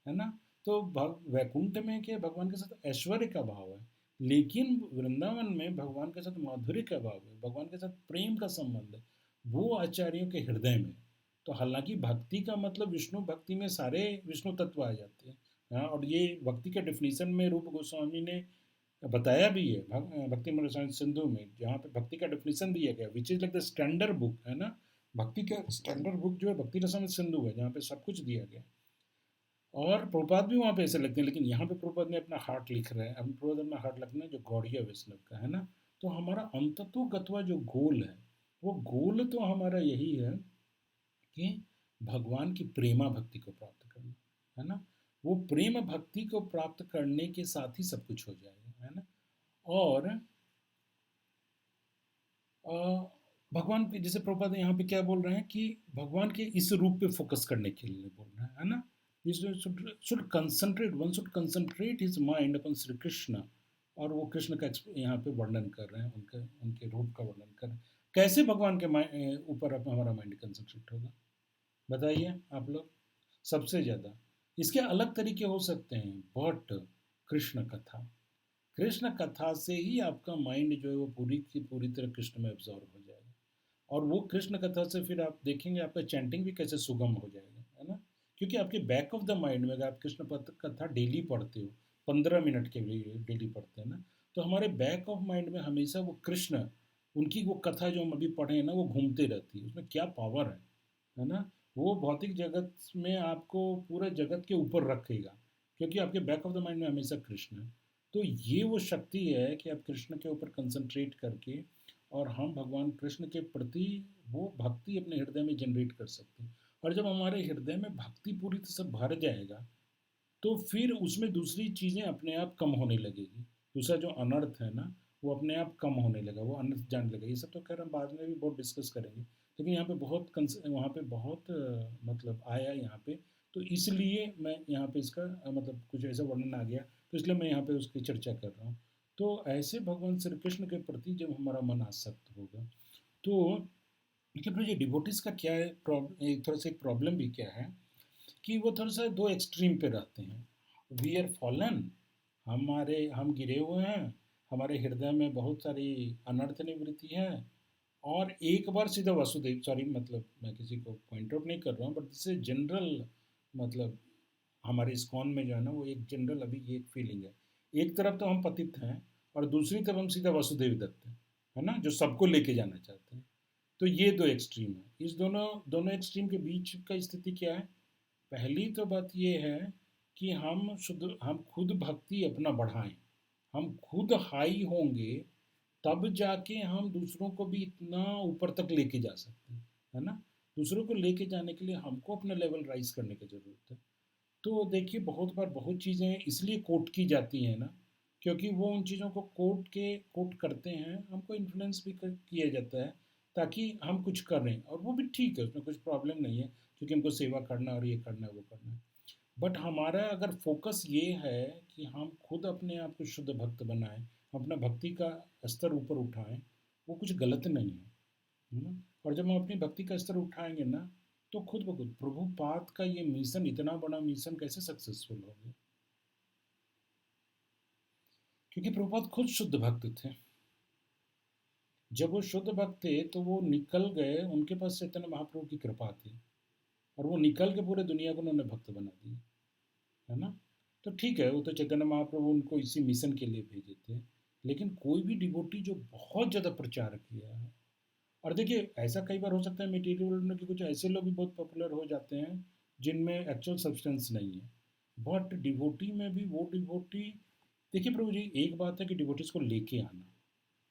है ना. तो वैकुंठ में क्या, भगवान के साथ ऐश्वर्य का भाव है, लेकिन वृंदावन में भगवान के साथ माधुर्य का भाव है, भगवान के साथ प्रेम का संबंध है, वो आचार्यों के हृदय में. तो हालांकि भक्ति का मतलब, विष्णु भक्ति में सारे विष्णु तत्व आ जाते हैं, और ये भक्ति के डेफिनेशन में रूप गोस्वामी ने बताया भी है भक्ति रसायन सिंधु में, जहाँ पे भक्ति का डेफिनेशन दिया गया, विच is like the standard book है ना. भक्ति का स्टैंडर्ड बुक जो है भक्ति रसायन सिंधु है, जहाँ पे सब कुछ दिया गया. और प्रभुपाद भी वहाँ पे ऐसे लगते हैं, लेकिन यहाँ पे प्रभुपाद ने अपना हार्ट लिख रहे हैं, प्रभुपाद अपना हार्ट लिखना है जो गौड़िया वैष्णव का है ना. तो हमारा अंततोगत्वा जो गोल है, वो गोल तो हमारा यही है कि भगवान की प्रेमा भक्ति को प्राप्त करना है ना. वो प्रेम भक्ति को प्राप्त करने के साथ ही सब कुछ हो जाएगा है ना. और भगवान के, जैसे प्रभुपाद यहाँ पे क्या बोल रहे हैं कि भगवान के इस रूप पे फोकस करने के लिए बोल रहे हैं है ना. should concentrate, one should concentrate his mind upon Sri Krishna. और वो कृष्ण का यहाँ पे वर्णन कर रहे हैं, उनके रूप का वर्णन कर रहे हैं. कैसे भगवान के ऊपर हमारा माइंड कंसंट्रेट होगा, बताइए आप लोग. सबसे ज़्यादा इसके अलग तरीके हो सकते हैं, बट कृष्ण कथा से ही आपका माइंड जो है वो पूरी की पूरी तरह कृष्ण में एब्जॉर्व हो जाएगा. और वो कृष्ण कथा से फिर आप देखेंगे आपका चैंटिंग भी कैसे सुगम हो जाएगा है ना. क्योंकि आपके बैक ऑफ द माइंड में, अगर आप कृष्ण कथा डेली पढ़ते हो, 15 मिनट के लिए डेली पढ़ते हैं ना, तो हमारे बैक ऑफ माइंड में हमेशा वो कृष्ण, उनकी वो कथा जो हम अभी पढ़े हैं ना, वो घूमते रहती है. उसमें क्या पावर है ना. वो भौतिक जगत में आपको पूरे जगत के ऊपर रखेगा, क्योंकि आपके बैक ऑफ द माइंड में हमेशा कृष्ण है. तो ये वो शक्ति है कि आप कृष्ण के ऊपर कंसंट्रेट करके, और हम भगवान कृष्ण के प्रति वो भक्ति अपने हृदय में जनरेट कर सकते हैं. और जब हमारे हृदय में भक्ति पूरी तरह से भर जाएगा, तो फिर उसमें दूसरी चीज़ें अपने आप कम होने लगेगी. दूसरा जो अनर्थ है ना, वो अपने आप कम होने लगा, वो अनर्थ जाने लगा. ये सब तो खैर हम बाद में भी बहुत डिस्कस करेंगे, लेकिन यहाँ पे वहाँ पे बहुत मतलब आया यहाँ पे, तो इसलिए मैं यहाँ पे इसका मतलब कुछ ऐसा वर्णन आ गया, तो इसलिए मैं यहाँ पे उसकी चर्चा कर रहा हूँ. तो ऐसे भगवान श्री कृष्ण के प्रति जब हमारा मन आसक्त होगा, तो लेकिन ये डिवोटीज का क्या है, एक थोड़ा सा एक प्रॉब्लम भी क्या है कि वो थोड़ा सा दो एक्सट्रीम पे रहते हैं. वी आर फॉलन, हम गिरे हुए हैं, हमारे हृदय में बहुत सारी अनर्थ निवृत्ति है, और एक बार सीधा वासुदेव, सॉरी मतलब मैं किसी को पॉइंट आउट नहीं कर रहा हूँ, बट दिस इज जनरल, मतलब हमारे इस्कॉन में जो है ना, वो एक जनरल अभी ये एक फीलिंग है. एक तरफ तो हम पतित हैं, और दूसरी तरफ हम सीधा वासुदेव दत्त है ना, जो सबको लेके जाना चाहते हैं. तो ये दो एक्सट्रीम है. इस दोनों एक्सट्रीम के बीच का स्थिति क्या है? पहली तो बात ये है कि हम खुद भक्ति अपना बढ़ाएं, हम खुद हाई होंगे, तब जाके हम दूसरों को भी इतना ऊपर तक लेके जा सकते हैं है ना. दूसरों को लेके जाने के लिए हमको अपना लेवल राइज करने की ज़रूरत है। तो देखिए बहुत बार बहुत चीज़ें इसलिए कोट की जाती हैं ना, क्योंकि वो उन चीज़ों को कोट करते हैं, हमको इन्फ्लुएंस भी किया जाता है ताकि हम कुछ करें, और वो भी ठीक है, उसमें कुछ प्रॉब्लम नहीं है, क्योंकि हमको सेवा करना और ये करना वो करना है। बट हमारा अगर फोकस ये है कि हम खुद अपने आप को शुद्ध भक्त बनाएं, अपना भक्ति का स्तर ऊपर उठाएं, वो कुछ गलत नहीं है ना। और जब हम अपनी भक्ति का स्तर उठाएंगे ना, तो खुद ब खुद प्रभुपाद का ये मिशन, इतना बड़ा मिशन कैसे सक्सेसफुल हो गया? क्योंकि प्रभुपाद खुद शुद्ध भक्त थे। जब वो शुद्ध भक्त थे तो वो निकल गए, उनके पास चैतन्य महाप्रभु की कृपा थी, और वो निकल के पूरे दुनिया को उन्होंने भक्त बना दिया, है ना। तो ठीक है, वो तो चैतन्य महाप्रभु उनको इसी मिशन के लिए भेजे थे। लेकिन कोई भी डिवोटी जो बहुत ज़्यादा प्रचार किया है, और देखिए ऐसा कई बार हो सकता है मटेरियल वर्ल्ड में कि कुछ ऐसे लोग भी बहुत पॉपुलर हो जाते हैं जिनमें एक्चुअल सब्सटेंस नहीं है, बट डिवोटी में भी वो डिवोटी, देखिए प्रभु जी एक बात है कि डिवोटीज को लेके आना,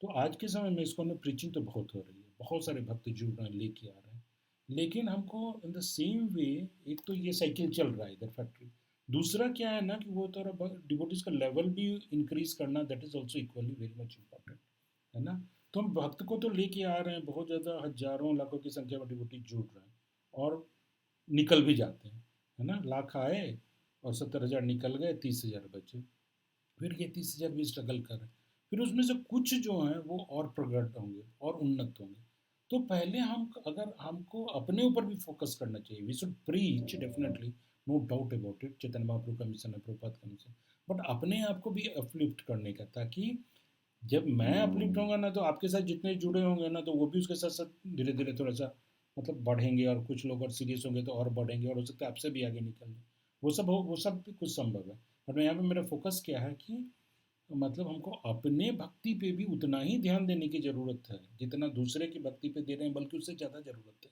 तो आज के समय में इसको में प्रीचिंग तो बहुत हो रही है, बहुत सारे भक्त जुड़ रहे हैं, लेके आ रहे हैं, लेकिन हमको इन द सेम वे, एक तो ये साइकिल चल रहा है इधर फैक्ट्री, दूसरा क्या है ना कि वो थोड़ा डिवोटीज का लेवल भी इंक्रीज करना, that is also equally very much important, है ना। तो हम भक्त को तो लेके आ रहे हैं, बहुत ज़्यादा हजारों लाखों की संख्या में डिवोटी जुड़ रहे हैं और निकल भी जाते हैं, है ना। लाख आए और 70,000 निकल गए, 30,000 बचे, फिर ये 30,000 भी स्ट्रगल कर रहे हैं, फिर उसमें से कुछ जो हैं वो और प्रगट होंगे और उन्नत होंगे। तो पहले हम, अगर हमको अपने ऊपर भी फोकस करना चाहिए, we should preach definitely, no doubt about it, Chaitanya Mahaprabhu का मिशन है, प्रभुपाद का मिशन, बट अपने आप को भी अपलिफ्ट करने का, ताकि जब मैं अपलिफ्ट होऊंगा ना, तो आपके साथ जितने जुड़े होंगे ना, तो वो भी उसके साथ साथ धीरे धीरे थोड़ा सा मतलब बढ़ेंगे, और कुछ लोग और सीरियस होंगे तो और बढ़ेंगे, और हो सकता है आपसे भी आगे निकल जाए, वो सब भी कुछ संभव है। बट यहाँ पे मेरा फोकस क्या है कि मतलब हमको अपने भक्ति पे भी उतना ही ध्यान देने की ज़रूरत है जितना दूसरे की भक्ति पे दे रहे हैं, बल्कि उससे ज़्यादा ज़रूरत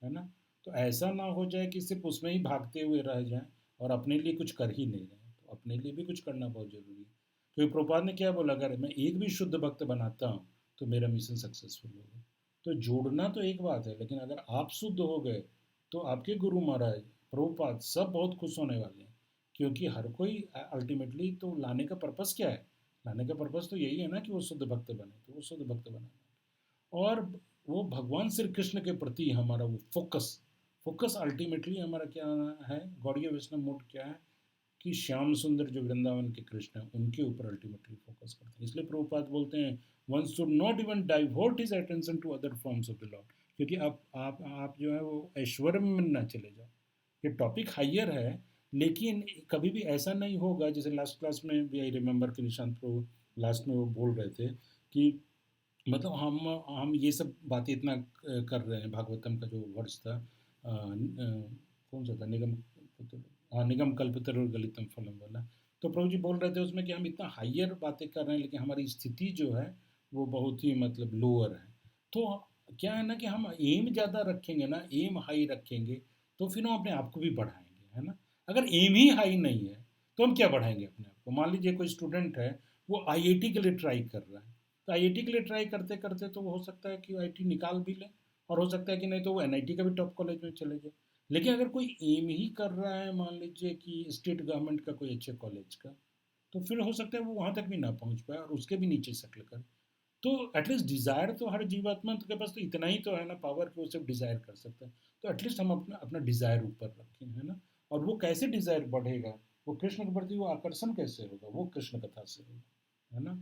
है ना। तो ऐसा ना हो जाए कि सिर्फ उसमें ही भागते हुए रह जाएं और अपने लिए कुछ कर ही नहीं रहे। तो अपने लिए भी कुछ करना बहुत ज़रूरी है, क्योंकि प्रभुपाद ने क्या बोला, अगर मैं एक भी शुद्ध भक्त बनाता हूँ तो मेरा मिशन सक्सेसफुल होगा। तो जोड़ना तो एक बात है, लेकिन अगर आप शुद्ध हो गए तो आपके गुरु महाराज प्रभुपाद सब बहुत खुश होने वाले हैं, क्योंकि हर कोई अल्टीमेटली तो लाने का पर्पस क्या है, लाने का पर्पस तो यही है ना कि वो शुद्ध भक्त बने, तो वो शुद्ध भक्त बनाना, और वो भगवान श्री कृष्ण के प्रति हमारा वो फोकस अल्टीमेटली हमारा क्या है, गौड़ीय वैष्णव मोड क्या है कि श्याम सुंदर जो वृंदावन के कृष्ण हैं उनके ऊपर अल्टीमेटली फोकस करते हैं। इसलिए प्रभुपाद बोलते हैं one should not even divert his attention to other forms of the lord, क्योंकि आप जो है वो ऐश्वर्य में ना चले जाओ। ये टॉपिक हाइयर है, लेकिन कभी भी ऐसा नहीं होगा, जैसे लास्ट क्लास में भी आई रिमेंबर कि निशांत प्रभु लास्ट में वो बोल रहे थे कि मतलब हम ये सब बातें इतना कर रहे हैं, भागवतम का जो वर्ष था कौन सा था, निगम कल्पतरु गलितम फलम वाला, तो प्रभु जी बोल रहे थे उसमें कि हम इतना हाइयर बातें कर रहे हैं, लेकिन हमारी स्थिति जो है वो बहुत ही मतलब लोअर है। तो क्या है ना कि हम एम ज़्यादा रखेंगे ना, एम हाई रखेंगे, तो फिर हम अपने आप को भी बढ़ाएंगे, है ना। अगर एम ही हाई नहीं है तो हम क्या बढ़ाएंगे अपने आप को। मान लीजिए कोई स्टूडेंट है, वो IIT के लिए ट्राई कर रहा है, तो IIT के लिए ट्राई करते करते तो हो सकता है कि IIT निकाल भी ले, और हो सकता है कि नहीं तो वो NIT का भी टॉप कॉलेज में चले जाए। लेकिन अगर कोई एम ही कर रहा है, मान लीजिए कि स्टेट गवर्नमेंट का कोई अच्छे कॉलेज का, तो फिर हो सकता है वो वहाँ तक भी ना पहुँच पाए और उसके भी नीचे सेटल करे। तो एटलीस्ट डिज़ायर तो हर जीवात्मा के पास तो इतना ही तो है ना पावर कि वो सिर्फ डिज़ायर कर सकता है। तो एटलीस्ट हम अपना अपना डिज़ायर ऊपर रखें, है ना। और वो कैसे डिज़ायर बढ़ेगा, वो कृष्ण के प्रति वो आकर्षण कैसे होगा, वो कृष्ण कथा से होगा, है ना।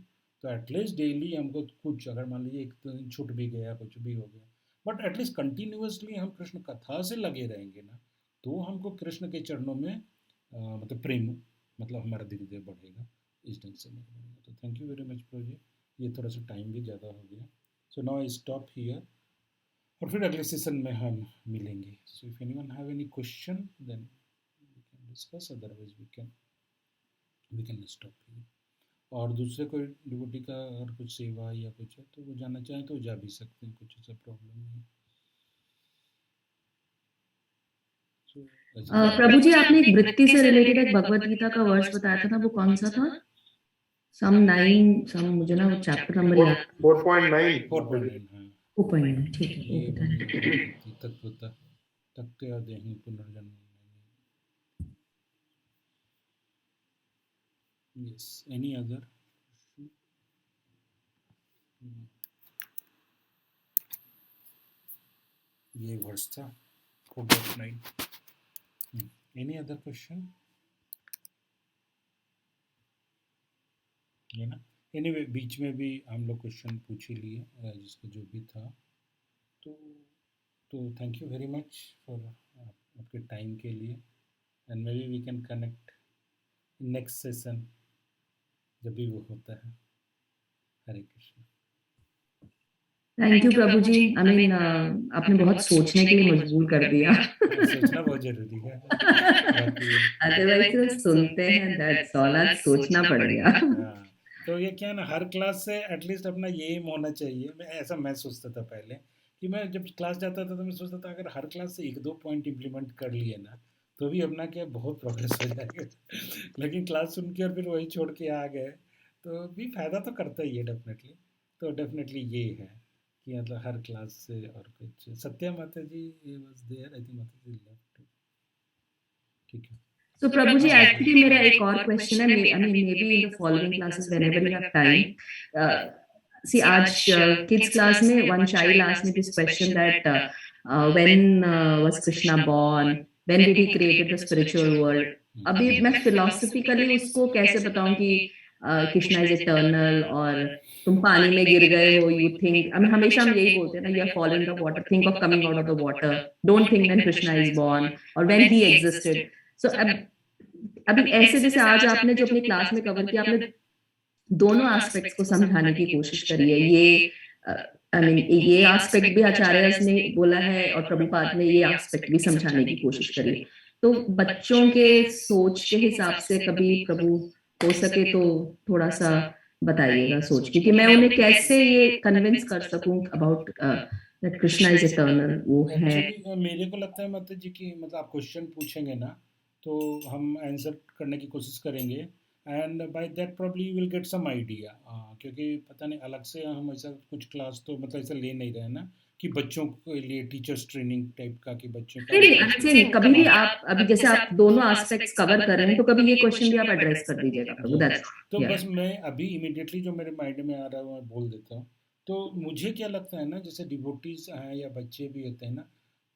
तो एटलीस्ट डेली हमको कुछ, अगर मान लीजिए एक दिन छूट भी गया, कुछ भी हो गया, बट एटलीस्ट कंटिन्यूसली हम कृष्ण कथा से लगे रहेंगे ना, तो हमको कृष्ण के चरणों में मतलब प्रेम मतलब हमारा धीरे धीरे बढ़ेगा, इस ढंग से बढ़ेगा। तो थैंक यू वेरी मच प्रभु जी, ये थोड़ा सा टाइम भी ज़्यादा हो गया। So now I stop here, और फिर अगले सेशन में हम मिलेंगे। So if anyone have any question then we can discuss, otherwise we can stop here. और दूसरे कोई डिवोटी का अगर कुछ सेवा या कुछ है तो वो जाना चाहें तो जा भी सकते हैं, कुछ ऐसा प्रॉब्लम नहीं है। प्रभु जी आपने एक वृत्ति से रिलेटेड एक भगवत गीता का वर्ष बताया था ना, वो कौन सा था? सम 9 मुझे ना वो चैप्टर नंबर याद 4.9 4.9 ठीक है, वो बताएं। तत्वता तक्त्या देहि पुनर्जन्म. Yes. Any other? ये वर्ष था code of 9. Any other question? है ना. Anyway, बीच में भी हम लोग क्वेश्चन पूछ ही लिए जिसका जो भी था. तो thank you very much for आपके टाइम के लिए. And may be we can connect next session जब भी वो होता है. हरे कृष्ण. थैंक यू प्रभु जी. आई मीन आपने बहुत सोचने के लिए मजबूर कर दिया. सोचना बहुत जरूरी है. अदरवाइज तो सुनते हैं, दैट्स ऑल. आज सोचना पड़ेगा. तो ये क्या ना, हर क्लास से एटलीस्ट अपना ये एम होना चाहिए. मैं सोचता था पहले कि मैं जब क्लास जाता था तो मैं सोचता था अगर हर क्लास से 1-2 पॉइंट इम्प्लीमेंट कर लिए ना तो भी अपना क्या बहुत प्रोग्रेस हो जाएगा. लेकिन क्लास सुन के और फिर वही छोड़ के आ गए तो भी फ़ायदा तो करता ही है डेफिनेटली. तो डेफिनेटली ये है कि मतलब हर क्लास से और कुछ. सत्या माता जी वाज देयर, आई थिंक माता जी लेफ्ट. ठीक है. So प्रभु जी, एक्चुअली मेरा एक और क्वेश्चन है. I mean may be in the following classes whenever you have time. See, आज kids class में one child asked me this question that when was Krishna born? When did he created the spiritual world? अभी मैं philosophically उसको कैसे बताऊं कि Krishna is eternal और तुम पानी में गिर गए हो, यू थिंक. I mean, हमेशा हम यही बोलते हैं ना, you are following the water, think of coming out of the water, don't think when Krishna is born और व्हेन ही एग्जिस्टेड. सो अभी ऐसे जैसे आज आपने जो अपनी क्लास में कवर किया, आपने दोनों एस्पेक्ट्स को समझाने की कोशिश करी है. ये आई मीन ये एस्पेक्ट भी आचार्य ने बोला है और प्रभुपाद ने ये एस्पेक्ट भी समझाने की कोशिश करी. तो बच्चों के सोच के हिसाब से कभी प्रभु हो सके तो थोड़ा सा बताइएगा सोच, क्योंकि मैं उन्हें कैसे ये कन्विंस कर सकूं about that Krishna is eternal. वो है मेरे को लगता है माता जी की मतलब आप क्वेश्चन पूछेंगे ना तो हम आंसर करने की कोशिश करेंगे. And by that probably you will get some idea. क्योंकि पता नहीं अलग से हम ऐसा कुछ क्लास तो मतलब ऐसा ले नहीं रहे ना कि बच्चों के लिए टीचर्स ट्रेनिंग टाइप का कि बच्चों का नहीं. कभी भी आप अभी जैसे आप दोनों एस्पेक्ट्स कवर कर रहे हैं तो कभी ये क्वेश्चन भी आप एड्रेस कर दीजिएगा प्रभु. दैट्स तो बस मैं अभी इमीडिएटली जो मेरे माइंड में आ रहा है मैं बोल देता हूँ. तो मुझे क्या लगता है ना, जैसे डिवोटीज हैं या बच्चे भी होते हैं ना,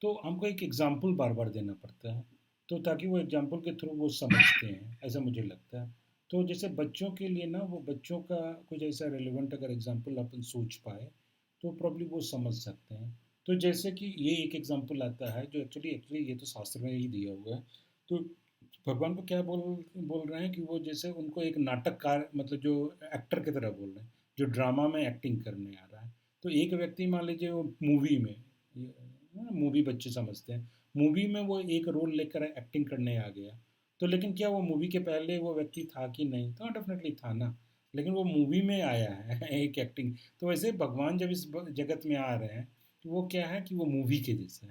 तो हमको एक एग्जाम्पल बार बार देना पड़ता है तो ताकि वो एग्जाम्पल के थ्रू वो समझते हैं, ऐसा मुझे लगता है. तो जैसे बच्चों के लिए ना वो बच्चों का कुछ ऐसा रेलेवेंट अगर एग्जाम्पल अपन सोच पाए तो प्रॉब्ली वो समझ सकते हैं. तो जैसे कि ये एक एग्जाम्पल आता है जो एक्चुअली ये तो शास्त्र में ही दिया हुआ है. तो भगवान को क्या बोल रहे हैं कि वो जैसे उनको एक नाटककार मतलब जो एक्टर की तरह बोल रहे हैं जो ड्रामा में एक्टिंग करने आ रहा है. तो एक व्यक्ति मान लीजिए वो मूवी बच्चे समझते हैं, मूवी में वो एक रोल लेकर एक्टिंग करने आ गया. तो लेकिन क्या वो मूवी के पहले वो व्यक्ति था कि नहीं? तो डेफिनेटली था ना, लेकिन वो मूवी में आया है एक एक्टिंग. तो वैसे भगवान जब इस जगत में आ रहे हैं तो वो क्या है कि वो मूवी के जैसा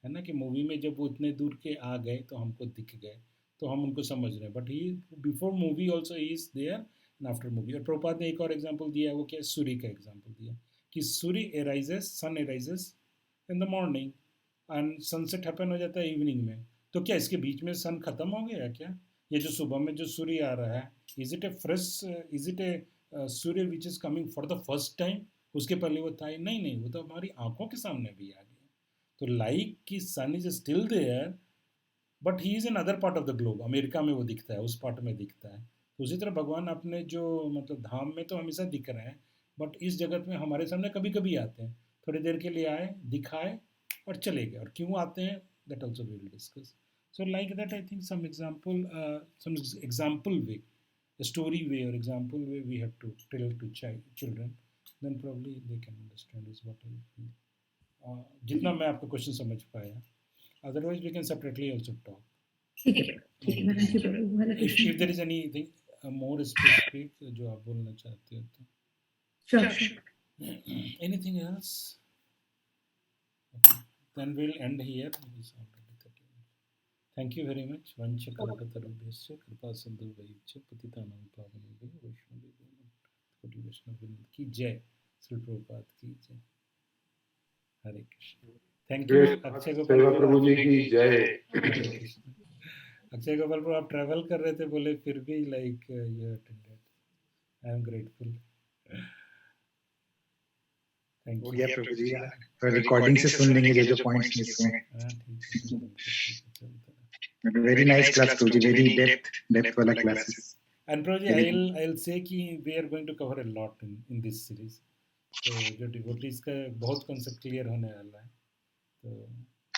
है ना, कि मूवी में जब वो इतने दूर के आ गए तो हमको दिख गए तो हम उनको समझ रहे हैं. But he before movie also he is there and after movie. और प्रभुपाद ने एक और एग्जाम्पल दिया है, वो क्या, सूर्य का एग्जाम्पल दिया कि सूर्य arises, sun arises in the morning and sunset happen हो जाता है इवनिंग में. तो क्या इसके बीच में सन खत्म हो गया क्या? ये जो सुबह में जो सूर्य आ रहा है, is it A Surya which is coming for the first time? उसके पहले वो था ही नहीं, वो तो हमारी आंखों के सामने भी आ गया. तो लाइक कि sun is still there but he is in other part of the globe. America में वो दिखता है, उस पार्ट में दिखता है. तो उसी तरह भगवान अपने जो मतलब धाम में तो हमेशा दिख रहे हैं बट इस जगत में हमारे सामने कभी कभी आते हैं, थोड़ी देर के लिए आए, दिखाए और चले गए. और क्यों आते हैं that also we will discuss. So like that I think some example way, a story way or example way we have to tell to children, then probably they can understand is what I feel. जितना मैं आपका question समझ पाया, otherwise we can separately also talk. ठीक है. If there is anything more specific जो आप बोलना चाहते हो तो sure. Anything else? Okay. Then we'll end here. Thank you very much. Vancha kalpatarubhyasya kripa sindhu vaibhya patitanam pavanebhyo vaishnavebhyo koti vaishnavavrind ki jai. Sri Prabhupada ki jai. Hare Krishna. Thank you Great. Akshay सेवा गोपाल प्रभु जी की जय. अक्षय गोपाल प्रभु आप travel कर रहे थे बोले फिर भी like you attended. I am grateful. Thank हो यू. गया प्रभु जी, तो रिकॉर्डिंग से सुन लेंगे जो पॉइंट्स मिस हुए. हाँ ठीक है. वेरी नाइस क्लास प्रभु जी, वेरी डेप्थ वाला classes. And Prabhuji, I'll say कि we are going to cover a lot in this series. तो जो devotees का बहुत concept clear होने वाला है. तो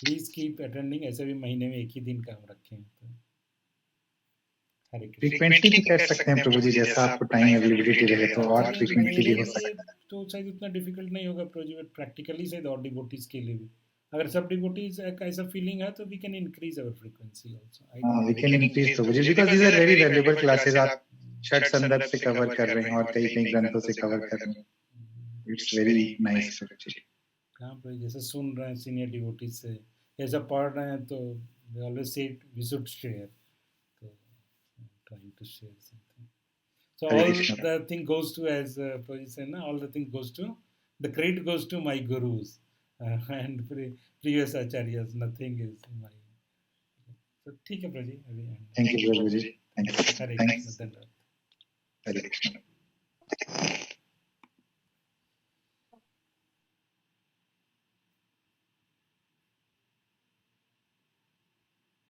please keep attending. ऐसे भी महीने में एक ही दिन का हम रखें. तो हरे कृष्ण. फ्रीक्वेंटली भी कर सकते हैं प्रभु जी, जैसा आपको टाइम अवेलेबिलिटी रहे तो और फ्रीक्वेंटली भी हो सकता है. तो शायद उतना डिफिकल्ट नहीं होगा प्रभु जी, बट प्रैक्टिकली शायद और डिवोटीज के लिए भी अगर सब डिवोटीज का ऐसा फीलिंग है तो we can increase our frequency also. We can increase प्रभु जी, because these are very valuable classes. आप षट संदर्भ से कवर कर रहे हैं और कई ग्रंथों से कवर कर रहे हैं. इट्स वेरी नाइस प्रभु जी. हाँ प्रभु, जैसे सुन रहे हैं सीनियर डिवोटीज से, ऐसा पढ़ रहे हैं तो we always say we should share. तो trying to share something. So all the thing goes to, as Prabhuji said, all the thing goes to, the credit goes to my gurus and previous acharyas. Nothing is my. So ठीक है प्रभु जी. Thank you प्रभु जी. Thank you. Hare Krishna. धन्यवाद. हरे कृष्ण.